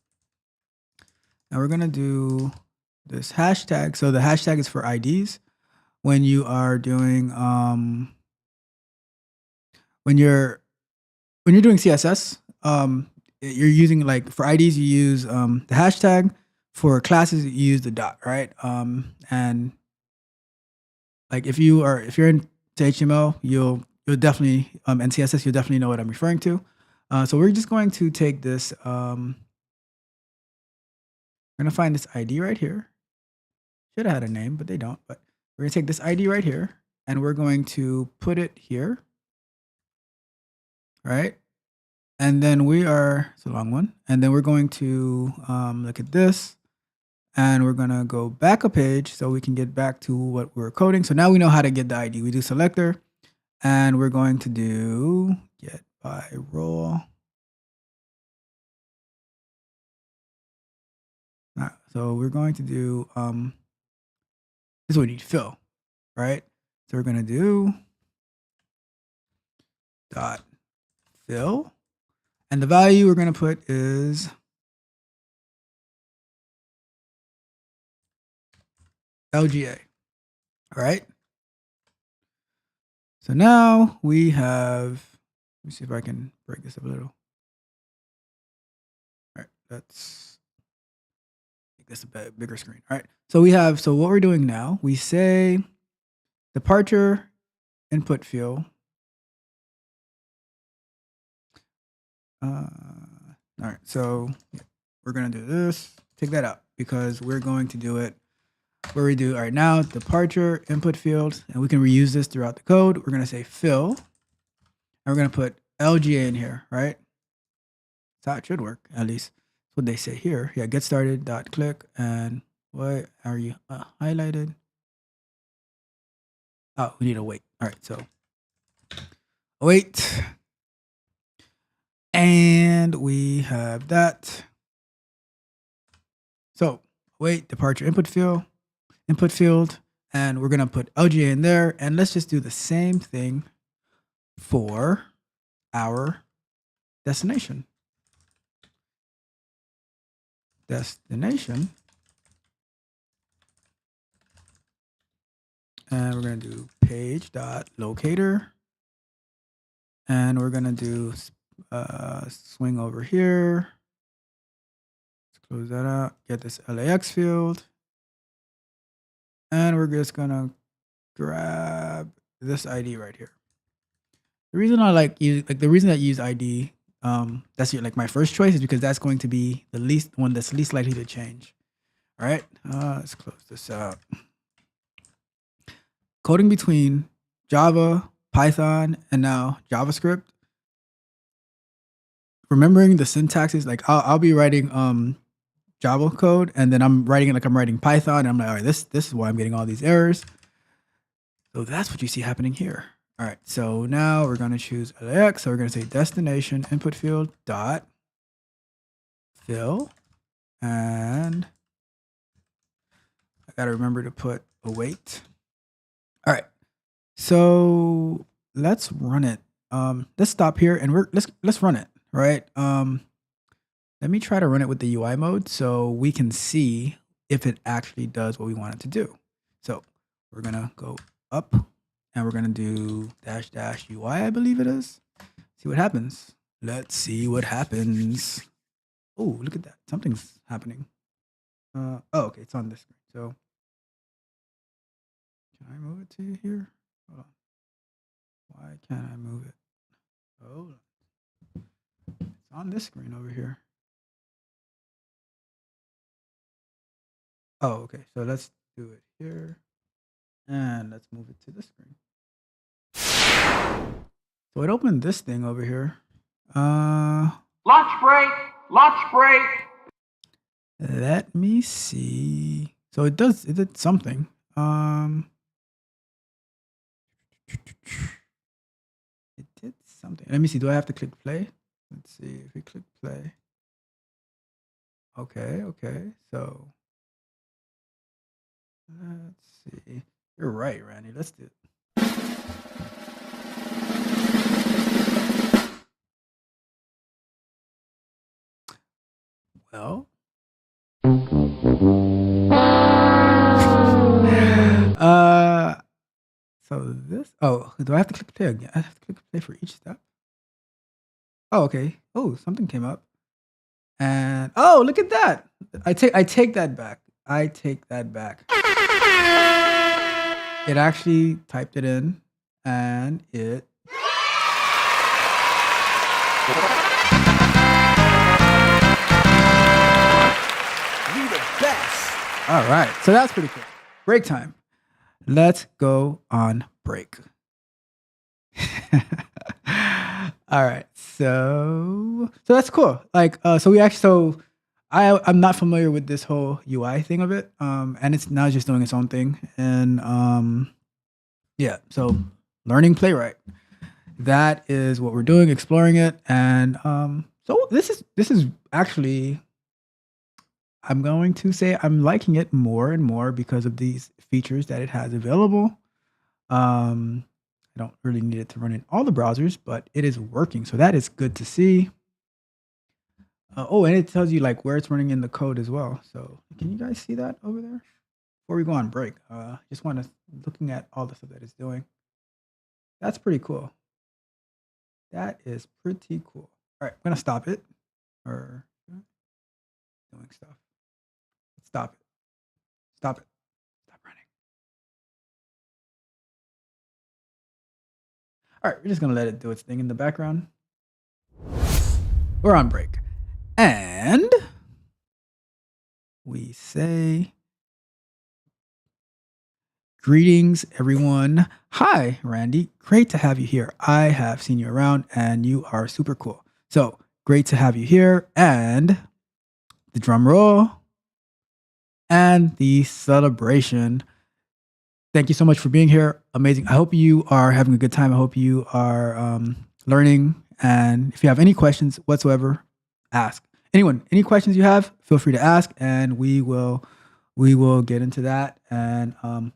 Now we're gonna do this hashtag. So the hashtag is for IDs. When you are doing when you're doing CSS, you're using, like, for IDs you use the hashtag. For classes you use the dot, right? And like if you're in HTML, you'll definitely and CSS, you'll definitely know what I'm referring to. So we're just going to take this. We're gonna find this ID right here. Should have had a name, but they don't. But we're gonna take this ID right here, and we're going to put it here, right? And then it's a long one. And then we're going to look at this, and we're gonna go back a page so we can get back to what we're coding. So now we know how to get the ID. We do selector, and we're going to do get by role. So we're going to do this is what we need to fill, right? So we're gonna do dot fill, and the value we're gonna put is LGA. All right. So now we have. Let me see if I can break this up a little. All right, let's make this a bigger screen. All right. So what we're doing now, we say departure input field. All right. So we're going to do this. Take that out because we're going to do it where we do, all right, now departure input field, and we can reuse this throughout the code. We're going to say fill, and we're going to put LGA in here, right? That's how it should work, at least. That's what they say here. Yeah, get started dot click, and what are you highlighted? Oh, we need to wait. All right, so wait, and we have that. So wait, departure input field, and we're gonna put LGA in there, and let's just do the same thing for our destination. And we're gonna do page dot locator, and we're gonna do swing over here. close that out, get this LAX field. And we're just gonna grab this ID right here. The reason I the reason that you use ID, that's like my first choice, is because that's going to be the one that's least likely to change. All right, let's close this out. Coding between Java, Python, and now JavaScript. Remembering the syntaxes, like I'll be writing Java code, and then I'm writing it like I'm writing Python, and I'm like, all right, this is why I'm getting all these errors. So that's what you see happening here. All right, so now we're going to choose LAX. So we're going to say destination input field dot fill, and I got to remember to put await. All right, so let's run it. Let's stop here and let's run it. Right. Let me try to run it with the UI mode so we can see if it actually does what we want it to do. So we're gonna go up and we're gonna do --UI, I believe it is. See what happens. Let's see what happens. Oh, look at that. Something's happening. Oh, okay, it's on this screen. So can I move it to here? Hold on. Why can't I move it? Hold on. It's on this screen over here. Oh, okay. So let's do it here. And let's move it to this screen. So it opened this thing over here. Lunch break! Lunch break! Let me see. So it did something. It did something. Let me see. Do I have to click play? Let's see if we click play. Okay. So let's see. You're right, Randy. Let's do it. Well. So this. Oh, do I have to click play again? I have to click play for each step. Oh, okay. Oh, something came up. And oh, look at that. I take that back. I take that back. It actually typed it in and it You the best. all right. So that's pretty cool. Break time. Let's go on break. All right, so that's cool. Like, I'm not familiar with this whole UI thing of it, and it's now just doing its own thing. And yeah, so learning Playwright, that is what we're doing, exploring it, and so this is actually, I'm going to say I'm liking it more and more because of these features that it has available. I don't really need it to run in all the browsers, but it is working. So that is good to see. Oh, and it tells you like where it's running in the code as well. So can you guys see that over there? Before we go on break, just want to looking at all the stuff that it's doing. That's pretty cool. That is pretty cool. All right, I'm going to stop it. Or doing stuff. Stop it. Stop it. Stop running. All right, we're just gonna let it do its thing in the background. We're on break. And we say, greetings, everyone. Hi, Randy. Great to have you here. I have seen you around and you are super cool. So great to have you here. And the drum roll and the celebration. Thank you so much for being here. Amazing. I hope you are having a good time. I hope you are learning. And if you have any questions whatsoever, ask. Anyone, any questions you have, feel free to ask, and we will get into that. And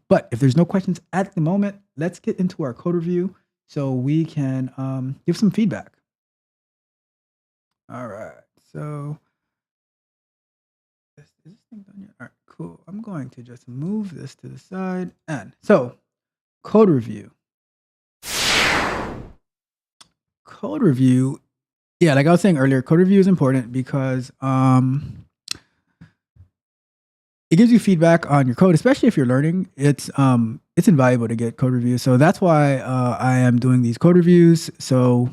but if there's no questions at the moment, let's get into our code review so we can give some feedback. All right. So is this thing done yet? All right, cool. I'm going to just move this to the side. And so code review. Yeah, like I was saying earlier, code review is important because it gives you feedback on your code, especially if you're learning. It's invaluable to get code reviews. So that's why I am doing these code reviews. So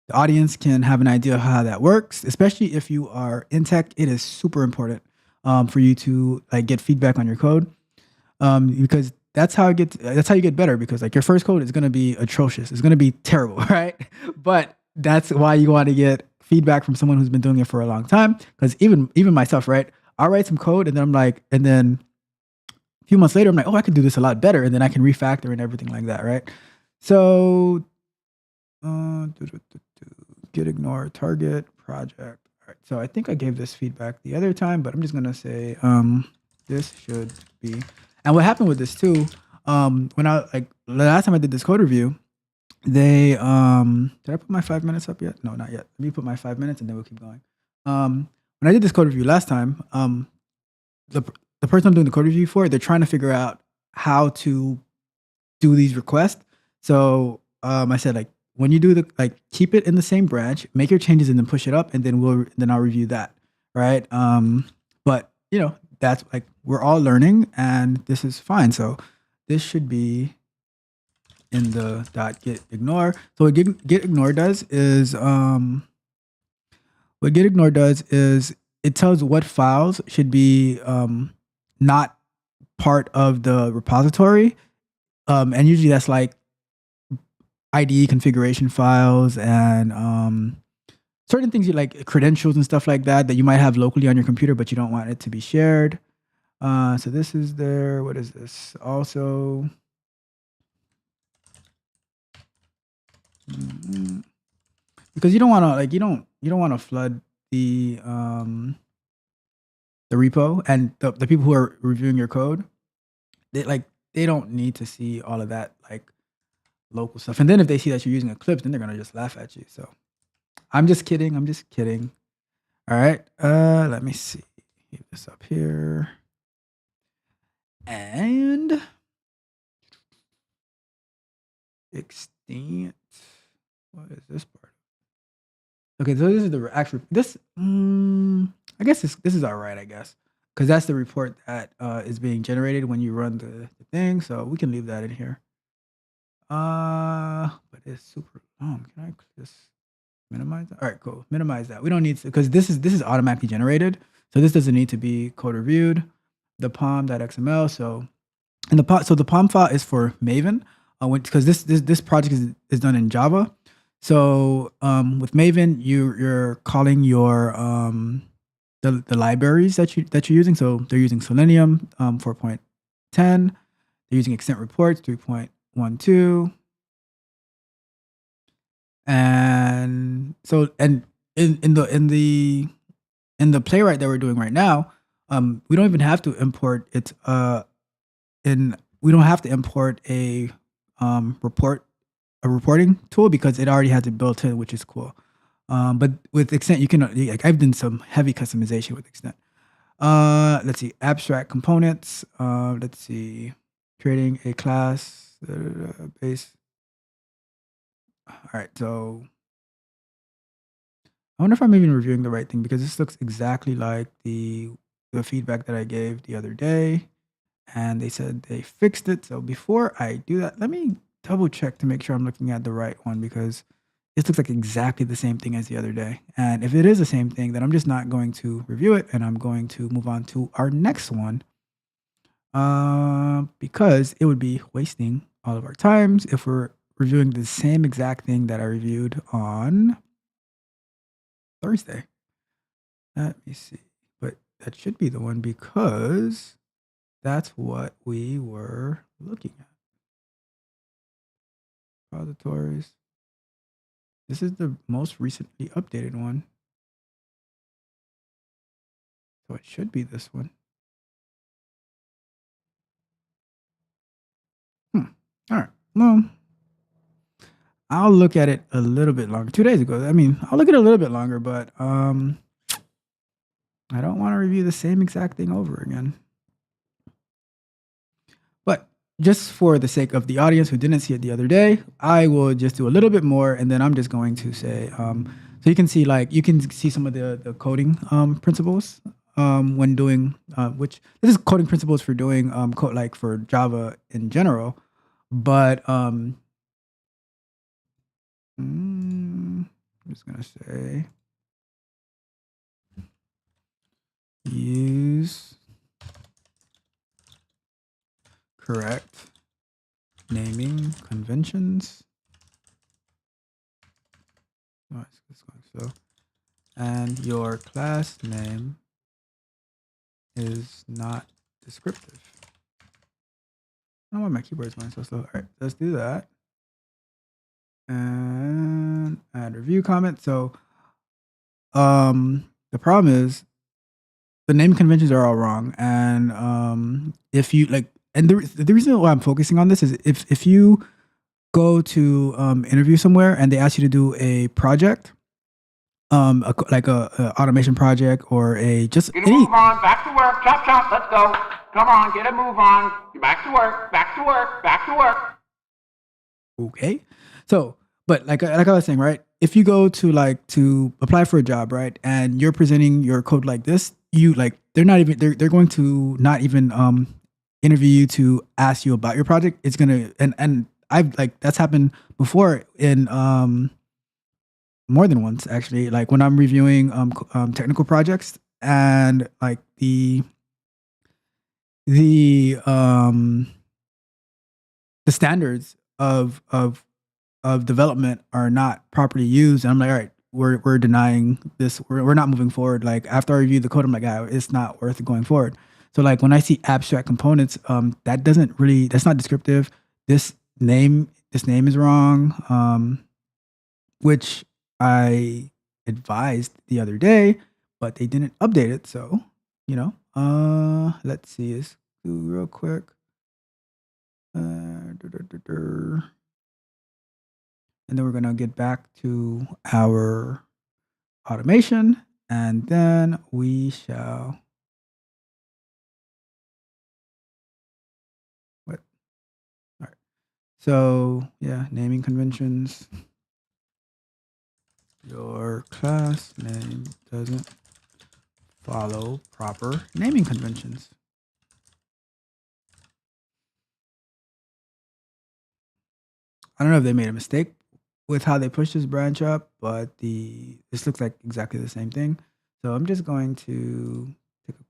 the audience can have an idea of how that works, especially if you are in tech. It is super important for you to like get feedback on your code, because that's how you get better. Because like your first code is going to be atrocious. It's going to be terrible, right? But that's why you want to get feedback from someone who's been doing it for a long time. Because even myself, right? I'll write some code and then I'm like, and then a few months later, I'm like, oh, I could do this a lot better. And then I can refactor and everything like that, right? So, get ignore target project. All right. So I think I gave this feedback the other time, but I'm just going to say, this should be, and what happened with this too, when I, like the last time I did this code review, they, did I put my 5 minutes up yet? No, not yet. Let me put my 5 minutes and then we'll keep going. When I did this code review last time, the person I'm doing the code review for, they're trying to figure out how to do these requests. So I said, like, when you do keep it in the same branch, make your changes and then push it up, and then I'll review that, right? But you know, that's like we're all learning, and this is fine. So this should be in the .get ignore. So what get ignore does is it tells what files should be not part of the repository, and usually that's like IDE configuration files and certain things you like, credentials and stuff like that you might have locally on your computer, but you don't want it to be shared. So this is there. What is this? Also, because you don't want to you don't want to flood the repo, and the people who are reviewing your code, they don't need to see all of that like local stuff. And then if they see that you're using Eclipse, then they're gonna just laugh at you. So I'm just kidding. All right. Let me see. Keep this up here. And extent. What is this part? Okay, so this is the actual I guess this is all right, I guess. Because that's the report that is being generated when you run the thing. So we can leave that in here. But it's super long. Can I just minimize that? All right, cool. Minimize that. We don't need to, because this is automatically generated. So this doesn't need to be code reviewed. The pom.xml. So the pom file is for Maven, because this project is done in Java. So with Maven, you're calling your the libraries that you're using. So they're using Selenium 4.10. They're using extent reports 3.12. And so in the Playwright that we're doing right now, we don't even have to import it. We don't have to import a reporting tool because it already has it built in, which is cool. But with extent, you can like I've done some heavy customization with extent. Let's see, abstract components. Let's see, creating a class base. All right, so I wonder if I'm even reviewing the right thing, because this looks exactly like the feedback that I gave the other day, and they said they fixed it. So before I do that, let me double check to make sure I'm looking at the right one, because this looks like exactly the same thing as the other day. And if it is the same thing, then I'm just not going to review it, and I'm going to move on to our next one, because it would be wasting all of our times if we're reviewing the same exact thing that I reviewed on Thursday. Let me see. But that should be the one, because that's what we were looking at. Repositories. This is the most recently updated one. So it should be this one. All right. Well, I'll look at it a little bit longer. 2 days ago. I mean, I'll look at it a little bit longer, but I don't want to review the same exact thing over again. But just for the sake of the audience who didn't see it the other day, I will just do a little bit more, and then I'm just going to say, so you can see some of the coding principles. when doing which this is coding principles for doing code like for Java in general, but I'm just gonna say use correct naming conventions. Oh, it's going slow. And your class name is not descriptive. I don't know why my keyboard is going so slow. All right, let's do that. And add review comment. So the problem is the name conventions are all wrong. And if you like, and the reason why I'm focusing on this is if you go to interview somewhere and they ask you to do a project, like a automation project or a just Get a move on, back to work, chop chop, let's go. Come on, get a move on. Back to work, back to work, back to work. Okay. So, but like I was saying, right? If you go to apply for a job, right, and you're presenting your code like this, you like they're going to not even interview you to ask you about your project. It's gonna and I've like that's happened before in more than once actually. Like when I'm reviewing technical projects and like the standards of development are not properly used, and I'm like, all right, we're denying this. We're not moving forward. Like after I review the code, I'm like, it's not worth going forward. So like when I see abstract components, that's not descriptive. This name is wrong, which I advised the other day, but they didn't update it. So let's see. Let's do real quick. And then we're going to get back to our automation, and then we shall what? All right. So yeah, naming conventions. Your class name doesn't follow proper naming conventions. I don't know if they made a mistake with how they pushed this branch up, but this looks like exactly the same thing. So I'm just going to take a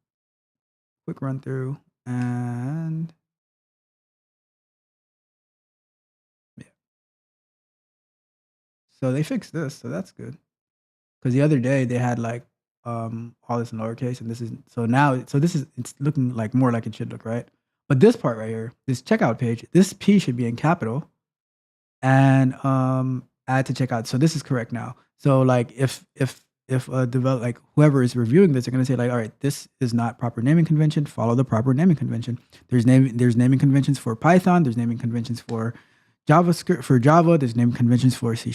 quick run through and yeah. So they fixed this, so that's good. Because the other day they had like all this in lowercase, and this is it's looking like more like it should look, right? But this part right here, this checkout page, this P should be in capital, and add to checkout. So this is correct now. So like if like whoever is reviewing this, they're gonna say like, all right, this is not proper naming convention. Follow the proper naming convention. There's naming conventions for Python. There's naming conventions for JavaScript for Java. There's naming conventions for C#.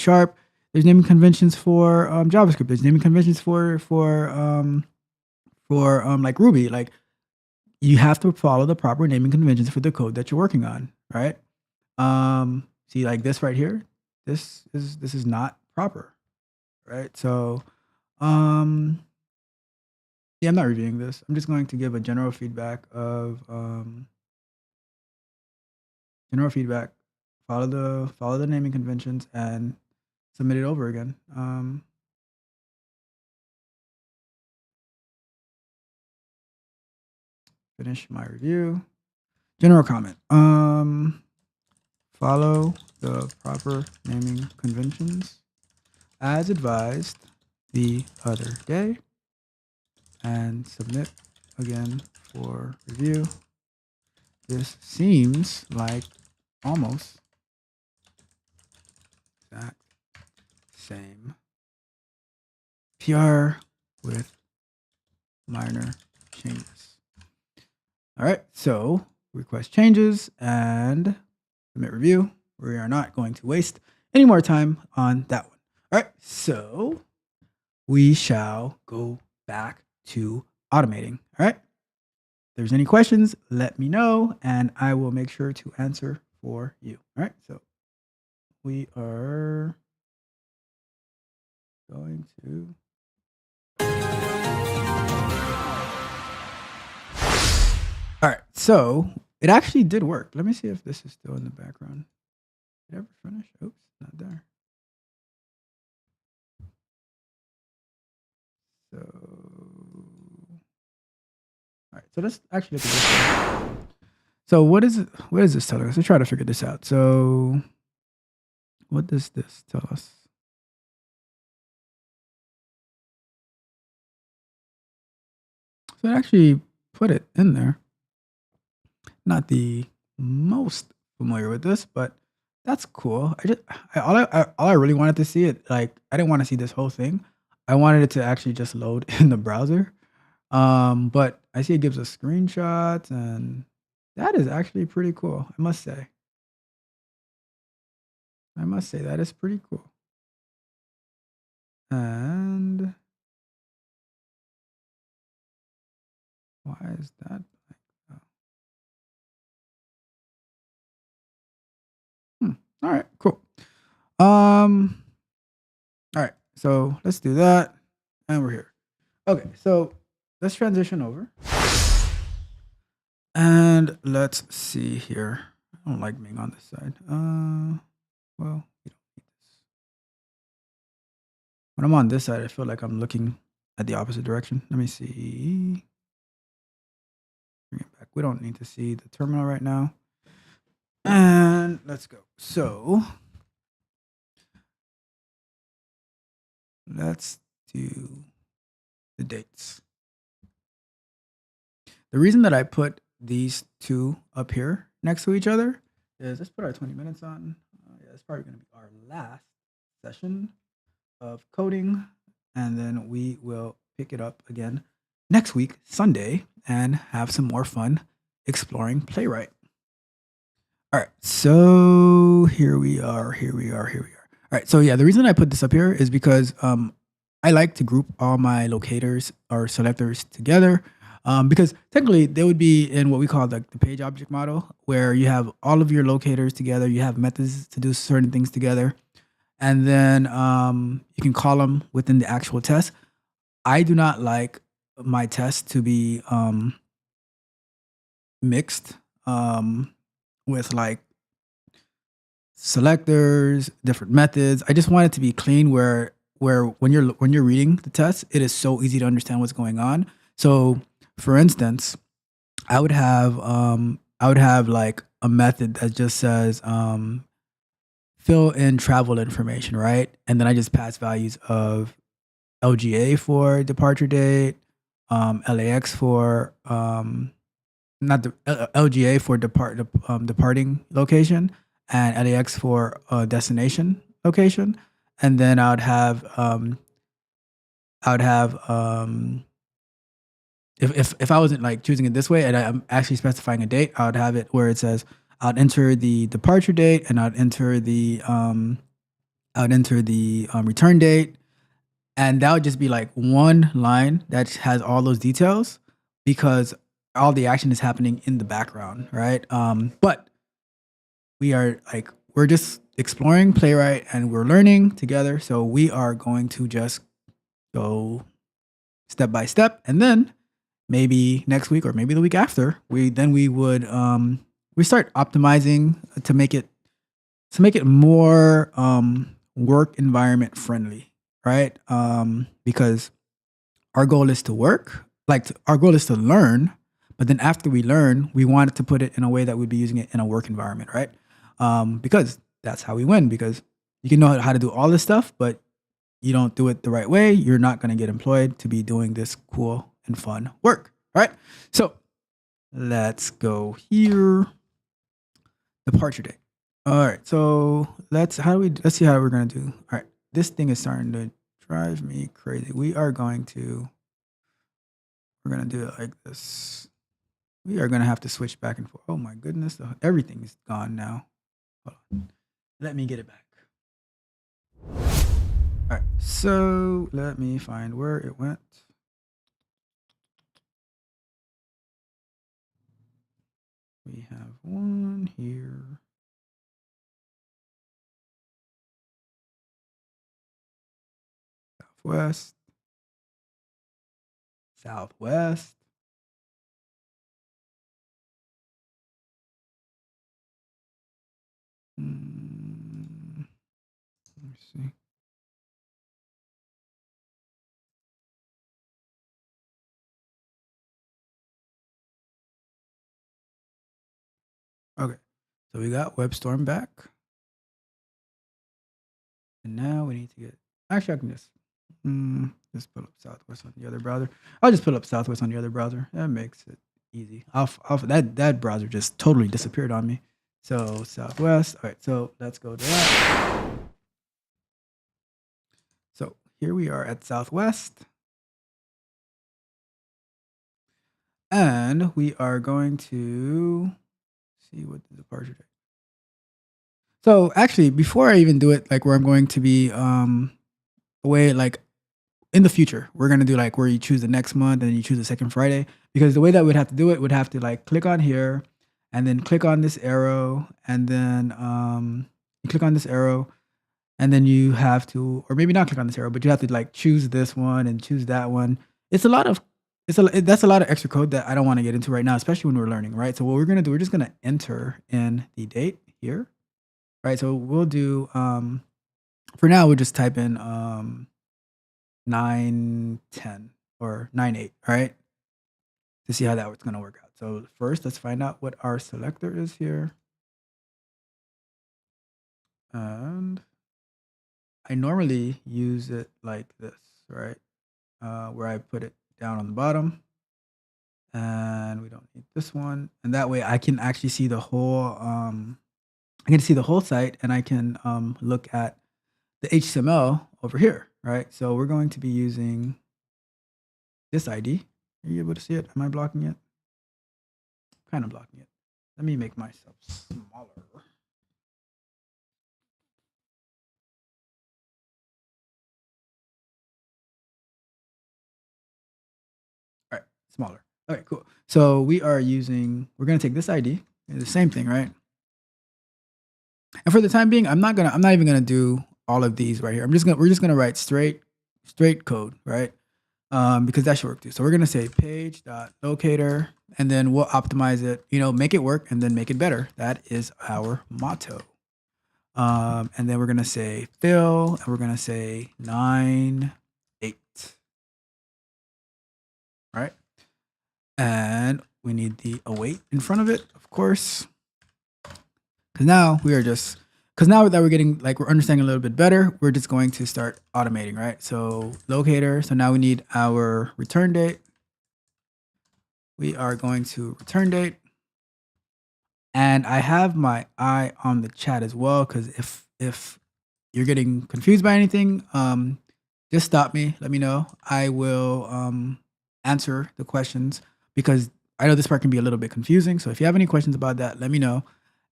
There's naming conventions for JavaScript. There's naming conventions for like Ruby. Like you have to follow the proper naming conventions for the code that you're working on, right? See, like this right here, this is not proper, right? So, yeah, I'm not reviewing this. I'm just going to give a general feedback of follow the naming conventions and submit it over again. Finish my review. General comment. Follow the proper naming conventions as advised the other day and submit again for review. This seems like almost exact same PR with minor changes. All right, so request changes and submit review. We are not going to waste any more time on that one. All right, so we shall go back to automating. All right. If there's any questions, let me know and I will make sure to answer for you. All right, so we are going to All right, so it actually did work. Let me see if this is still in the background. Did it ever finish? Oops, not there. So, all right, so let's actually look at this one. So what is it? What is this telling us? Let's try to figure this out. So what does this tell us? So it actually put it in there. Not the most familiar with this, but that's cool. All I really wanted to see it, like I didn't want to see this whole thing. I wanted it to actually just load in the browser. But I see it gives us screenshots, and that is actually pretty cool. I must say. I must say that is pretty cool. And why is that? Oh. All right, cool. Um, all right, so let's do that, and we're here. Okay, so let's transition over, and let's see here. I don't like being on this side. Well, you don't need this. When I'm on this side, I feel like I'm looking at the opposite direction. Let me see. Bring it back. We don't need to see the terminal right now. And let's go. So let's do the dates. The reason that I put these two up here next to each other is let's put our 20 minutes on. Yeah, it's probably going to be our last session of coding. And then we will pick it up again next week, Sunday, and have some more fun exploring Playwright. All right, so here we are. All right, so yeah, the reason I put this up here is because I like to group all my locators or selectors together, because technically they would be in what we call the page object model, where you have all of your locators together, you have methods to do certain things together, and then you can call them within the actual test. I do not like my test to be mixed with like selectors, different methods. I just want it to be clean where when you're reading the test, it is so easy to understand what's going on. So, for instance, I would have like a method that just says fill in travel information, right? And then I just pass values of LGA for departure date, LAX for not the LGA for departing location, and LAX for destination location, and then I would have if I wasn't like choosing it this way and I'm actually specifying a date, I would have it where it says I'd enter the departure date and I'd enter the return date, and that would just be like one line that has all those details because all the action is happening in the background, right? But we're just exploring Playwright and we're learning together, so we are going to just go step by step, and then maybe next week or maybe the week after, we would we start optimizing to make it more work environment friendly, right? Because our goal is to work, our goal is to learn, but then after we learn, we wanted to put it in a way that we'd be using it in a work environment, right? Because that's how we win. Because you can know how to do all this stuff, but you don't do it the right way, you're not going to get employed to be doing this cool and fun work. All right. So let's go here. Departure date. All right. So let's see how we're going to do. All right. This thing is starting to drive me crazy. We're going to do it like this. We are going to have to switch back and forth. Oh my goodness. Everything is gone now. Hold on. Let me get it back. All right, so let me find where it went. We have one here. Southwest. Southwest. see. Okay, so we got WebStorm back. And now we need to get, actually I can just pull up Southwest on the other browser. I'll just pull up Southwest on the other browser. That makes it easy. That browser just totally disappeared on me. So Southwest, all right, so let's go to that. So here we are at Southwest. And we are going to see what the departure date. So actually, before I even do it, like where I'm going to be away, like in the future, we're gonna do like where you choose the next month and you choose the second Friday. Because the way that we'd have to do it would have to like click on here and then click on this arrow and then you click on this arrow and then you have to, or maybe not click on this arrow, but you have to like choose this one and choose that one. It's a lot of that's a lot of extra code that I don't want to get into right now, especially when we're learning, right? So what we're gonna do, we're just gonna enter in the date here, right? So we'll do for now we'll just type in 9/10 or 9/8, right? To see how that's gonna work out. So first, let's find out what our selector is here, and I normally use it like this, right? Where I put it down on the bottom. And we don't need this one. And that way I can actually see the whole I can see the whole site and I can look at the HTML over here, right? So we're going to be using this ID. Are you able to see it? Am I blocking it? Kind of blocking it. Let me make myself smaller. All right, smaller. All right, cool. So we're going to take this ID, the same thing, right? And for the time being, I'm not even gonna do all of these right here. We're just gonna write straight code, right? Because that should work too. So we're gonna say page.locator, and then we'll optimize it, make it work and then make it better. That is our motto. And then we're gonna say fill, and we're gonna say 9/8. All right. And we need the await in front of it, of course. Because now that we're getting, like, we're understanding a little bit better, we're just going to start automating, right? So locator. So now we need our return date. We are going to return date. And I have my eye on the chat as well, because if you're getting confused by anything, just stop me. Let me know. I will answer the questions, because I know this part can be a little bit confusing. So if you have any questions about that, let me know.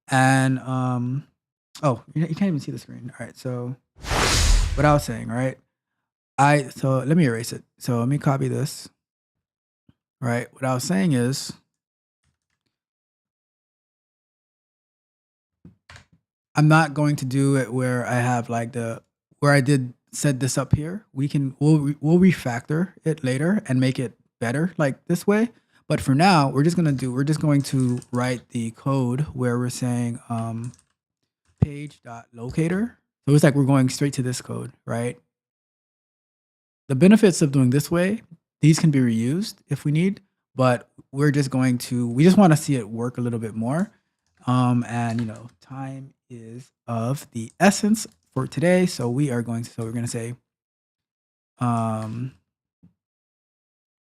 And oh, you can't even see the screen. All right, so what I was saying, right? So let me erase it. So let me copy this. All right, what I was saying is I'm not going to do it where I have like where I did set this up here. We'll refactor it later and make it better like this way. But for now, we're just going to write the code where we're saying page.locator. So it's like we're going straight to this code, right? The benefits of doing this way, these can be reused if we need, but we just want to see it work a little bit more. And time is of the essence for today. So we're going to say, so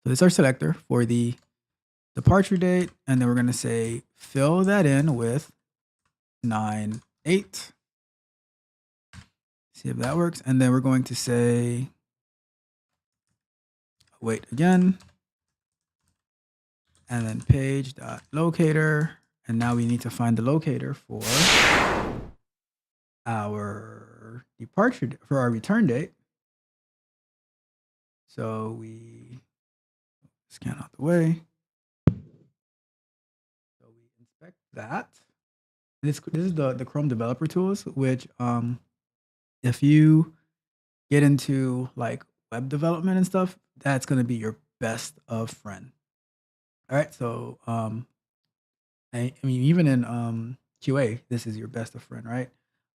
this is our selector for the departure date, and then we're going to say fill that in with 9/8. See if that works. And then we're going to say wait again, and then page.locator, and now we need to find the locator for our return date. So we scan out the way. So we inspect that. This is the Chrome developer tools, which if you get into like web development and stuff, that's going to be your best of friend. All right. So I mean, even in QA, this is your best of friend, right?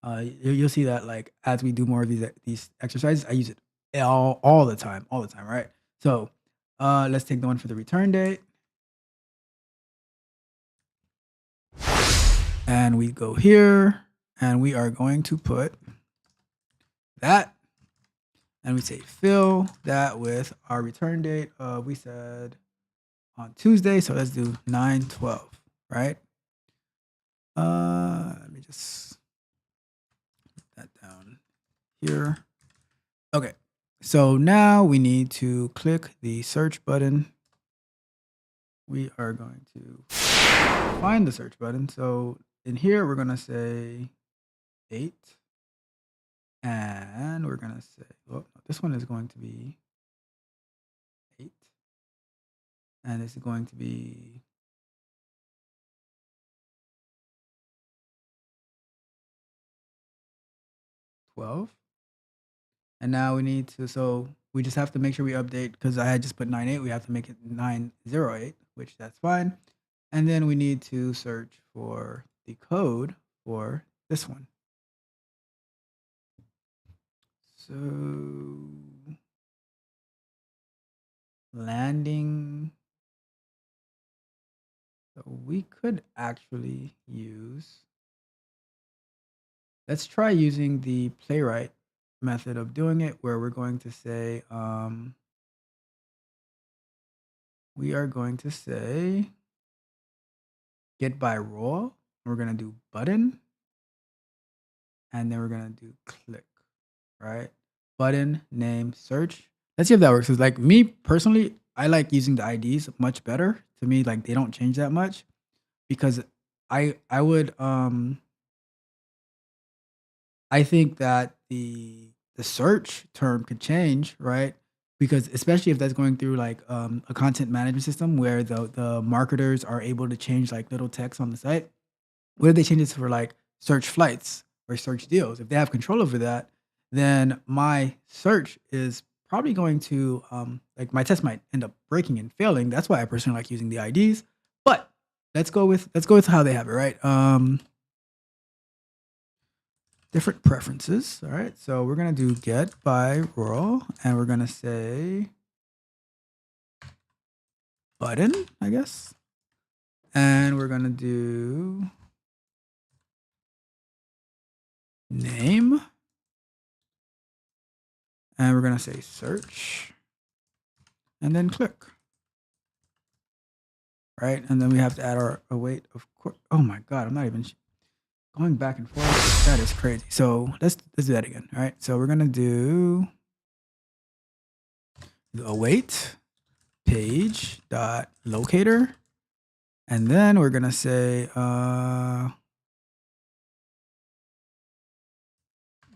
You'll see that like as we do more of these exercises, I use it all the time, right? So let's take the one for the return date. And we go here and we are going to put that and we say fill that with our return date. We said on Tuesday, so let's do 9/12, right? Let me just put that down here. Okay, so now we need to click the search button. We are going to find the search button. So in here, we're gonna say 8. And we're gonna say, well, this one is going to be 8. And this is going to be 12. And now we need to, so we just have to make sure we update because I had just put 9/8. We have to make it 9/08, which that's fine. And then we need to search for the code for this one. So landing. So we could actually use, let's try using the Playwright method of doing it where we're going to say, we are going to say get by role. We're going to do button. And then we're going to do click, right? Button, name, search. Let's see if that works. Because like me personally, I like using the IDs much better. To me, like they don't change that much because I would I think that the search term could change, right? Because especially if that's going through like a content management system where the marketers are able to change like little text on the site. What if they change it for like search flights or search deals? If they have control over that, then my search is probably going to like my test might end up breaking and failing. That's why I personally like using the IDs. But let's go with how they have it, right? Different preferences. All right. So we're gonna do get by role and we're gonna say button, I guess. And we're gonna do name. And we're gonna say search. And then click. Right. And then we have to add our await, of course. Oh my God, I'm not even going back and forth. That is crazy. So let's do that again. All right. So we're gonna do the await page dot locator, and then we're gonna say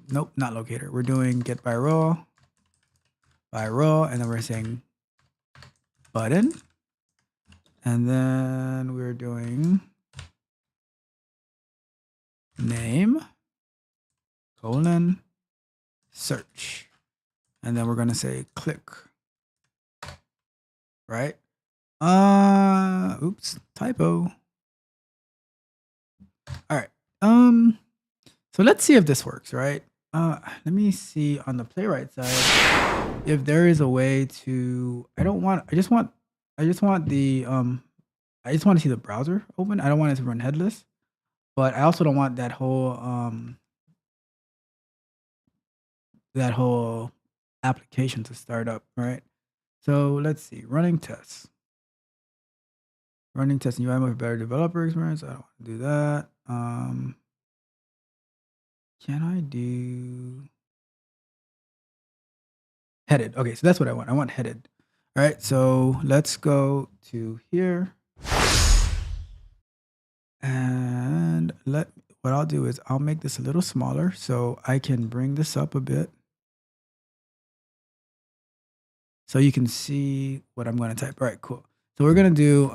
nope, not locator. We're doing get by role, and then we're saying button, and then we're doing name colon search, and then we're gonna say click. Right? Oops, typo. All right. So let's see if this works, right? Let me see on the Playwright side if there is a way to. I just want the I just want to see the browser open. I don't want it to run headless, but I also don't want that whole application to start up, right? So let's see, running tests. Running tests in UI with better developer experience. I don't want to do that. Can I do headed? Okay, so that's what I want. I want headed. All right, so let's go to here. And what I'll do is I'll make this a little smaller so I can bring this up a bit. So you can see what I'm going to type. All right, cool. So we're going to do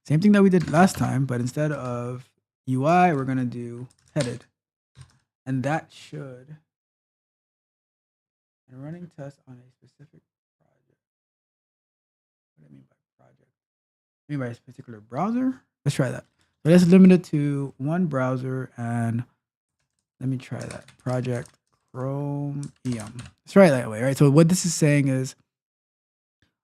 same thing that we did last time, but instead of UI, we're going to do headed. And that should, and running tests on a specific project. What do I mean by project? I mean by a particular browser? Let's try that. So let's limit it to one browser and Let me try that. Project Chromium. Let's try it that way, right? So what this is saying is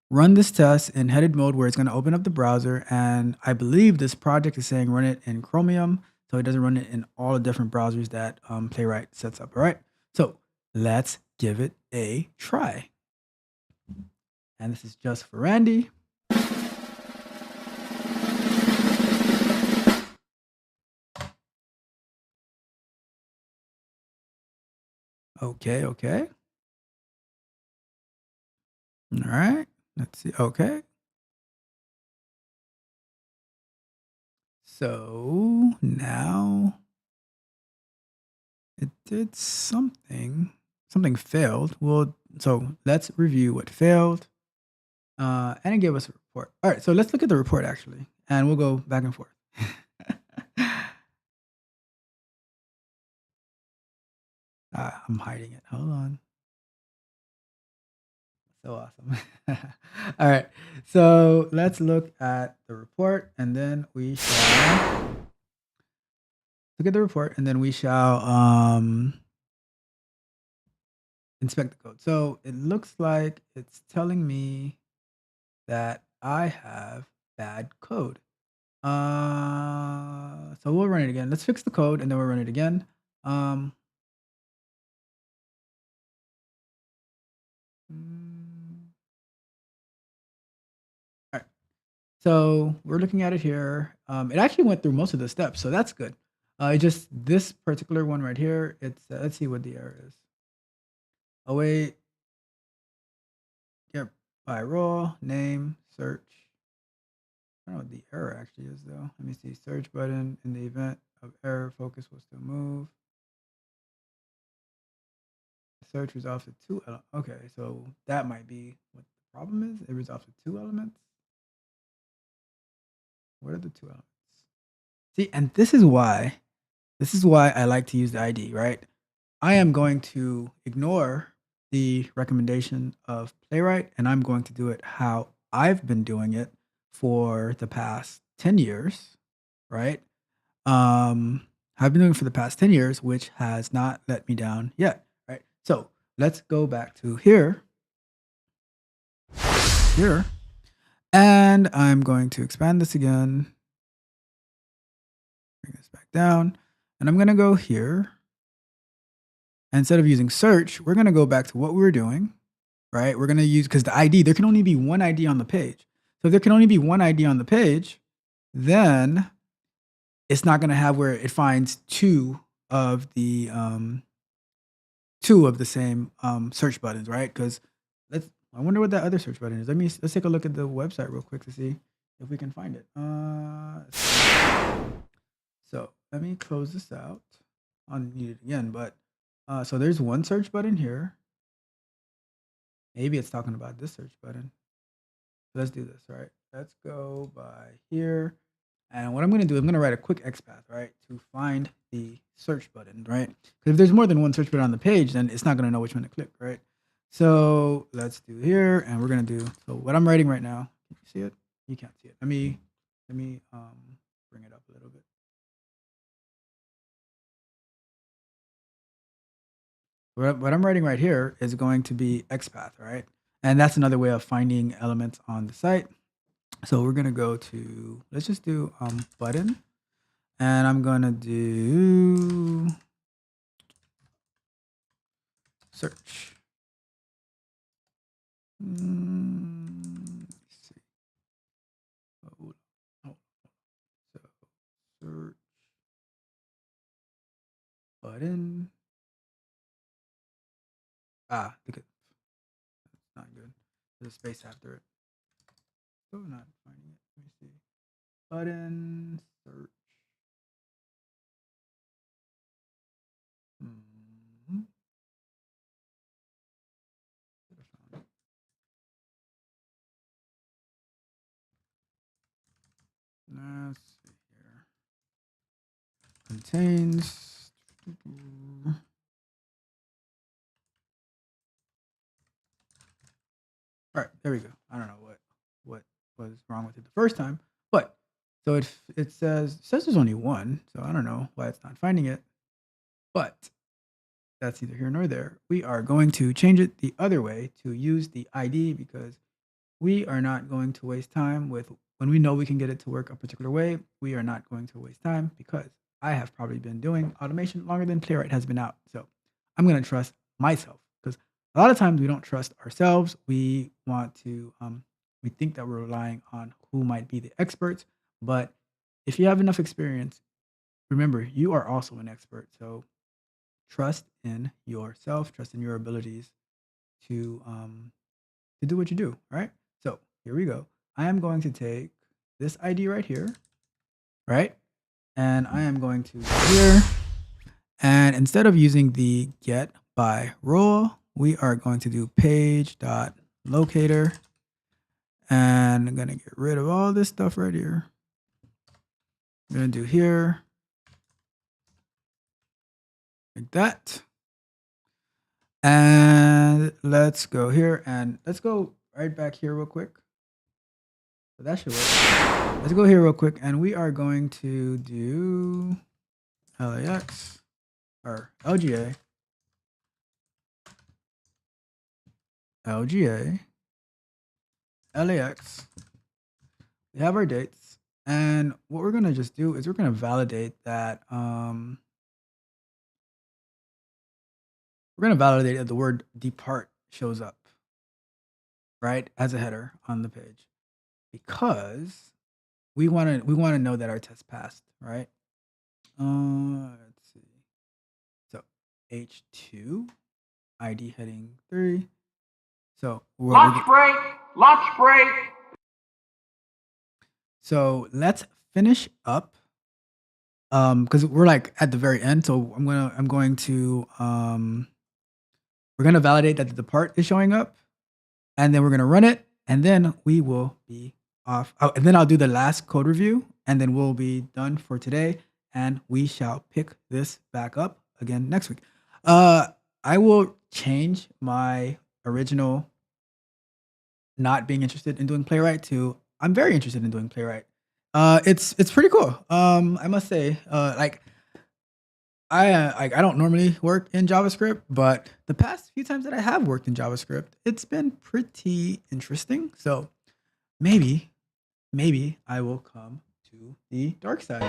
run this test in headed mode where it's going to open up the browser. And I believe this project is saying run it in Chromium. So it doesn't run it in all the different browsers that Playwright sets up. All right. So let's give it a try. And this is just for Randy. Okay. All right. Let's see. Okay. So now it did something. Something failed. Well, so let's review what failed. And it gave us a report. All right, so let's look at the report actually, and we'll go back and forth. I'm hiding it. Hold on. So awesome. All right, so let's look at the report, and then we shall look at the report, and then we shall inspect the code. So it looks like it's telling me that I have bad code. So we'll run it again. Let's fix the code and then we'll run it again. Mm, All right. So we're looking at it here. It actually went through most of the steps, so that's good. It just this particular one right here. It's let's see what the error is. Oh wait. Yep. By role, name, search. I don't know what the error actually is though. Let me see. Search button in the event of error, focus will still move. Search resolves to two. Okay, so that might be what the problem is. It resolves to two elements. What are the two elements? See, and this is why I like to use the ID, right? I am going to ignore the recommendation of Playwright, and I'm going to do it how I've been doing it for the past 10 years, right? I've been doing it for the past 10 years, which has not let me down yet, right? So let's go back to here, and I'm going to expand this again, bring this back down, and I'm going to go here. Instead of using search, we're going to go back to what we were doing, right? We're going to use, because the ID, there can only be one ID on the page. So if there can only be one ID on the page, then it's not going to have where it finds two of the same search buttons, right? Because I wonder what that other search button is. Let's take a look at the website real quick to see if we can find it. So let me close this out. I'll need it again, but so there's one search button here. Maybe it's talking about this search button. Let's do this, all right? Let's go by here. And what I'm going to do, I'm going to write a quick XPath, right, to find the search button, right? Because if there's more than one search button on the page, then it's not going to know which one to click, right? So let's do here, and we're going to do, so what I'm writing right now, can you see it? You can't see it. Let me bring it up a little bit. What I'm writing right here is going to be XPath, right? And that's another way of finding elements on the site. So we're going to go to, let's just do button. And I'm going to do search. Let's see. So search button. Look at that's not good. There's a space after it. So not finding it. Let me see. Button search. Let's see here. Contains. All right, there we go. I don't know what was wrong with it the first time, but so it says there's only one, so I don't know why it's not finding it. But that's neither here nor there. We are going to change it the other way to use the ID because we are not going to waste time with when we know we can get it to work a particular way. We are not going to waste time because I have probably been doing automation longer than Playwright has been out. So I'm going to trust myself because a lot of times we don't trust ourselves. We want to, we think that we're relying on who might be the experts. But if you have enough experience, remember, you are also an expert. So trust in yourself, trust in your abilities to do what you do. All right. So here we go. I am going to take this ID right here, right? And I am going to here. And instead of using the get by role, we are going to do page.locator. And I'm going to get rid of all this stuff right here. I'm going to do here like that. And let's go here and let's go right back here real quick. So that should work. Let's go here real quick and we are going to do LAX or LGA. LGA. LAX. We have our dates. And what we're going to just do is we're going to validate that the word depart shows up, right, as a header on the page, because we want to know that our test passed, right? Let's see. So H2 ID heading 3. So Lunch break. Lunch break. So let's finish up. Because we're like at the very end, so we're gonna validate that the part is showing up, and then we're gonna run it, and then we will be off. Oh, and then I'll do the last code review, and then we'll be done for today, and we shall pick this back up again next week. I will change my original not being interested in doing Playwright to I'm very interested in doing Playwright. It's pretty cool. I must say, I don't normally work in JavaScript, but the past few times that I have worked in JavaScript, it's been pretty interesting. So maybe I will come to the dark side.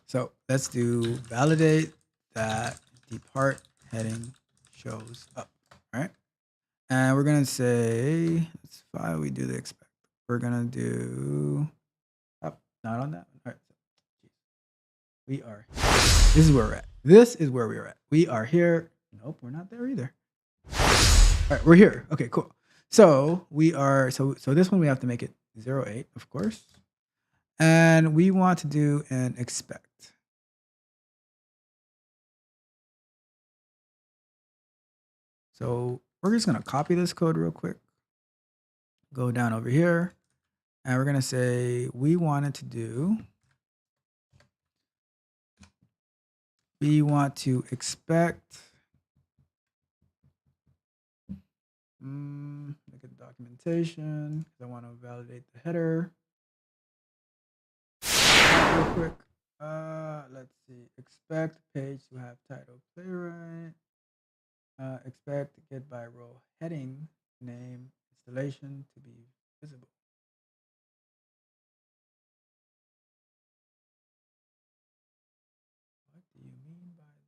So let's do validate that depart heading shows up, right? And we're gonna say it's fine. We do the expect. We're gonna do not on that one. All right. We are. This is where we're at. This is where we are at. We are here. Nope, we're not there either. All right, we're here. Okay, cool. So we are. So this one we have to make it 0.8, of course, and we want to do an expect. So we're just gonna copy this code real quick. Go down over here, and we're gonna say we want to expect. Look at the documentation. I want to validate the header. Real quick. Let's see. Expect page to have title Playwright. Expect get by role heading name installation to be visible. What do you mean by that?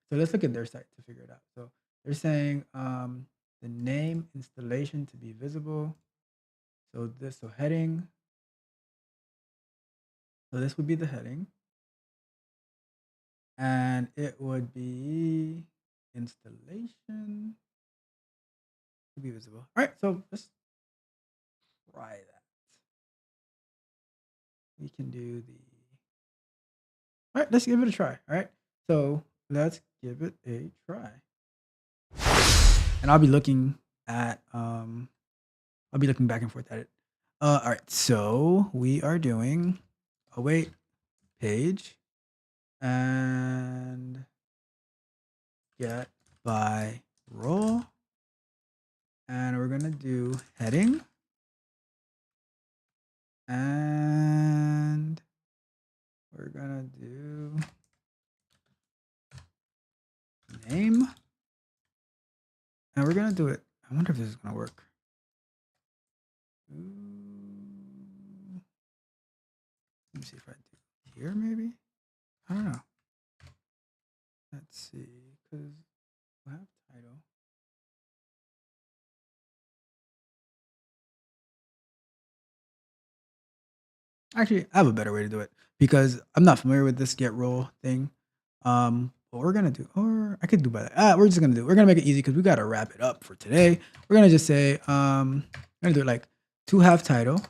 So let's look at their site to figure it out. So they're saying the name installation to be visible. So heading. So this would be the heading. And it would be installation to be visible. All right, so let's try that. We can do the. All right, let's give it a try. All right, so let's give it a try. And I'll be looking at I'll be looking back and forth at it. All right, so we are doing await page and get by roll. And we're going to do heading. And we're going to do name. And we're going to do it. I wonder if this is going to work. Let me see if I do here, maybe. I don't know. Let's see, because we'll have title. Actually, I have a better way to do it because I'm not familiar with this get roll thing. What we're gonna do, or I could do by that. We're gonna make it easy because we gotta wrap it up for today. We're gonna just say, I'm gonna do it like to have title,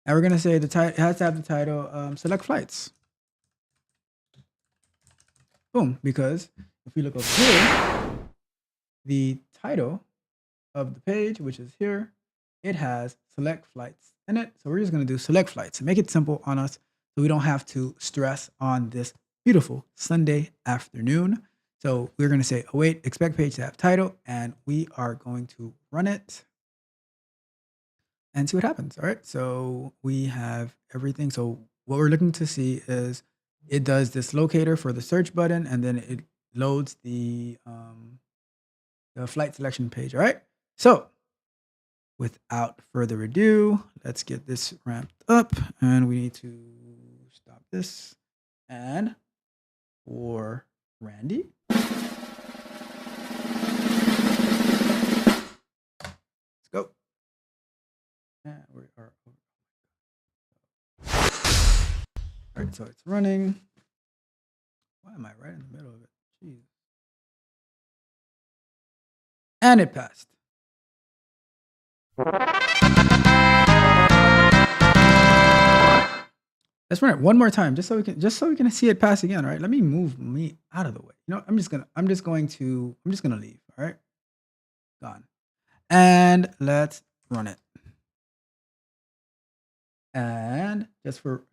and we're gonna say the title has to have the title select flights. Boom, because if we look over here, the title of the page, which is here, it has select flights in it. So we're just going to do select flights and make it simple on us so we don't have to stress on this beautiful Sunday afternoon. So we're going to say await, expect page to have title, and we are going to run it and see what happens. All right. So we have everything. So what we're looking to see is it does this locator for the search button, and then it loads the flight selection page. All right. So without further ado, let's get this ramped up, and we need to stop this. And for Randy, let's go. And we are. All right, so it's running. Why am I right in the middle of it? Jeez. And it passed. Let's run it one more time, just so we can see it pass again. All right, let me move me out of the way. You know, I'm just gonna leave. All right, gone. And let's run it. And just for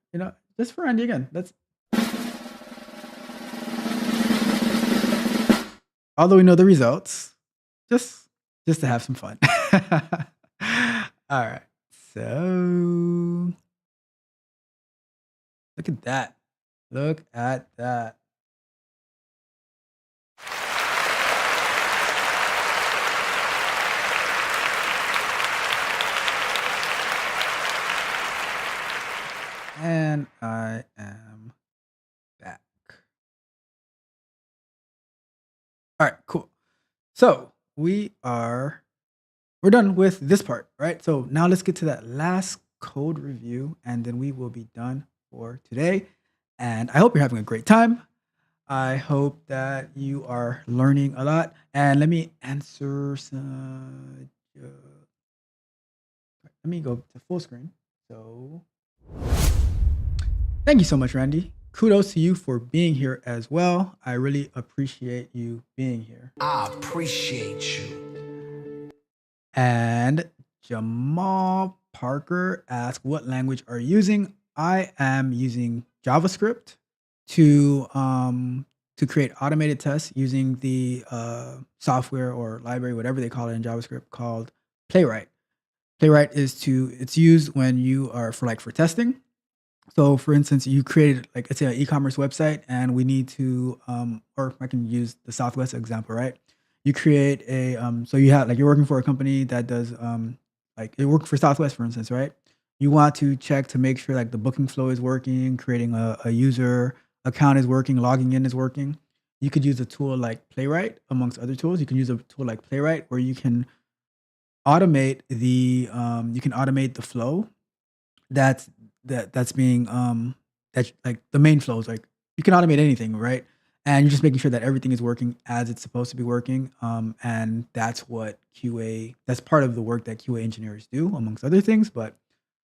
Andy again, although we know the results, just to have some fun. All right, so look at that. Look at that. And I am back. All right, cool. So we're done with this part, right? So now let's get to that last code review, and then we will be done for today. And I hope you're having a great time. I hope that you are learning a lot. And let me answer some. Let me go to full screen. So thank you so much, Randy. Kudos to you for being here as well. I really appreciate you being here. I appreciate you. And Jamal Parker asked, what language are you using? I am using JavaScript to create automated tests using the software or library, whatever they call it in JavaScript, called Playwright. Playwright it's used when you are for testing. So for instance, you created like, let's say, an e-commerce website, and we need to, or I can use the Southwest example, right? You create a, so you have, like, you're working for a company that does, like, you work for Southwest, for instance, right? You want to check to make sure like the booking flow is working, creating a user account is working, logging in is working. You could use a tool like Playwright, amongst other tools. You can use a tool like Playwright where you can automate the flow that's being that's like the main flows. Like, you can automate anything, right? And you're just making sure that everything is working as it's supposed to be working. And that's part of the work that QA engineers do, amongst other things. But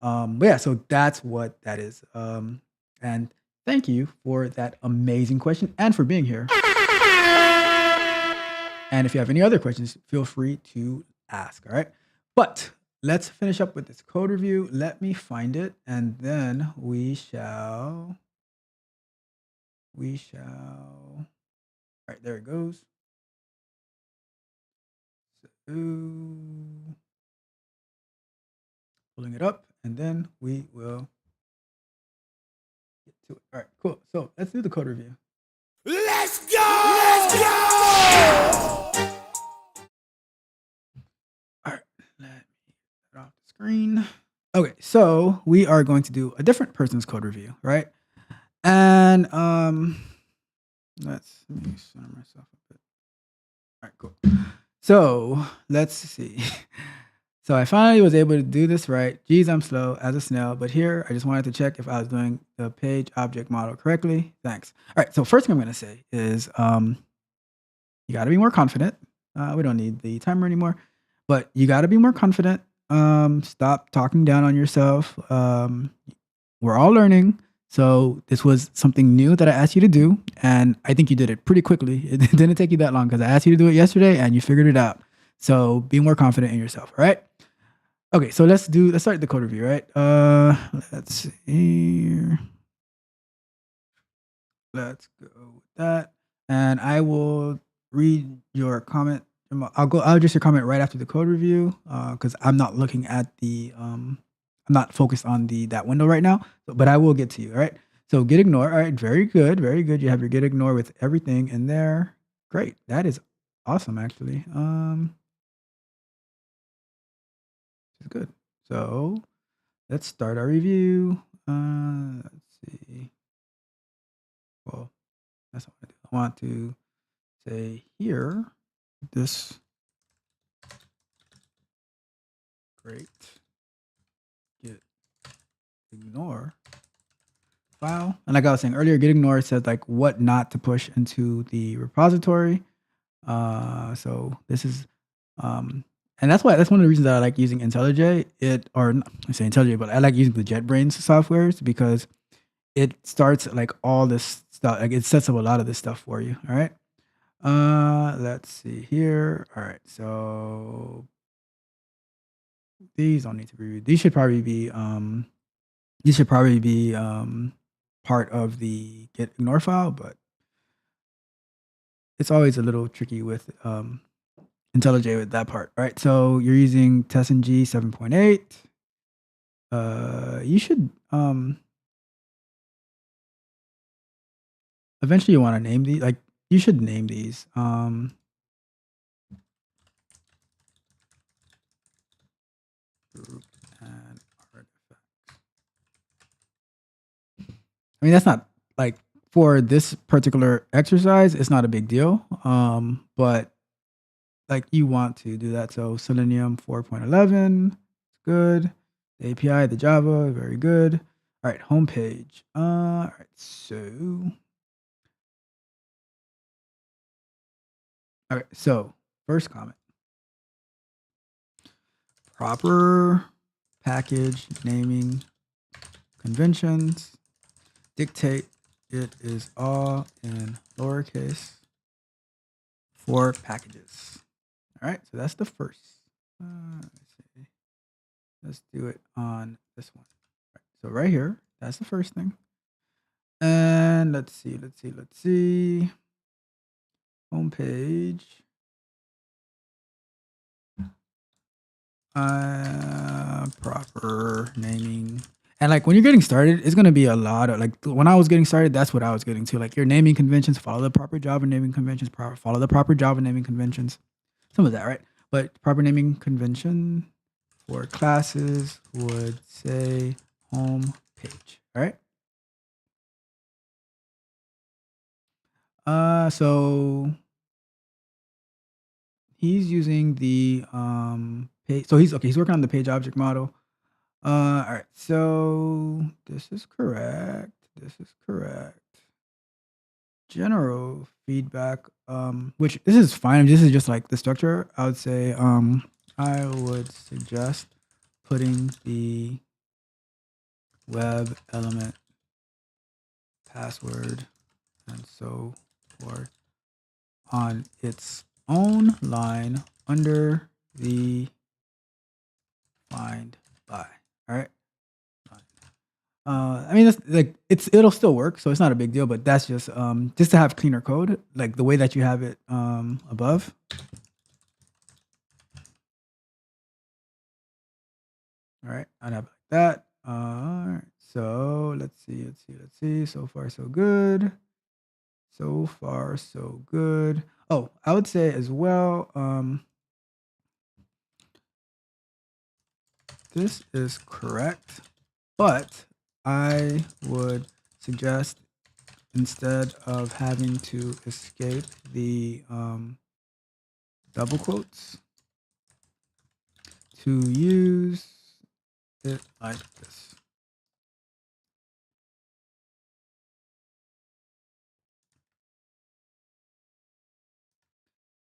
yeah, so that's what that is. And thank you for that amazing question and for being here. And if you have any other questions, feel free to ask. All right. But let's finish up with this code review. Let me find it, and then we shall. All right, there it goes. Pulling it up, and then we will get to it. All right, cool. So let's do the code review. Let's go! Let's go! All right, let me get off the screen. Okay, so we are going to do a different person's code review, right? And let me center myself a bit. All right, cool. So let's see. So I finally was able to do this right. Geez, I'm slow as a snail, but here I just wanted to check if I was doing the page object model correctly. Thanks. All right, so first thing I'm going to say is you got to be more confident. We don't need the timer anymore, but you got to be more confident. Stop talking down on yourself. We're all learning. So this was something new that I asked you to do, and I think you did it pretty quickly. It didn't take you that long because I asked you to do it yesterday and you figured it out. So be more confident in yourself, all right? Okay, so let's start the code review, right? Let's see here. Let's go with that. And I will read your comment. I'll just your comment right after the code review because I'm not looking at the I'm not focused on that window right now, but I will get to you. All right. So get ignore. All right. Very good. Very good. You have your get ignore with everything in there. Great. That is awesome, actually. It's good. So let's start our review. Let's see. Well, that's what I do. I want to say here this great get ignore file. And like I was saying earlier, get ignore says like what not to push into the repository. So this is and that's one of the reasons that I like using IntelliJ. I say IntelliJ, but I like using the JetBrains softwares because it starts like all this stuff. Like it sets up a lot of this stuff for you. All right. Let's see here. All right. So these don't need to be reviewed. These should probably be part of the get ignore file, but it's always a little tricky with IntelliJ with that part, right? So you're using TestNG 7.8. You should eventually you want to name these. Like you should name these. Group and artifacts. I mean, that's not like for this particular exercise, it's not a big deal. But like you want to do that. So Selenium 4.11, it's good. The API, the Java, very good. All right, homepage. All right, so first comment. Proper package naming conventions dictate it is all in lowercase for packages. All right, so that's the first. Let's see. Let's do it on this one. All right, so right here, that's the first thing. And let's see. Homepage. Proper naming. And like when you're getting started, it's gonna be a lot of like when I was getting started, that's what I was getting to. Like your naming conventions, follow the proper Java naming conventions, follow the proper Java naming conventions. Some of that, right? But proper naming convention for classes would say home page. All right. So he's using the page. So he's working on the page object model. All right. So this is correct. General feedback, which this is fine. This is just like the structure. I would say, I would suggest putting the web element password and so forth on its own line under the find by. All right. I mean, that's like it'll still work, so it's not a big deal. But that's just to have cleaner code, like the way that you have it above. All right, I'd have it like that. All right, so let's see. So far, so good. So far, so good. Oh, I would say as well, this is correct, but I would suggest instead of having to escape the double quotes, to use it like this.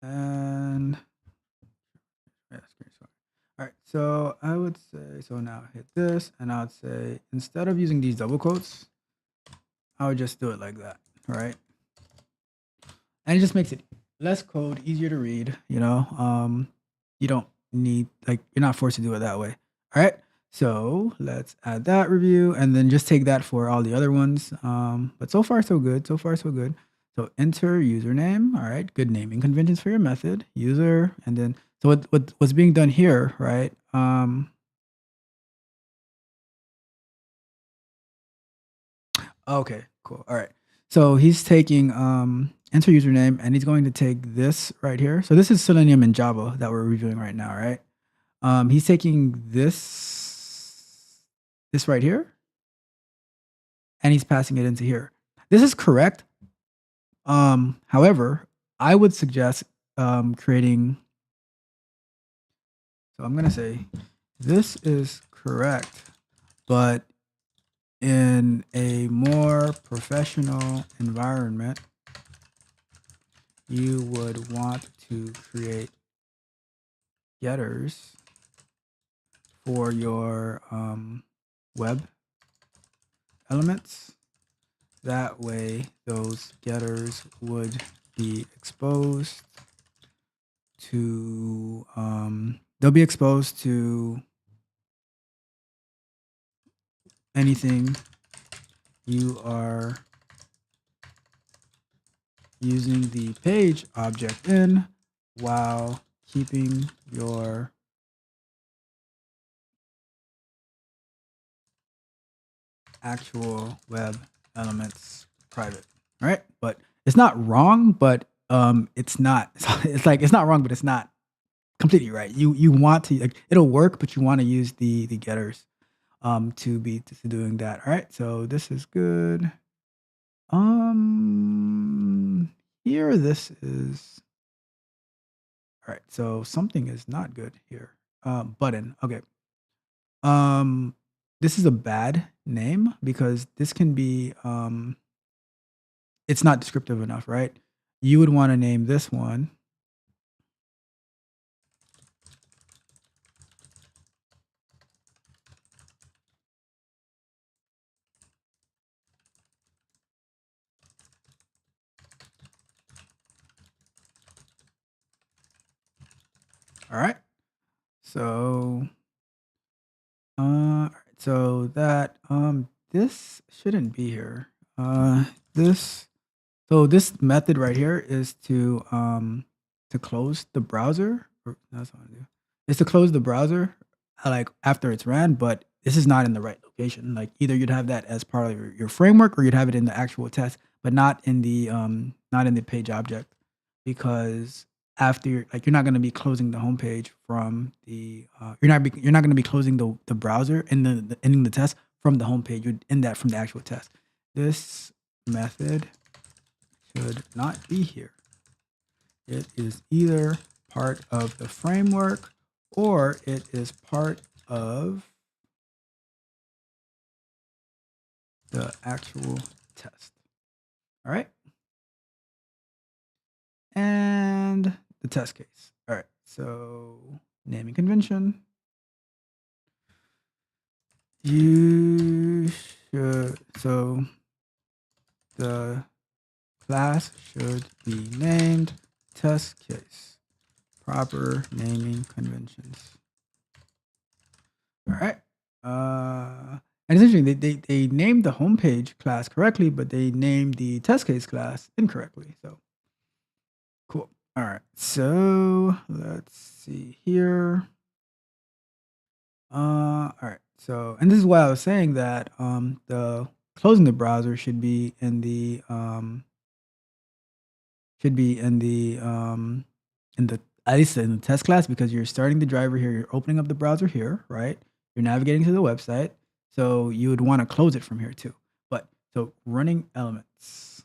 And all right, so I would say, so now hit this, and I would say, instead of using these double quotes, I would just do it like that, right? And it just makes it less code, easier to read, you know? You don't need, like, you're not forced to do it that way. All right, so let's add that review, and then just take that for all the other ones. But so far, so good. So far, so good. So enter username. All right, good naming conventions for your method, user, and then so what's being done here, right? Okay, cool. All right. So he's taking enter username, and he's going to take this right here. So this is Selenium in Java that we're reviewing right now, right? He's taking this right here, and he's passing it into here. This is correct. However, I would suggest creating. So I'm gonna say this is correct, but in a more professional environment, you would want to create getters for your web elements. That way, those getters would be exposed to, they'll be exposed to anything you are using the page object in while keeping your actual web elements private, right? But it's not wrong, but it's not, it's like, it's not wrong, but it's not completely right. You want to, like, it'll work, but you want to use the getters to be doing that. All right, so this is good. Here this is all right. So something is not good here. Button. Okay. Um, this is a bad name because this can be it's not descriptive enough, right? You would want to name this one. All right. So so that this shouldn't be here. This so this method right here is to close the browser. Or, that's what I do. Is to close the browser like after it's ran, but this is not in the right location. Like either you'd have that as part of your framework or you'd have it in the actual test, but not in the page object, because after you're not going to be closing the homepage from the you're not going to be closing the browser and the ending the test from the homepage. You'd end that from the actual test. This method should not be here. It is either part of the framework or it is part of the actual test. All right. And the test case. All right. So naming convention. You should, so the class should be named test case. Proper naming conventions. All right. And it's interesting, they named the homepage class correctly, but they named the test case class incorrectly. So cool. All right. So let's see here. All right. So, and this is why I was saying that the closing the browser should be in the in the at least in the test class, because you're starting the driver here, you're opening up the browser here, right? You're navigating to the website, so you would want to close it from here too. But so running elements,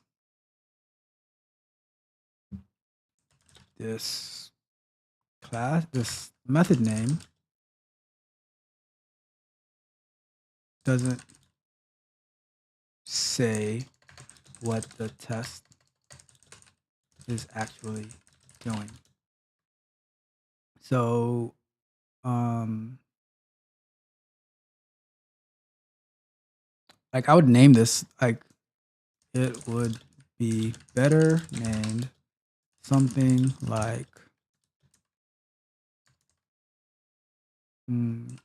this this method name doesn't say what the test is actually doing. So like I would name this, like it would be better named something like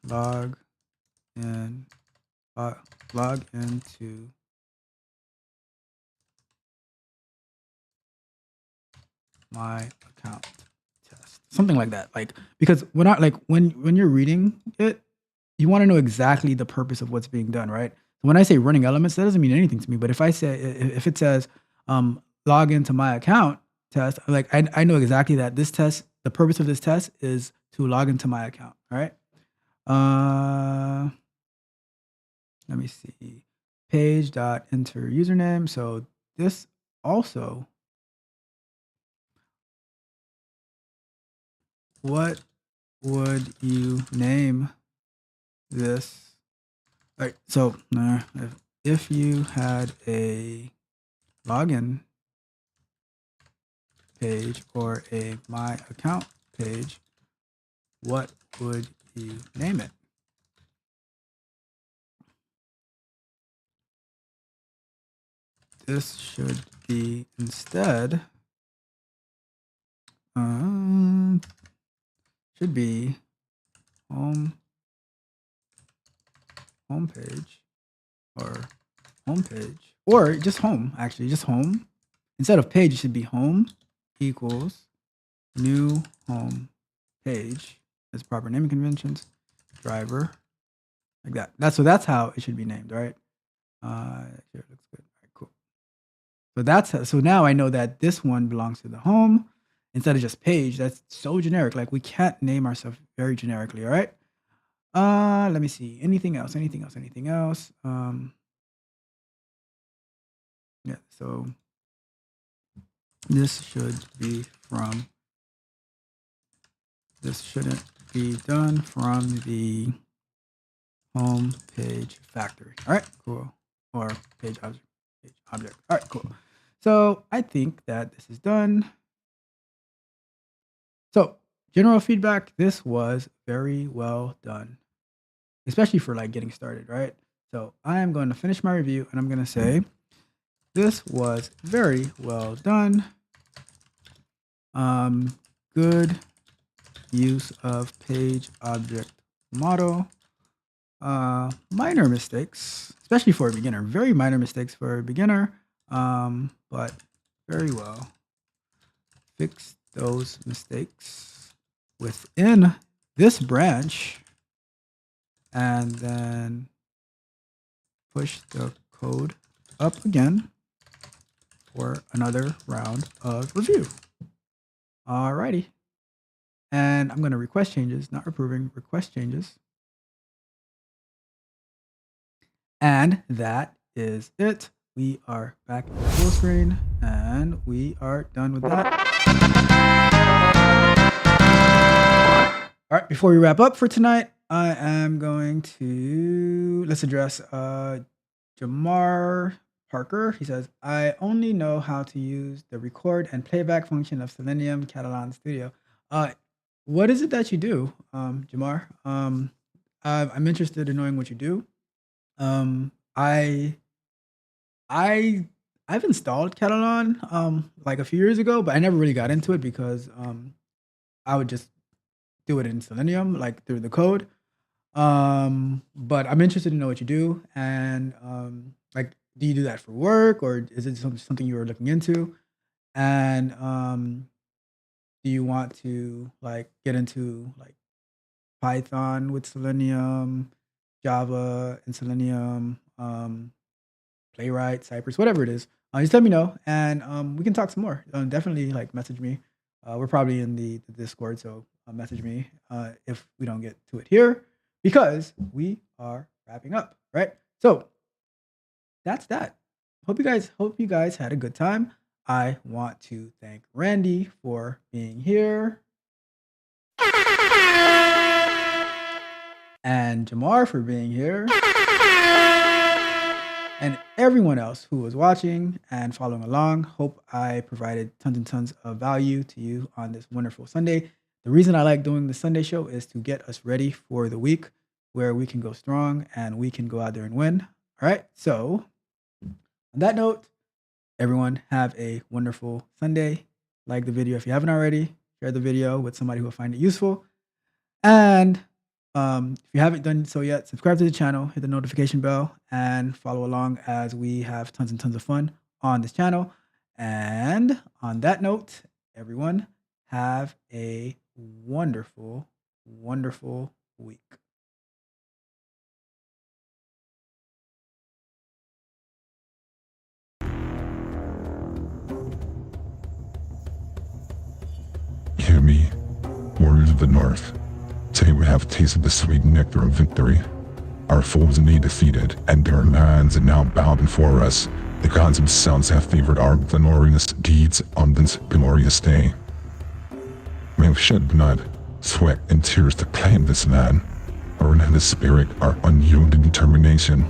log and log into my account test, something like that. Like, because when you're reading it, you want to know exactly the purpose of what's being done, right? When I say running elements, that doesn't mean anything to me. But if I say, if it says log into my account test, like I know exactly that this test, the purpose of this test is to log into my account. All right. Let me see. Page dot enter username. So this also, what would you name this? All right. So if you had a login page or a my account page, what would you name it? This should be instead should be homepage or homepage, or just home. Actually, just home. Instead of page, it should be home equals new home page as proper naming conventions, driver, like that. That's how it should be named, right? Here, looks good. All right, cool. So so now I know that this one belongs to the home instead of just page. That's so generic. Like, we can't name ourselves very generically. All right. Let me see. Anything else? Anything else? Anything else? Yeah. So this should be from. This shouldn't be done from the home page factory. All right. Cool. Or page object. Page object. All right. Cool. So I think that this is done. So general feedback. This was very well done, especially for like getting started, right? So I am going to finish my review and I'm going to say, this was very well done. Good use of page object model. Minor mistakes, especially for a beginner. Very minor mistakes for a beginner, but very well. Fix those mistakes within this branch, and then push the code up again for another round of review. Alrighty. And I'm going to request changes, not approving, request changes. And that is it. We are back in full screen and we are done with that. All right, before we wrap up for tonight, I am going to, let's address Jamar Parker. He says, I only know how to use the record and playback function of Selenium Catalan Studio. What is it that you do, Jamar? I'm interested in knowing what you do. I I've installed Catalan like a few years ago, but I never really got into it because I would just do it in Selenium, like through the code. But I'm interested to know what you do, and like, do you do that for work, or is it something you were looking into? And do you want to like get into like Python with Selenium, Java and Selenium, Playwright, Cypress, whatever it is. Just let me know, and we can talk some more. Definitely like message me. We're probably in the Discord, so message me if we don't get to it here, because we are wrapping up, right? So that's that. Hope you guys had a good time. I want to thank Randy for being here, and Jamar for being here, and everyone else who was watching and following along. Hope I provided tons and tons of value to you on this wonderful Sunday. The reason I like doing the Sunday show is to get us ready for the week where we can go strong and we can go out there and win. All right. So on that note, everyone have a wonderful Sunday. Like the video if you haven't already. Share the video with somebody who will find it useful. And if you haven't done so yet, subscribe to the channel, hit the notification bell, and follow along as we have tons and tons of fun on this channel. And on that note, everyone have a wonderful, wonderful week. Hear me, warriors of the North. Today we have tasted the sweet nectar of victory. Our foes indeed defeated, and their lands are now bowed before us. The gods themselves have favored our glorious deeds on this glorious day. We have shed blood, sweat, and tears to claim this land. Our relentless spirit, our unyielding determination,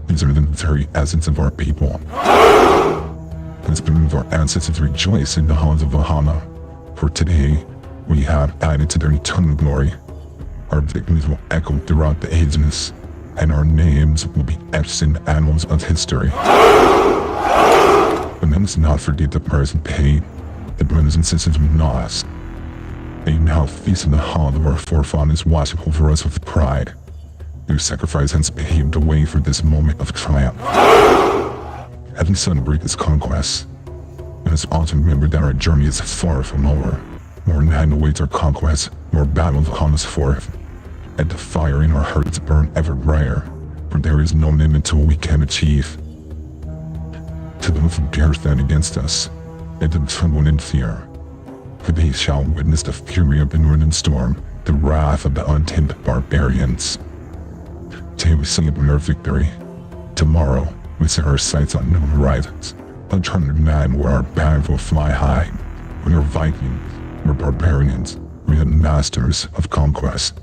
these are the very essence of our people. Let's believe our ancestors rejoice in the halls of Valhalla. For today, we have added to their eternal glory. Our victories will echo throughout the ages, and our names will be etched in the annals of history. But let us not forget the price we paid, the brothers and sisters we lost. They now feast in the hall of our forefathers, watching over us with pride. Their sacrifice has paved the way for this moment of triumph. As we celebrate this conquest, let us also remember that our journey is far from over. More land awaits our conquest, more battles upon us forth. And the fire in our hearts burn ever brighter, for there is no limit to what we can achieve. To those who dare stand against us, let them tremble in fear, for they shall witness the fury of the northern storm, the wrath of the untamed barbarians. Today we celebrate our victory. Tomorrow we set our sights on new horizons, uncharted land where our banners will fly high. We are Vikings, we're barbarians, we are masters of conquest.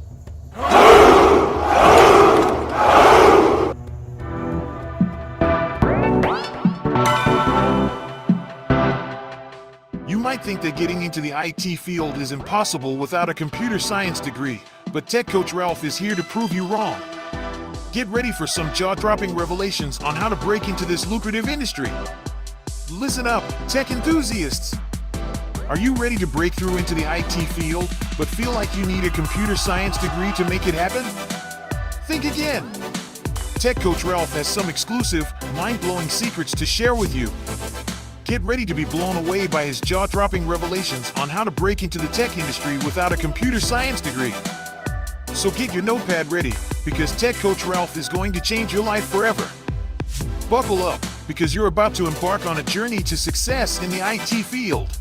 You might think that getting into the IT field is impossible without a computer science degree, but Tech Coach Ralph is here to prove you wrong. Get ready for some jaw-dropping revelations on how to break into this lucrative industry. Listen up, tech enthusiasts! Are you ready to break through into the IT field, but feel like you need a computer science degree to make it happen? Think again! Tech Coach Ralph has some exclusive, mind-blowing secrets to share with you. Get ready to be blown away by his jaw-dropping revelations on how to break into the tech industry without a computer science degree. So get your notepad ready, because Tech Coach Ralph is going to change your life forever. Buckle up, because you're about to embark on a journey to success in the IT field.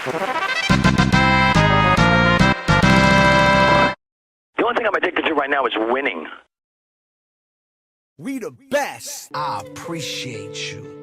The only thing I'm addicted to right now is winning. We the best. I appreciate you.